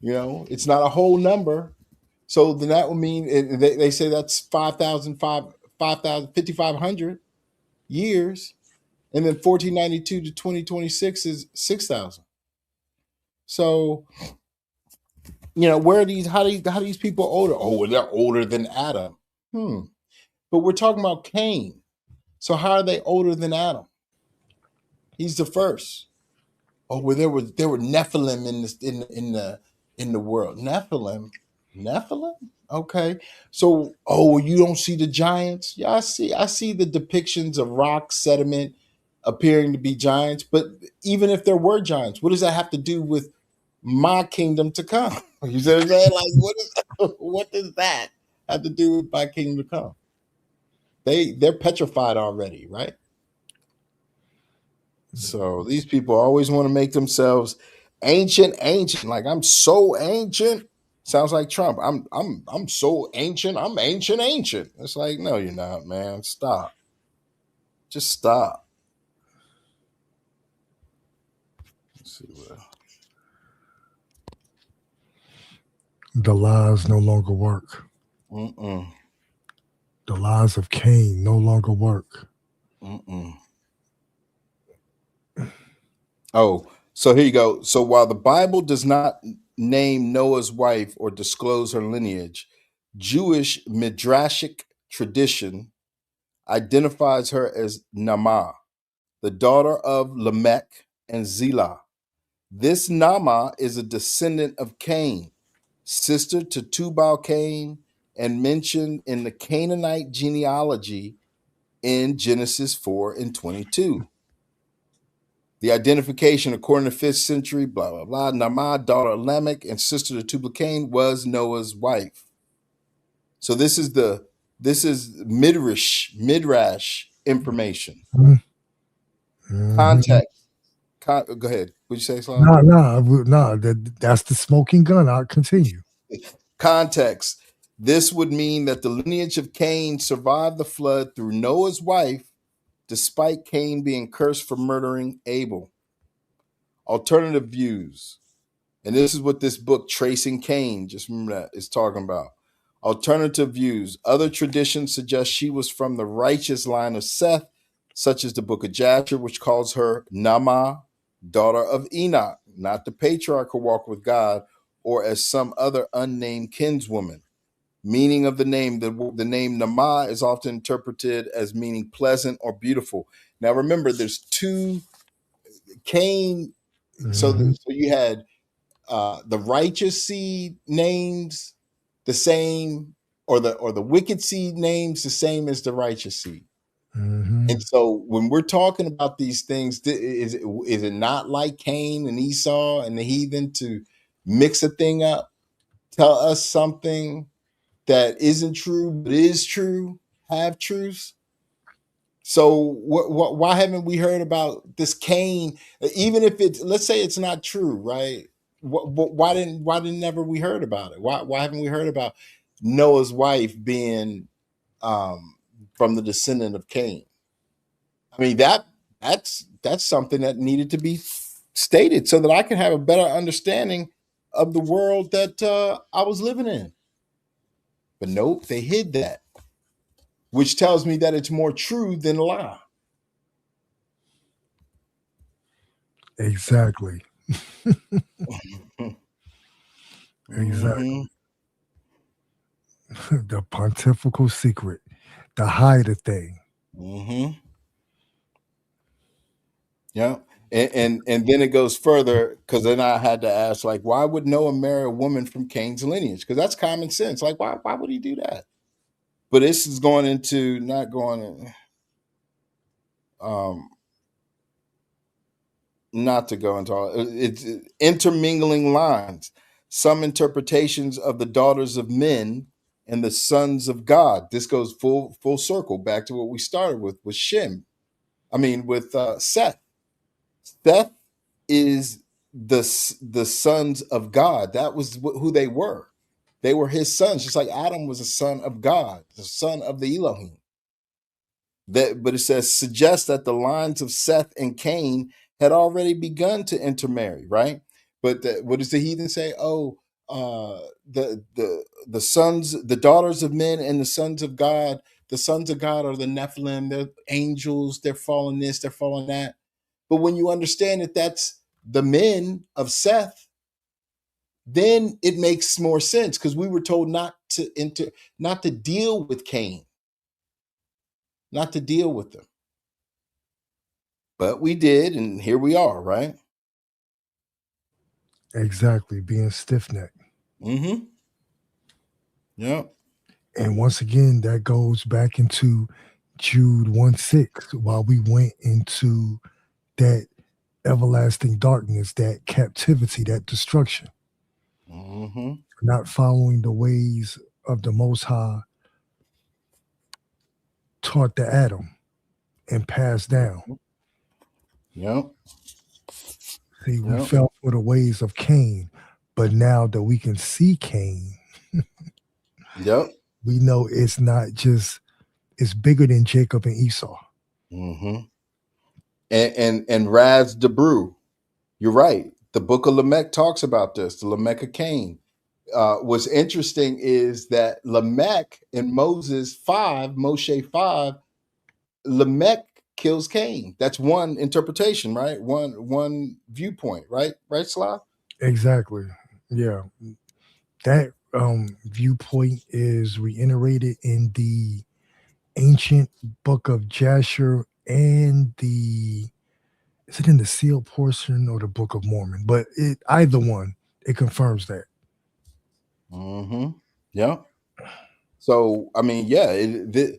It's not a whole number. So then that would mean they say that's 5,500 years, and then 1492 to 2026 is 6,000. So where are these? How do these people older? Oh, well, they're older than Adam. But we're talking about Cain. So how are they older than Adam? He's the first. Oh, well, there were Nephilim in the world. Nephilim. Okay, so you don't see the giants? Yeah, I see the depictions of rock sediment appearing to be giants. But even if there were giants, what does that have to do with my kingdom to come? You see what I'm saying? Like, what does that have to do with my kingdom to come? They're petrified already, right? So these people always want to make themselves ancient. Like, I'm so ancient. Sounds like Trump. I'm so ancient. I'm ancient. It's like, no, you're not, man. Stop. Just stop. Let's see what. The lies no longer work. Mm-mm. The lies of Cain no longer work. Mm-mm. Oh, so here you go. So while the Bible does not name Noah's wife or disclose her lineage, Jewish midrashic tradition identifies her as Naamah, the daughter of Lamech and Zillah. This Naamah is a descendant of Cain, sister to Tubal Cain, and mentioned in the Canaanite genealogy in Genesis 4 and 22. The identification, according to 5th century, blah, blah, blah, Naamah, daughter of Lamech and sister to Tubal Cain, was Noah's wife. So this is Midrash information. Mm-hmm. Context. Go ahead. What'd you say, Sly? That's the smoking gun. I'll continue. Context. This would mean that the lineage of Cain survived the flood through Noah's wife, despite Cain being cursed for murdering Abel. Alternative views. And this is what this book, Tracing Cain, just remember that, is talking about. Alternative views. Other traditions suggest she was from the righteous line of Seth, such as the book of Jasher, which calls her Naamah, daughter of Enoch, not the patriarch who walked with God, or as some other unnamed kinswoman. Meaning of the name, the name Naamah is often interpreted as meaning pleasant or beautiful. Now remember, there's two Cain. Mm-hmm. So you had the righteous seed names the same, or the wicked seed names the same as the righteous seed. Mm-hmm. And so when we're talking about these things, is it not like Cain and Esau and the heathen to mix a thing up, tell us something that isn't true but is true, have truths? So why haven't we heard about this Cain? Even if it's, let's say it's not true, right? Why didn't never we heard about it? Why haven't we heard about Noah's wife being from the descendant of Cain? I mean, that's something that needed to be stated so that I can have a better understanding of the world that I was living in. But nope, they hid that, which tells me that it's more true than a lie. Exactly. Exactly. Mm-hmm. The pontifical secret, the hide a thing. Mm-hmm. Yeah. And then it goes further, because then I had to ask, like, why would Noah marry a woman from Cain's lineage? Because that's common sense. Like, why would he do that? But this is going into not going um not to go into it's intermingling lines. Some interpretations of the daughters of men and the sons of God. This goes full circle back to what we started with Shem. I mean, with Seth. Seth is the sons of God. That was who they were. They were his sons, just like Adam was a son of God, the son of the Elohim. But it says suggests that the lines of Seth and Cain had already begun to intermarry, right? But what does the heathen say? Oh, the sons, the daughters of men, and the sons of God. The sons of God are the Nephilim. They're angels. They're fallen this. They're fallen that. But when you understand that that's the men of Seth, then it makes more sense, because we were told not to deal with Cain, not to deal with them. But we did, and here we are, right? Exactly, being stiff necked. Mm-hmm. Yep. And once again, that goes back into Jude 1:6, while we went into that everlasting darkness, that captivity, that destruction, Mm-hmm. not following the ways of the Most High taught to Adam and passed down. Yep. See, we Yep. fell for the ways of Cain, but now that we can see Cain, Yep. we know it's not just, it's bigger than Jacob and Esau. Mm-hmm. And Raz Debrew, you're right. The book of Lamech talks about this, the Lamech of Cain. What's interesting is that Lamech in Moses 5, Moshe 5, Lamech kills Cain. That's one interpretation, right? One viewpoint, right? Right, Slav? Exactly. Yeah. That viewpoint is reiterated in the ancient book of Jasher and the, is it in the sealed portion or the Book of Mormon? But it, either one, it confirms that. Mm-hmm. Yeah. So I mean, yeah, the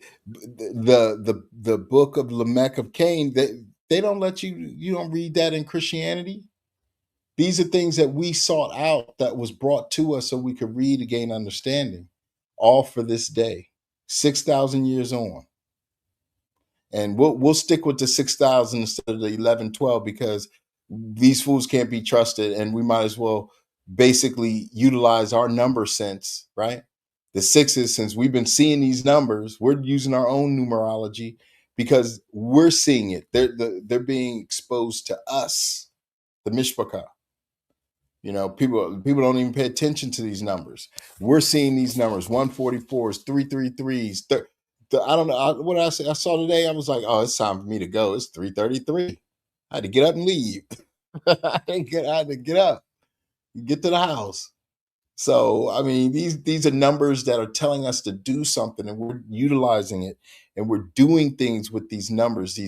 book of Lamech of Cain, they don't let you don't read that in Christianity. These are things that we sought out that was brought to us so we could read to gain understanding, all for this day, 6,000 years on. And we'll stick with the 6,000 instead of the 11, 12 because these fools can't be trusted, and we might as well basically utilize our number sense, right? The sixes, since we've been seeing these numbers, we're using our own numerology because we're seeing it. They're being exposed to us, the mishpachah. You know, people don't even pay attention to these numbers. We're seeing these numbers: 144s, 333s. I don't know what I said. I saw today. I was like, oh, it's time for me to go. It's 3:33. I had to get up and leave. I had to get up, get to the house. So I mean, these are numbers that are telling us to do something, and we're utilizing it, and we're doing things with these numbers.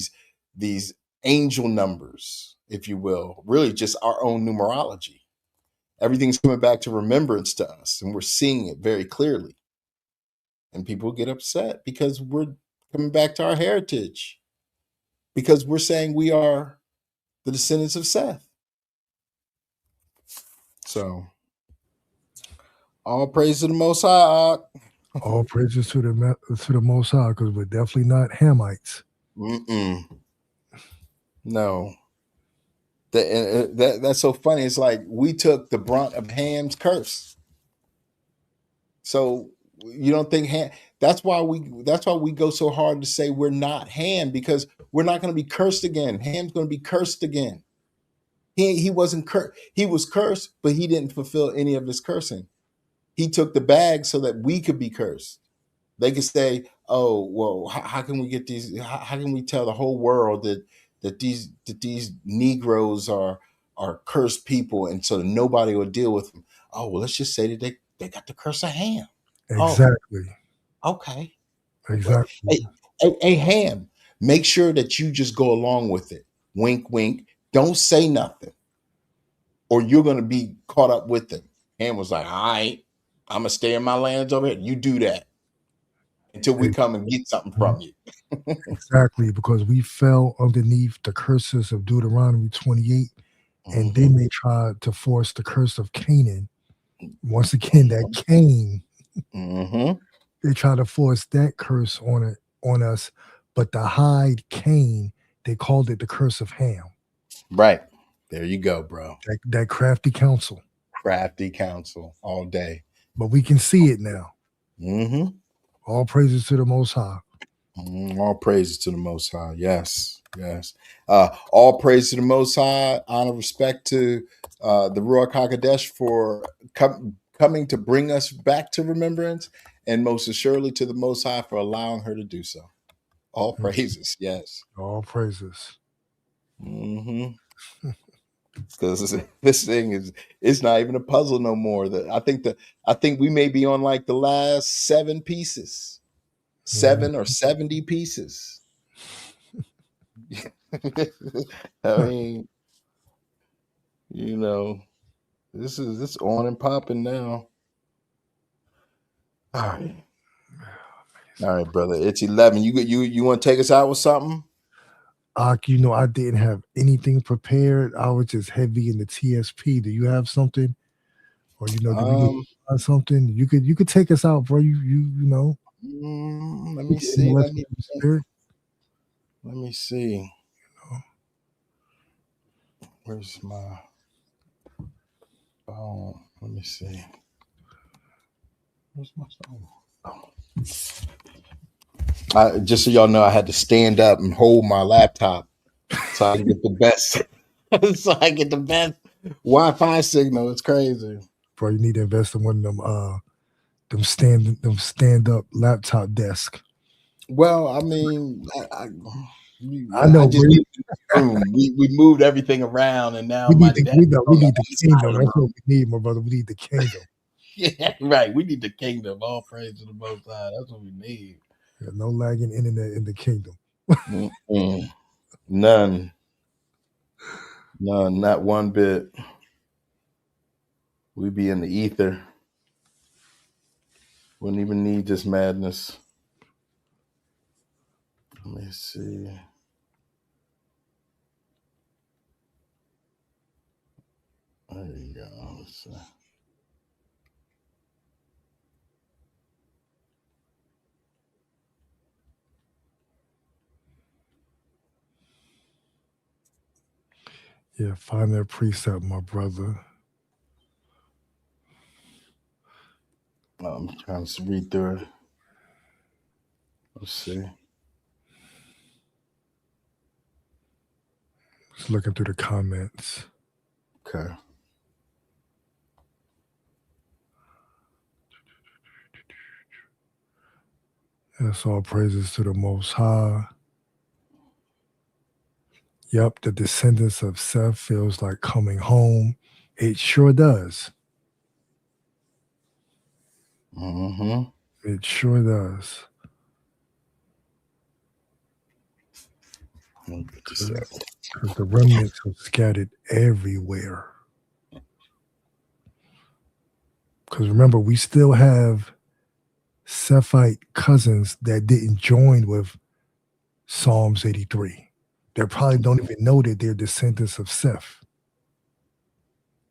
These angel numbers, if you will, really just our own numerology. Everything's coming back to remembrance to us, and we're seeing it very clearly. And people get upset because we're coming back to our heritage, because we're saying we are the descendants of Seth. So, all praise to the Most High. All praises to the Most High, because we're definitely not Hamites. Mm-mm. No, that's so funny. It's like we took the brunt of Ham's curse. So you don't think Ham? That's why we go so hard to say we're not Ham, because we're not going to be cursed again. Ham's going to be cursed again. He wasn't cursed. He was cursed, but he didn't fulfill any of his cursing. He took the bag so that we could be cursed. They could say, "Oh, well, how can we get these? How can we tell the whole world that these Negroes are cursed people, and so that nobody will deal with them?" Oh, well, let's just say that they got the curse of Ham. Oh, Exactly. okay. But Exactly. hey, Ham, make sure that you just go along with it. Wink, wink. Don't say nothing, or you're going to be caught up with them. Ham was like, all right, I'm going to stay in my lands over here. You do that until we come and get something from you. Exactly, because we fell underneath the curses of Deuteronomy 28, and then Mm-hmm. they tried to force the curse of Canaan. Once again, that Cain, Mm-hmm. they tried to force that curse on us, but to hide Cain, they called it the curse of Ham. Right. There you go, bro. That crafty counsel. Crafty counsel all day. But we can see it now. Mm-hmm. All praises to the Most High. All praises to the Most High. Yes, yes. All praise to the Most High. Honor, respect to the Ruach Hakodesh for coming to bring us back to remembrance, and most assuredly to the Most High for allowing her to do so. All praises. Yes. All praises. Mm-hmm. Because this thing is, it's not even a puzzle no more. I think we may be on like the last 7 pieces, Mhm. 7 or 70 pieces. I mean, you know, This on and popping now. All right, brother. It's 11. You want to take us out with something? Ak, I didn't have anything prepared. I was just heavy in the TSP. Do you have something? Or do we need to find something? You could take us out, bro. Let me see. Let me see. Where's my phone? Let me see. Where's my phone? Just so y'all know, I had to stand up and hold my laptop so I can get the best. So I get the best Wi-Fi signal. It's crazy, bro. You need to invest in one of them stand up laptop desk. Well, I mean, I know. I just need room. We moved everything around, and now we my need desk. we need the kingdom. That's what we need, my brother. We need the kingdom. Yeah, right. We need the kingdom. All praise to the Most High. That's what we need. Yeah, no lagging internet in the kingdom. None, not one bit. We be in the ether. Wouldn't even need this madness. Let me see. There you go. Let's see. Yeah, find that precept, my brother. I'm trying to read through it. Let's see. Just looking through the comments. Okay. That's all praises to the Most High. Yep, the descendants of Seth feels like coming home. It sure does. Mm-hmm. It sure does. Because the remnants are scattered everywhere. Because remember, we still have Sephite cousins that didn't join with Psalms 83. They probably don't even know that they're descendants of Seth.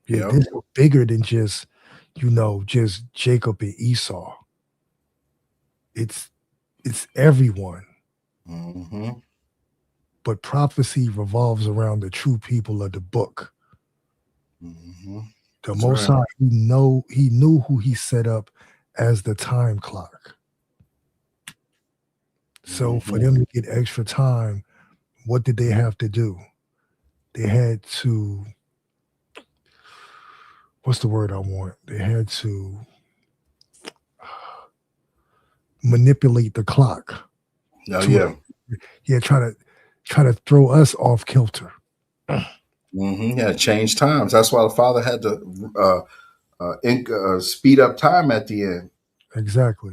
Yeah, Yep. this is bigger than just Jacob and Esau. It's everyone. Mm-hmm. But prophecy revolves around the true people of the book. Mm-hmm. The Most High, he knew who he set up as the time clock. So for them to get extra time, what did they have to do? They had to, what's the word I want? They had to manipulate the clock. Oh, yeah. Yeah, try to throw us off kilter. Mm-hmm. Yeah, change times. That's why the Father had to speed up time at the end. Exactly.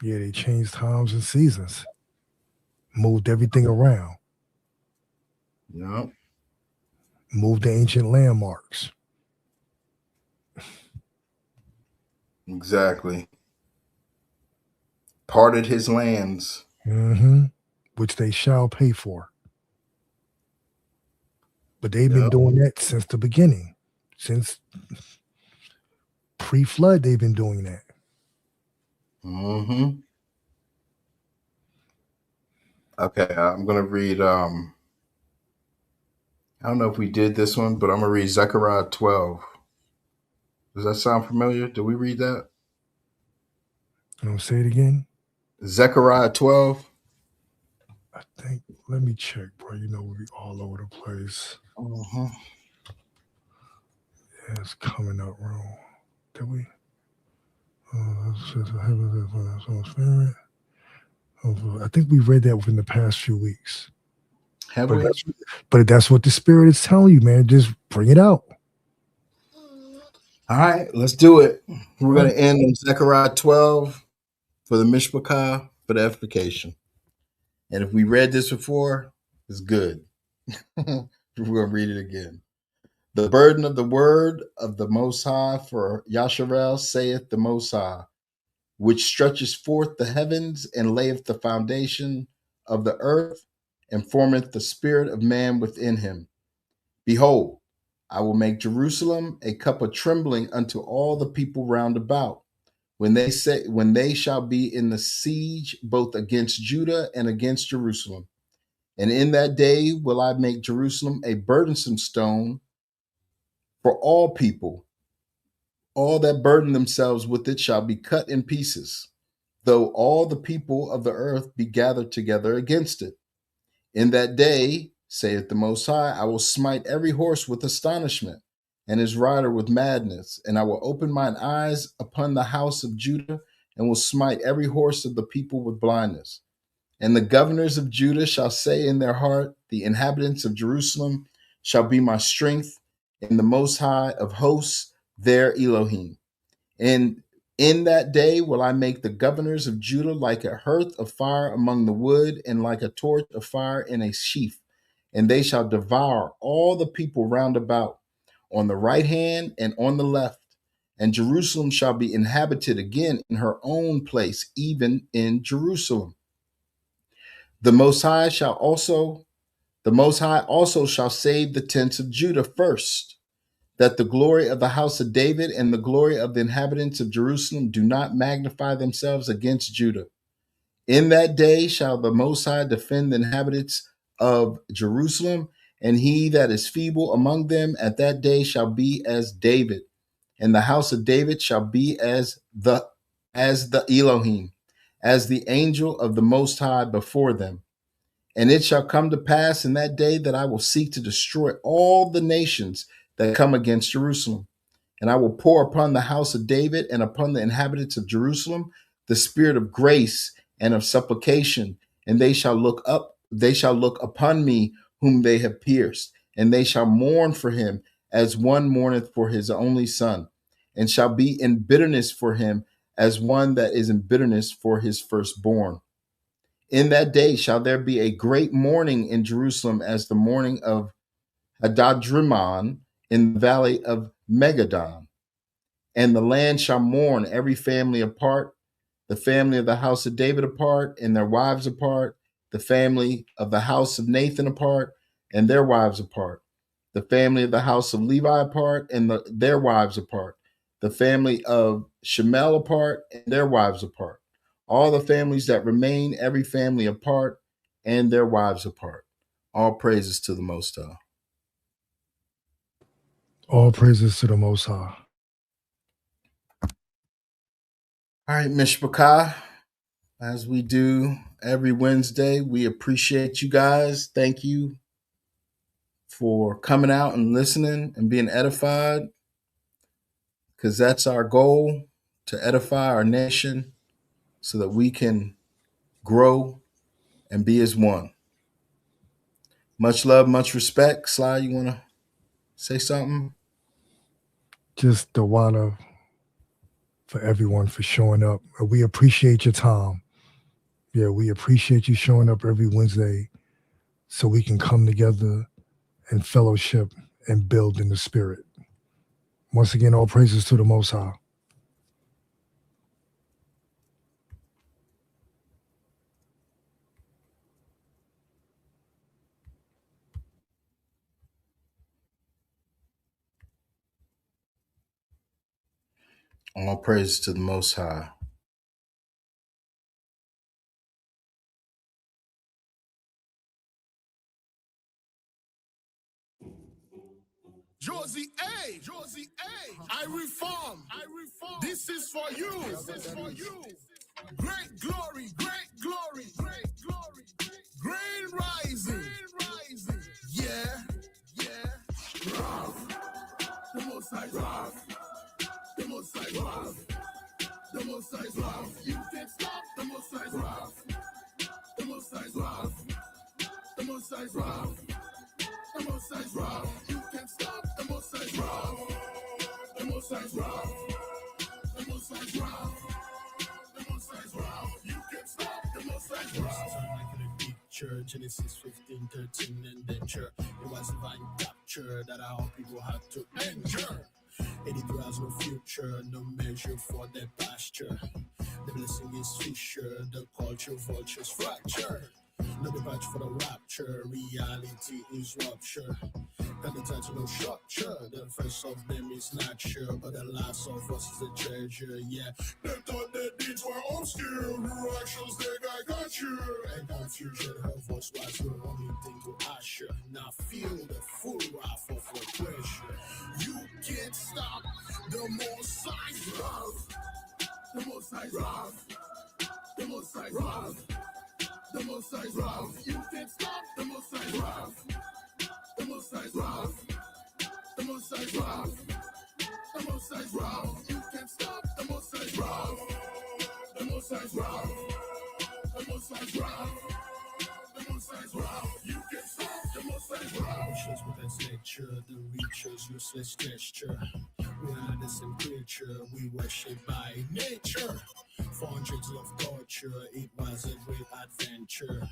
Yeah, they changed times and seasons, moved everything around. Yep. Moved the ancient landmarks. Exactly. Parted his lands. Mm-hmm. Which they shall pay for. But they've been doing that since the beginning. Since pre-flood, they've been doing that. Mm-hmm. Okay, I'm going to read, I don't know if we did this one, but I'm going to read Zechariah 12. Does that sound familiar? Did we read that? Say it again. Zechariah 12. I think, let me check, bro. We're all over the place. Mm-hmm. Yeah, it's coming up wrong. Did we? I think we read that within the past few weeks. But that's what the Spirit is telling you, man. Just bring it out. All right, let's do it. We're going to end on Zechariah 12 for the Mishpachah, for the edification. And if we read this before, it's good. If We're going to read it again. The burden of the word of the Most High for Yasharel, saith the Most High, which stretches forth the heavens and layeth the foundation of the earth and formeth the spirit of man within him. Behold, I will make Jerusalem a cup of trembling unto all the people round about, when they shall be in the siege both against Judah and against Jerusalem. And in that day will I make Jerusalem a burdensome stone for all people. All that burden themselves with it shall be cut in pieces, though all the people of the earth be gathered together against it. In that day, saith the Most High, I will smite every horse with astonishment, and his rider with madness, and I will open mine eyes upon the house of Judah, and will smite every horse of the people with blindness. And the governors of Judah shall say in their heart, the inhabitants of Jerusalem shall be my strength, and the Most High of hosts their Elohim. And in that day will I make the governors of Judah like a hearth of fire among the wood, and like a torch of fire in a sheaf. And they shall devour all the people round about, on the right hand and on the left. And Jerusalem shall be inhabited again in her own place, even in Jerusalem. The Most High also shall save the tents of Judah first, that the glory of the house of David and the glory of the inhabitants of Jerusalem do not magnify themselves against Judah. In that day shall the Most High defend the inhabitants of Jerusalem, and he that is feeble among them at that day shall be as David, and the house of David shall be as the Elohim, as the angel of the Most High before them. And it shall come to pass in that day that I will seek to destroy all the nations that come against Jerusalem. And I will pour upon the house of David and upon the inhabitants of Jerusalem the spirit of grace and of supplication. And they shall look upon me whom they have pierced, and they shall mourn for him as one mourneth for his only son, and shall be in bitterness for him as one that is in bitterness for his firstborn. In that day shall there be a great mourning in Jerusalem, as the mourning of Hadadrimmon in the valley of Megadon. And the land shall mourn, every family apart, the family of the house of David apart, and their wives apart, the family of the house of Nathan apart, and their wives apart, the family of the house of Levi apart, and their wives apart, the family of Shemel apart, and their wives apart. All the families that remain, every family apart, and their wives apart. All praises to the Most High. All praises to the Most High. All right, Mishpachah, as we do every Wednesday, we appreciate you guys. Thank you for coming out and listening and being edified, because that's our goal, to edify our nation so that we can grow and be as one. Much love, much respect. Sly, you want to say something? Just the water for everyone for showing up. We appreciate your time. Yeah, we appreciate you showing up every Wednesday so we can come together and fellowship and build in the spirit. Once again, all praises to the Most High. All praises to the Most High. Josie A. I reform. This is for you. Great glory. Grain rising. Yeah. Rough. The most high rough. The most high rough. The most high rough. You can't stop. The most high rough. The most high rough. The most high rough. The most high rough. You can't stop. The most high rough. The most high rough. The most high rough. The most high rough. You can't stop. The most high rough. rapture. Genesis 15:13 and danger. It was divine capture that our people had to endure. And it was no future, no measure for their pasture. The blessing is fisher, the culture vultures fracture. No departure for the rapture, reality is rupture. Got the title no structure, the first of them is not sure, but the last of us is a treasure, yeah. They thought their deeds were obscure, her actions they got you. And confusion, her voice was the only thing to usher. Now feel the full wrath of her pressure. You can't stop the most high love. The most high love. The most high love. The most high love. You can't stop the most high love. The most high love. The most high love. The most high love. You can't stop the most high love. The most high love. The most high love. The most high love. You can't stop the most high love. Shows with its nature, the reacher's useless gesture. We are the same creature, we worship by nature. 400 of torture, it was a great adventure.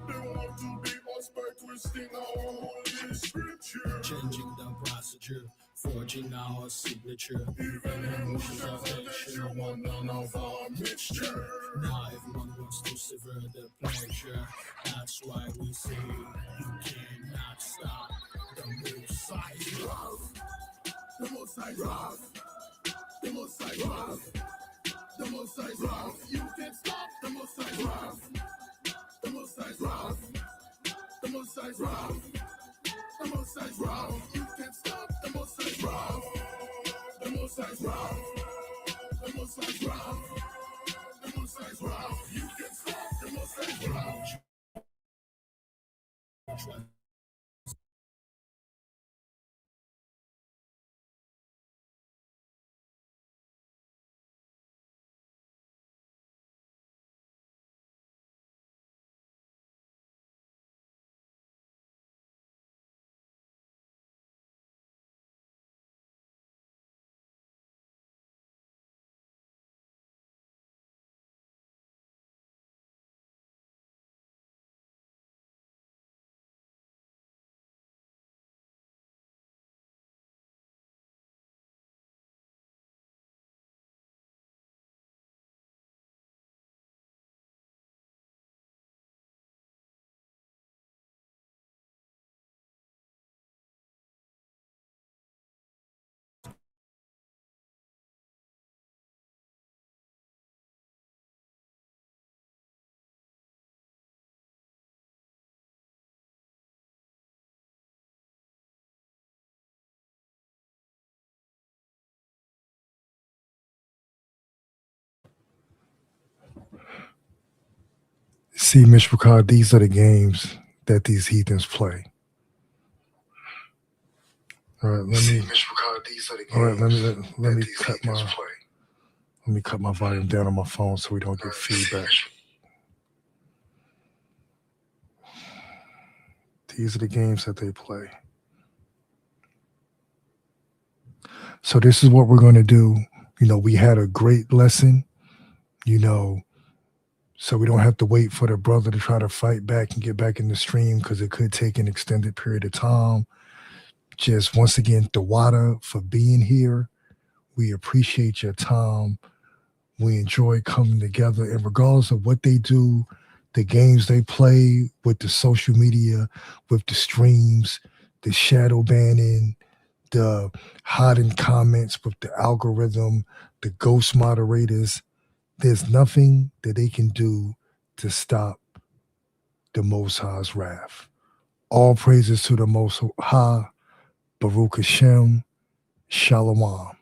They want to be us by twisting our holy scripture. Changing the procedure, forging our signature. Even emotions of nature want none of our mixture. Now everyone wants to sever the pleasure. That's why we say you cannot stop the most high love. The most high love. The most high love. The most high love. You can't stop the most high love. The most high love. The most high love. The most high love. You can't stop the most high love. The most high love. The most high love. The most high love. You can't stop the most high love. See, Mr. Ricard, these are the games that these heathens play. All right, let me. All right, let me cut my. Let me cut my volume down on my phone so we don't get feedback. These are the games that they play. So this is what we're going to do. You know, we had a great lesson, you know, so we don't have to wait for the brother to try to fight back and get back in the stream because it could take an extended period of time. Just once again, Dawada for being here. We appreciate your time. We enjoy coming together, and regardless of what they do, the games they play with the social media, with the streams, the shadow banning, the hiding comments with the algorithm, the ghost moderators, there's nothing that they can do to stop the Most High's wrath. All praises to the Most High, Baruch Hashem, Shalom.